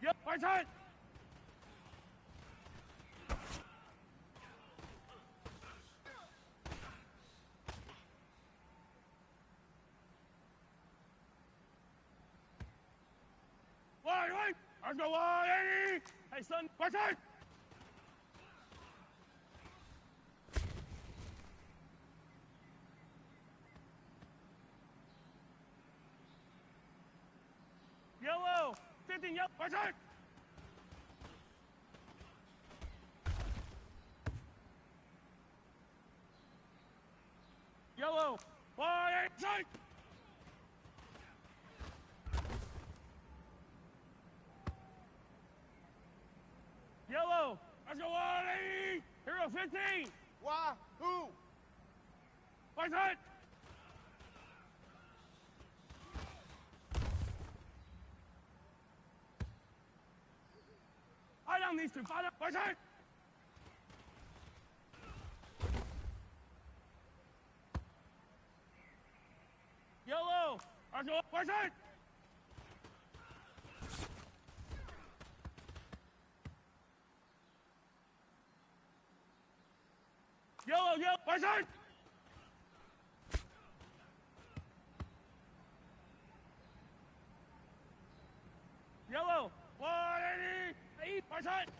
Yep, right side. Wide right. Let's go wide 80. Hey, son, right side. Yellow. 15, yep, right side. Yellow. Wide 8, side. Yellow. Let's go wide 80. Hero 15. Why? Who? Right side. Fire down these two. Fire down. Right side. Yellow. Let's go. Right side. Yellow, yellow. Right side. Yellow. 180. 8. Right side.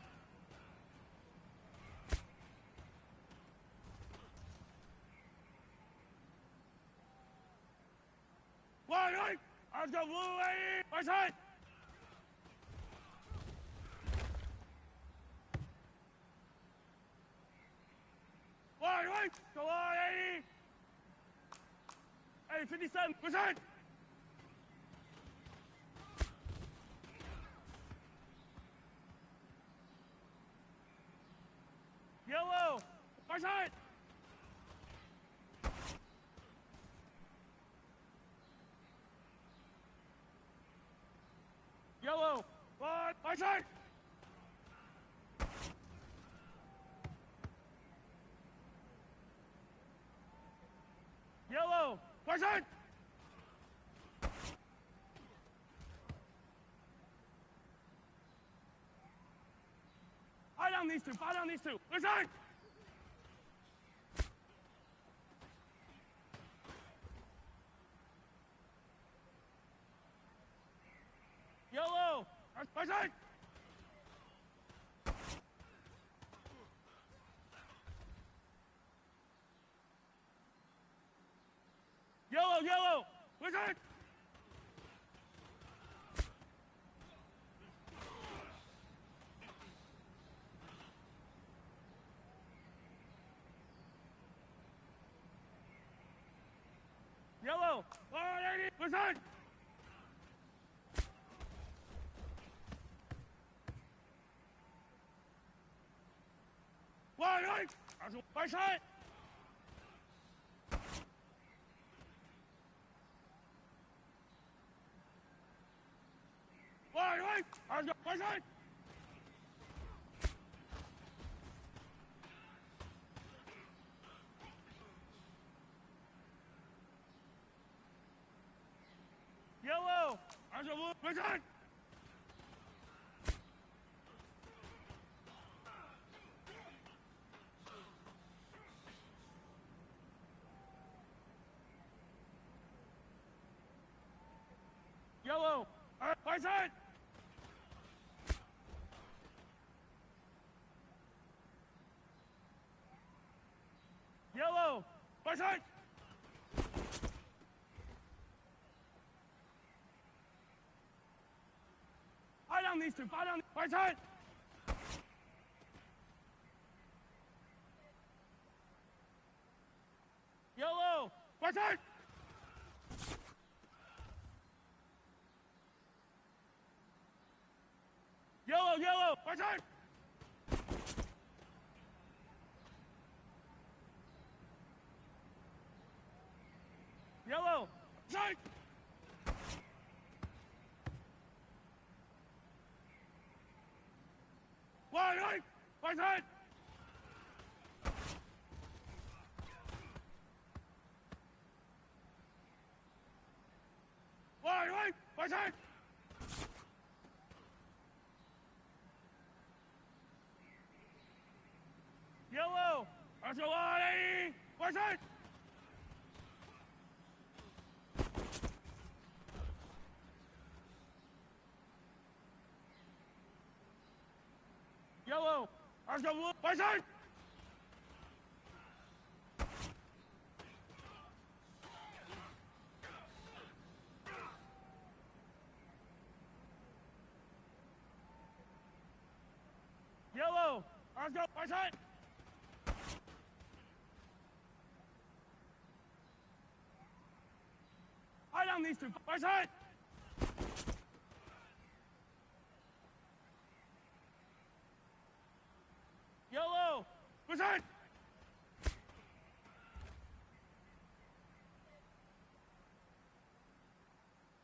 Wide right. Let's go blue 80. Right side. right. Go on, 80. Hey, 57%. Yellow. Far side. Yellow. Far side. Yellow. Far side. Fire down these two. Fire down these two. Left side. Yellow. Far side. Yellow. Yellow. Left side. Yellow. 180. Left side. One right. Right side. One right. Right side. Yellow. Right side. Yellow. Right side. Yellow. Right side. Fire down these two. Fire down. Right side. Yellow. Right side. Yellow. Yellow. Right side. Yellow. Side. One right. Right side. One right. Right side. Yellow. That's a 180. Right side. Yellow. That's a blue. Right side. Yellow. Let's go. Right side. Fire down these two. Right side. Yellow. Right side.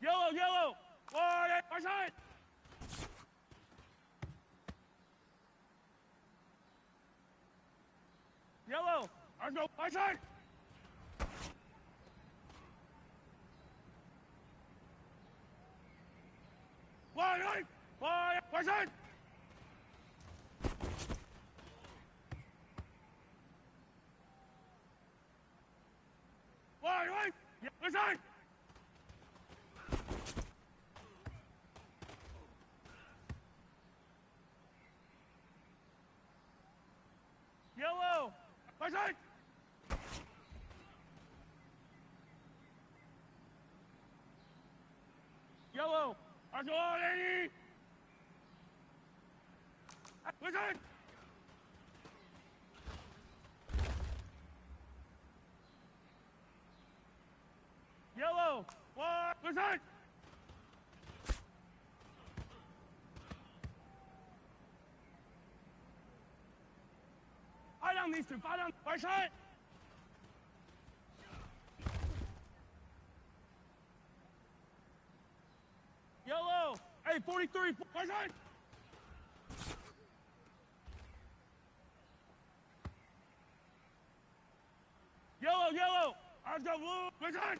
Yellow. Yellow. Right side. Yellow. Let's go. Right side. One right. Right side. One right. Right side. Yellow. Right side. Yellow. Let's go. 180. Right side. Right side. Fire down these two. Fire down. Right side. Yellow. Hey, 43. Right side. Yellow, yellow. Eyes got blue. Right side.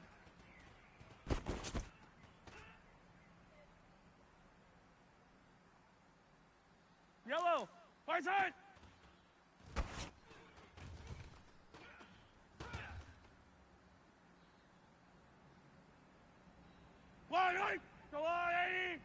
Yellow. Right side. Wide right. Go on, 80.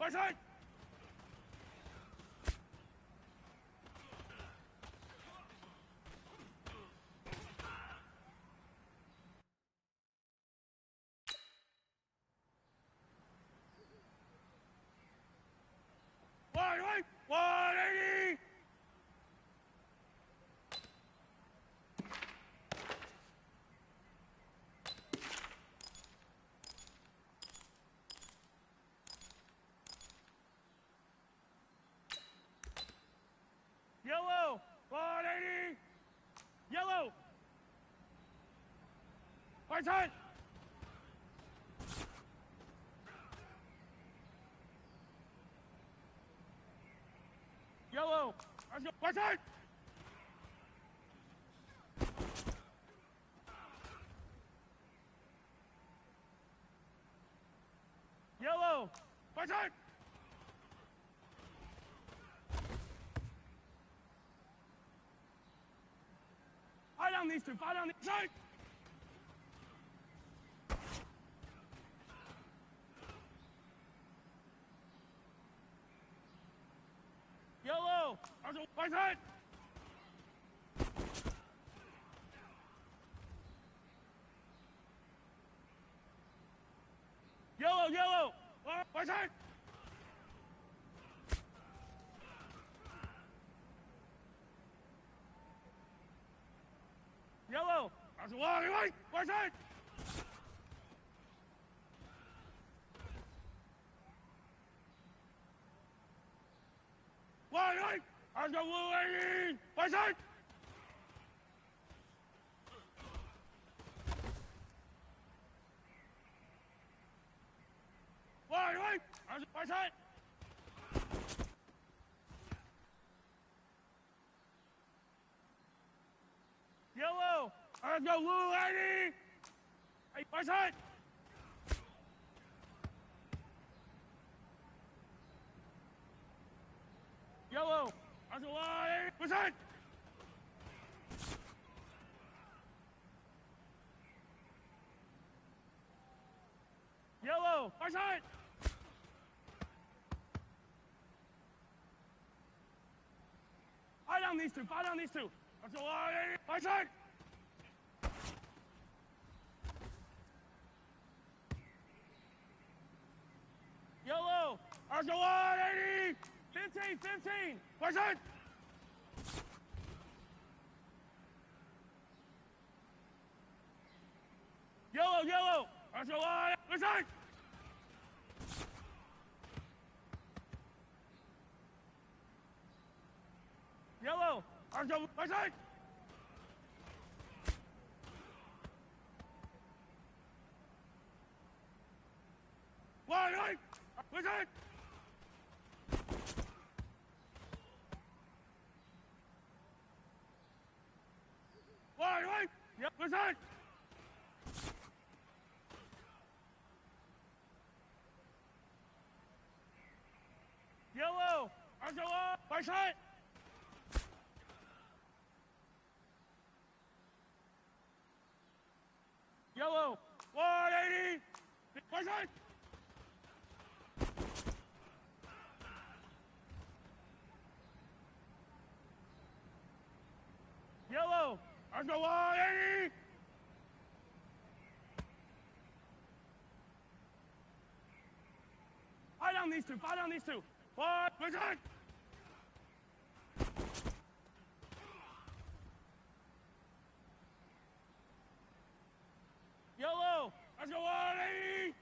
Right side. Right. 180. Yellow. 180. Yellow. Right side. Yellow. Let's go. Right side. Yellow. Right side. Fight on these two. Fight on these side. Yellow. Right side. Yellow. Right side. Yellow. Right side. Right. Let's go blue 80. Right side. Right. Right side. Yellow. Let's go blue 80. Right side. Yellow. Let's go 80. Right side. Yellow. Right side. Fight on these two. Fight on these two. Let's go 80. Right side. Yellow. Let's go 80. 15. Right side. Yellow. Let's go 80. Right side. Yellow. Let's go right side. Right side. Right. Yep, right side. Yellow. Let's go right side. Yellow. 180. Right side. Yellow. Let's go 180. Fight on these two. Fight on these two. Right side. Yellow. Let's go 180.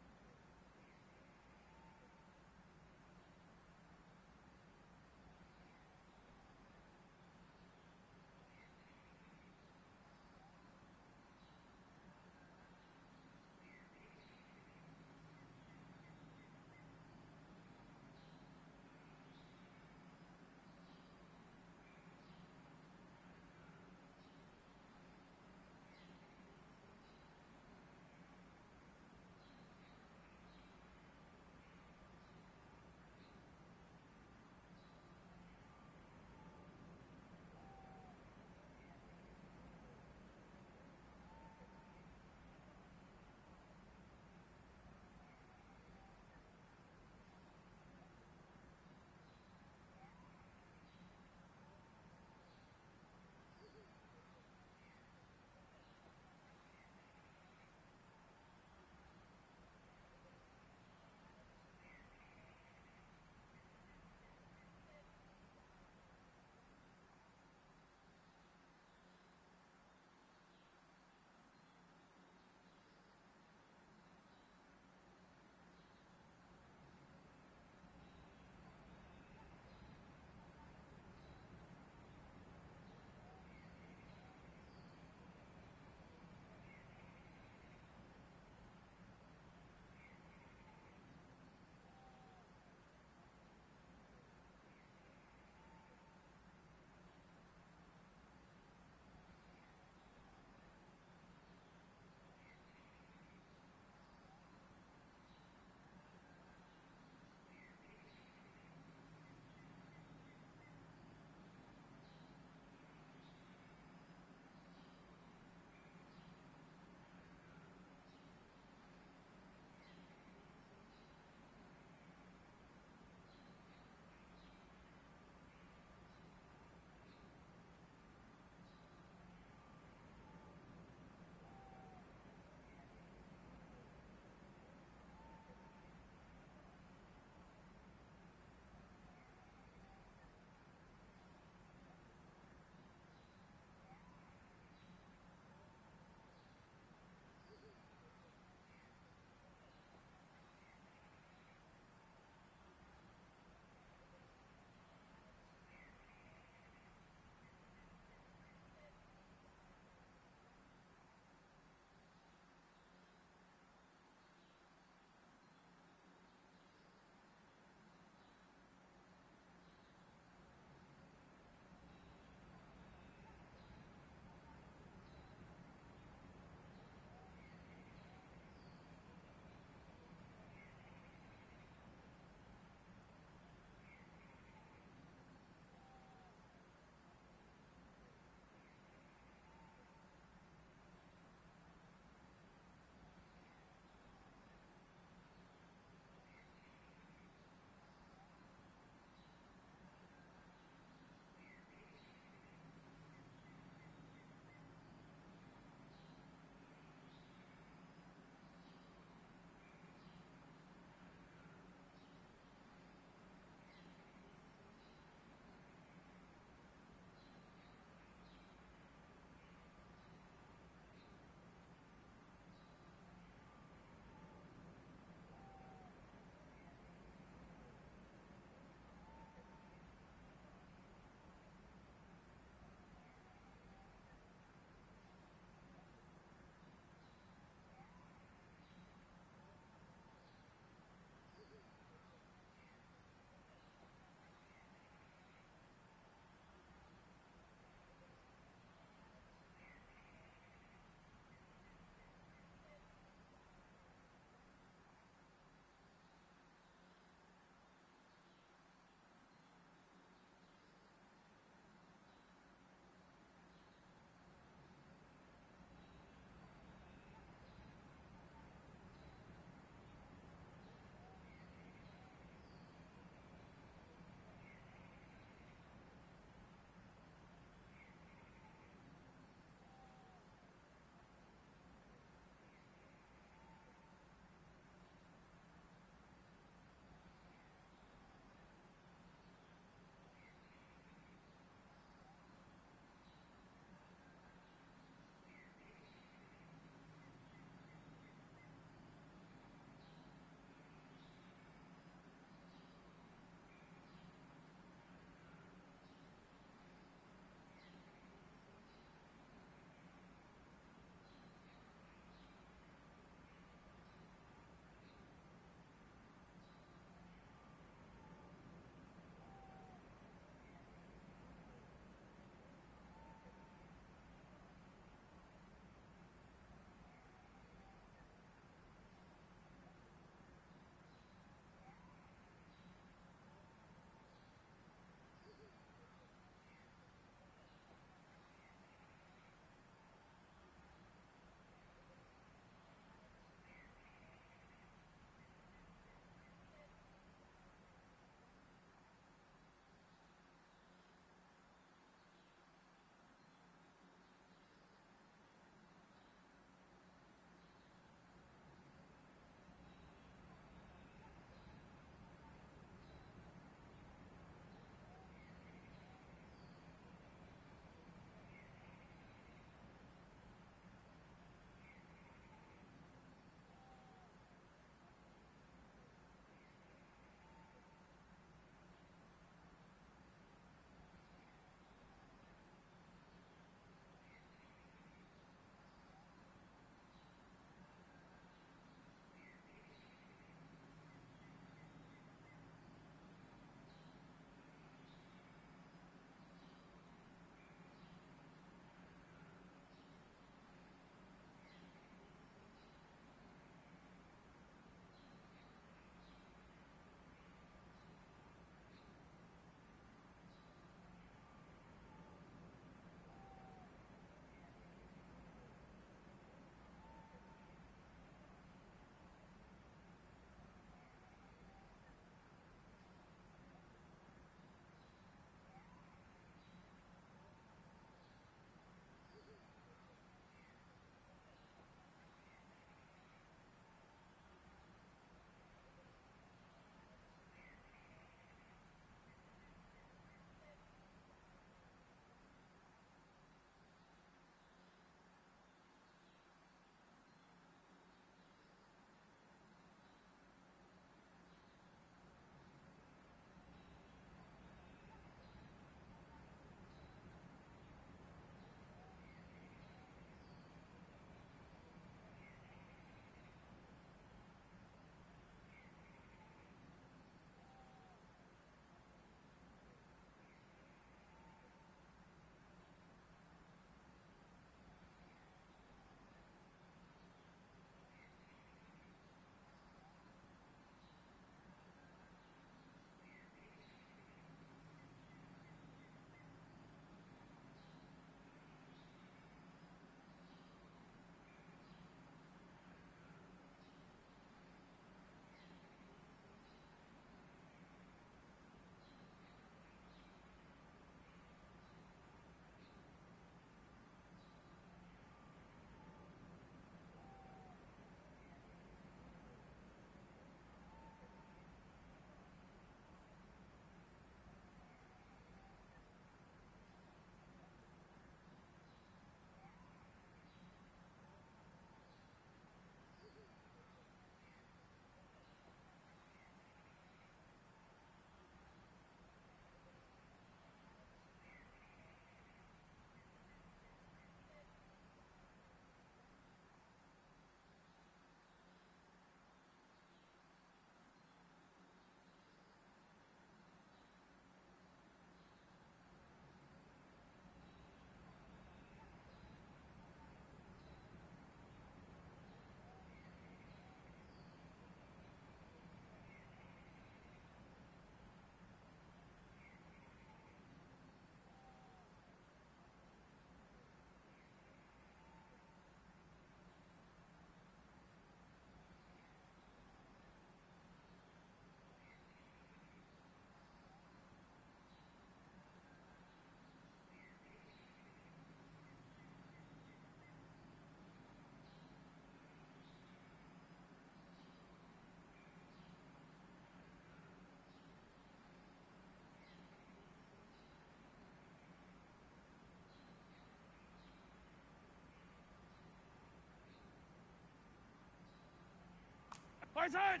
right side.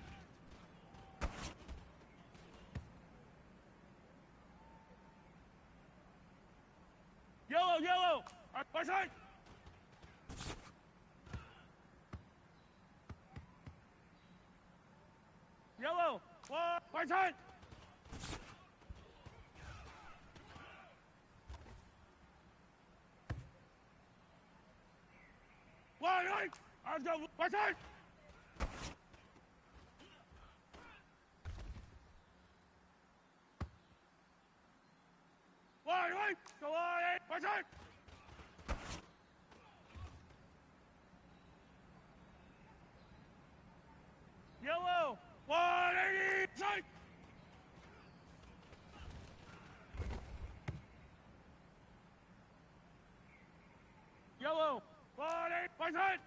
Yellow, yellow. Right side. Yellow. Right side. Right. Let's go. Right side. Right. Go on. Right side. Yellow. 180. Side. Yellow. 180. Right side.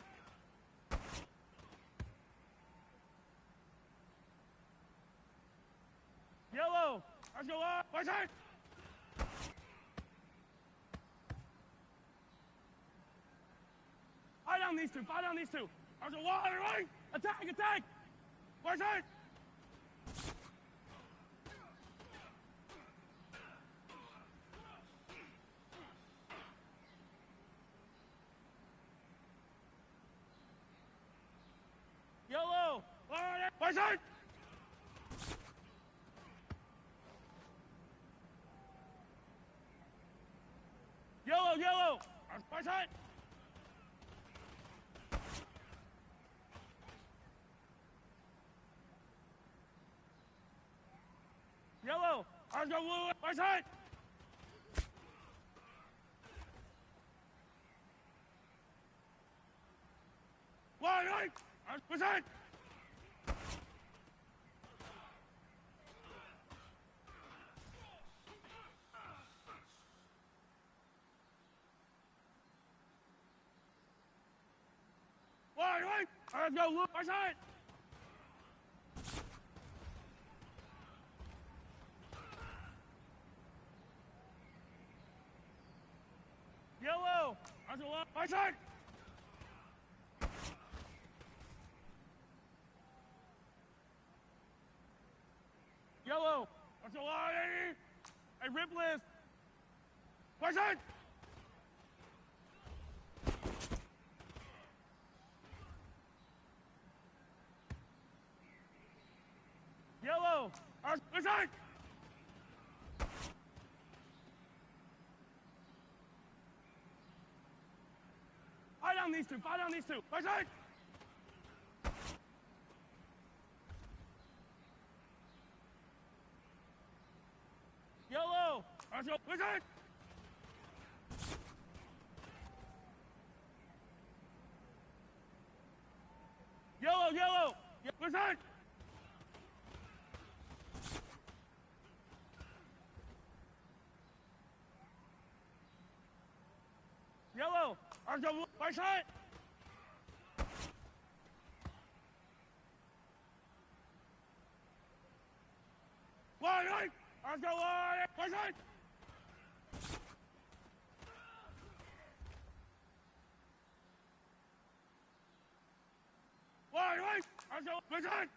Yellow. Let's go on. Right side. Fight down these two. Fight down these two. There's a wall. Right. Attack. Attack. Right side. Yellow. Right side. Yellow, yellow. Right side. Yellow. Let's go blue. Right side. Right. Right side. Right. Let's go blue. Right side. Yellow. Let's go right side. Yellow. Let's go 180. Hey, rip list. Right side. Yellow. Right side. Fight down these two. Fight down these two. Right side. Yellow. Let's go. Right side. Yellow, yellow. Right side. Yellow. Let's go. Right side. Right. Let's go. Right side. Right. Let's go. Right side.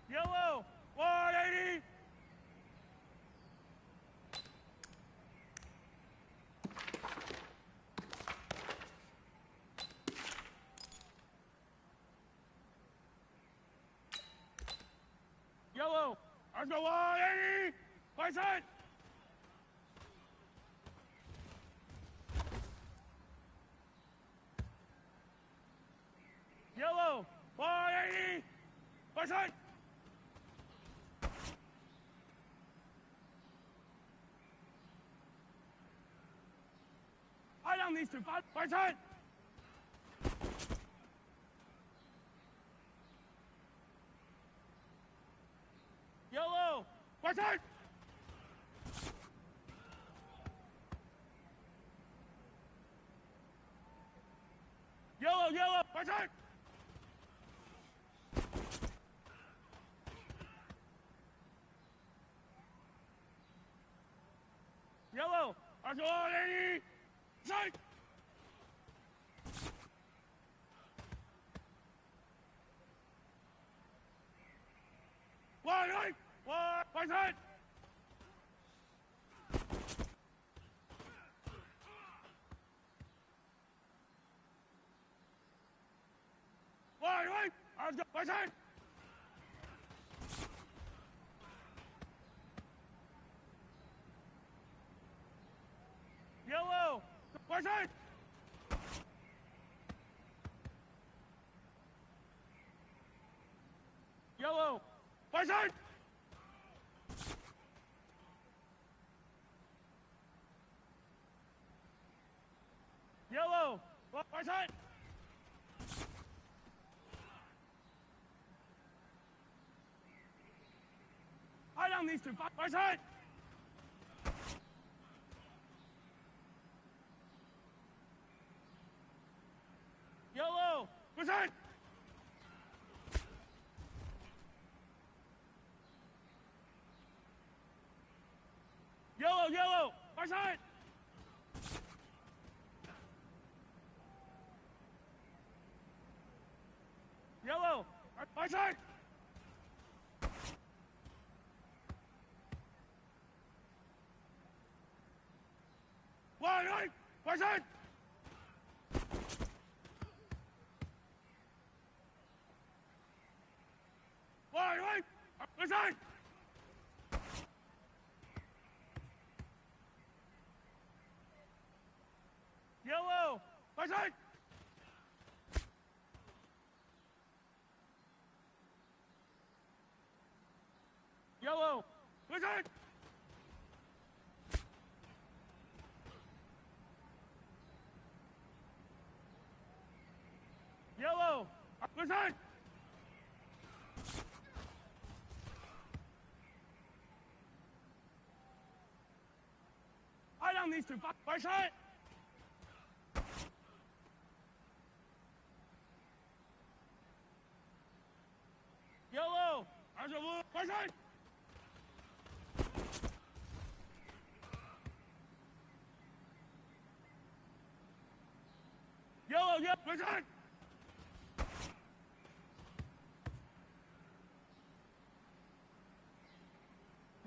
Yellow. 180. Yellow. Let's go 180. Right side. Yellow. 180. Right side. Fight down these two. Fight. Right side. Yellow. Right side. Yellow. Right side. Yellow. Let's go 180. Right side. Right. Right side. Yellow. Right side. Yellow. Right side. Yellow. Right side. Fight on these two. Right side. Yellow. Right side. Yellow. Right side. Yellow. Right side. Right side. Right side. Yellow. Right side. Yellow. Right side. Yellow. Right side. Fight on these two. Right side. Yellow. Right side. Yellow. Right side.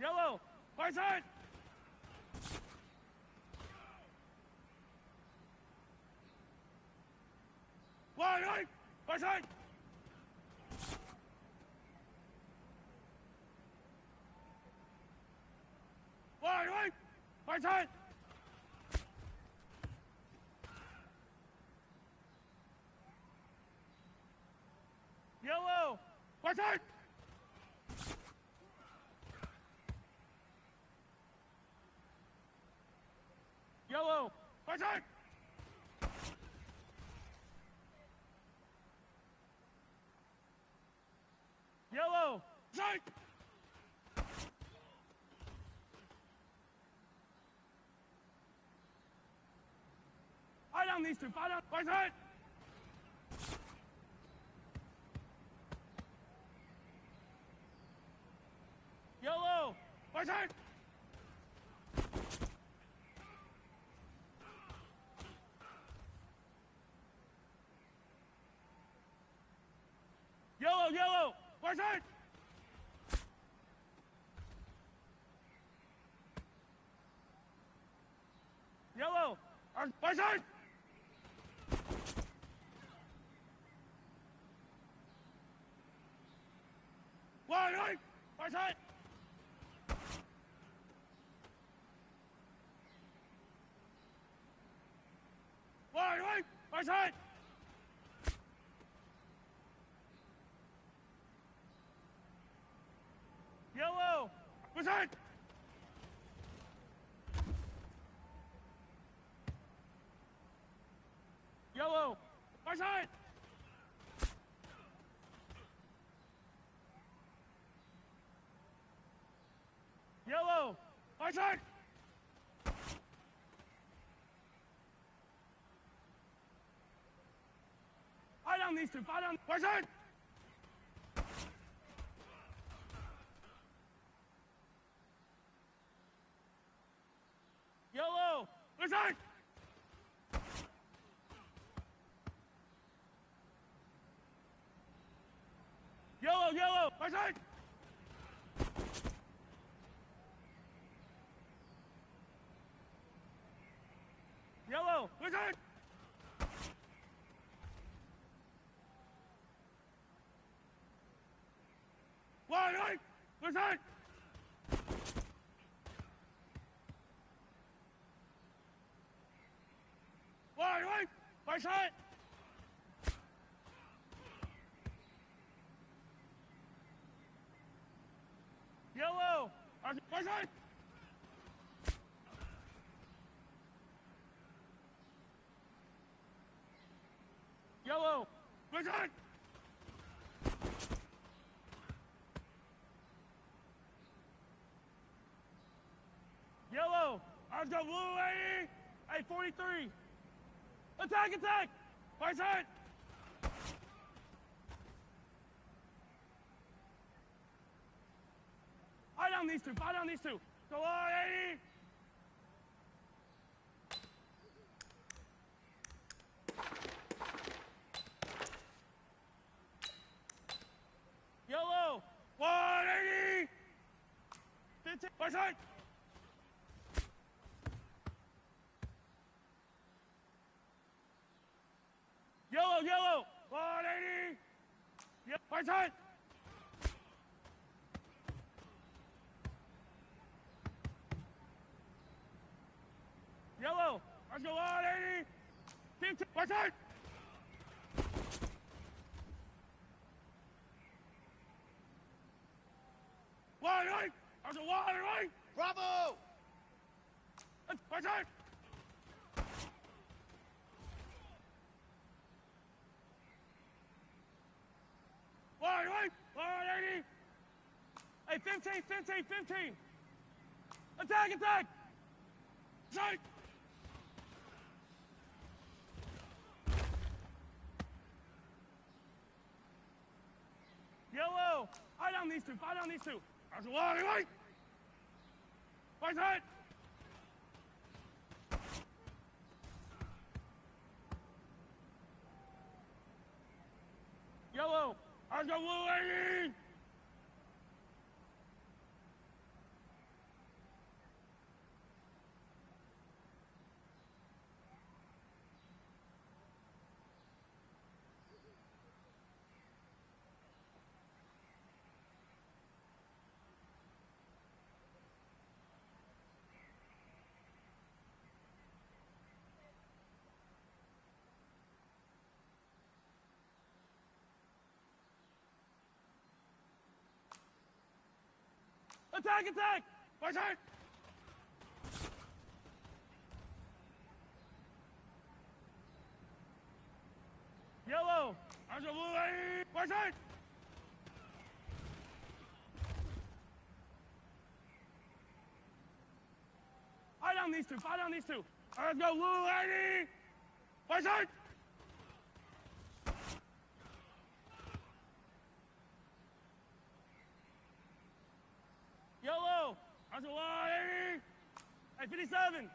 Yellow. Right side. Right side. Right side. Yellow. Right side. Yellow. Right side. Yellow. Side. Fight on these two. Fight on. Right side. Yellow. Right side. Yellow. Right side. Yellow. Right side. Right side. Right side. Yellow. Right side. Yellow. Right side. Yellow. Right side. Fight on these two. Fight on. Right side. Yellow. Right side. Yellow. Right side. Right side. Wide right. Right side. Wide right. Right side. Yellow. Right side. Yellow. Right side. Yellow. Let's go blue 80. Hey, 43. Attack, attack. Right side. Fight down these two. Fight down these two. Go on, 80. Yellow. 180. 15. Right side. Yellow, yellow. 180. Yep. Right side. Yellow. Let's go 180. 15. Right side. Wide right. Let's go wide right. Bravo! Right side. Wide right. 180. Hey, 15, 15, 15. Attack, attack. Side. Yellow. Fight down these two. Fight down these two. That's a wide right. Right side. Yellow. Let's go blue 80. Attack, attack. Right side. Yellow. Let's go blue 80. Right side. Fight down these two. Fight down these two. Let's go blue 80. Right side. Yellow. That's a 180. Hey, 57.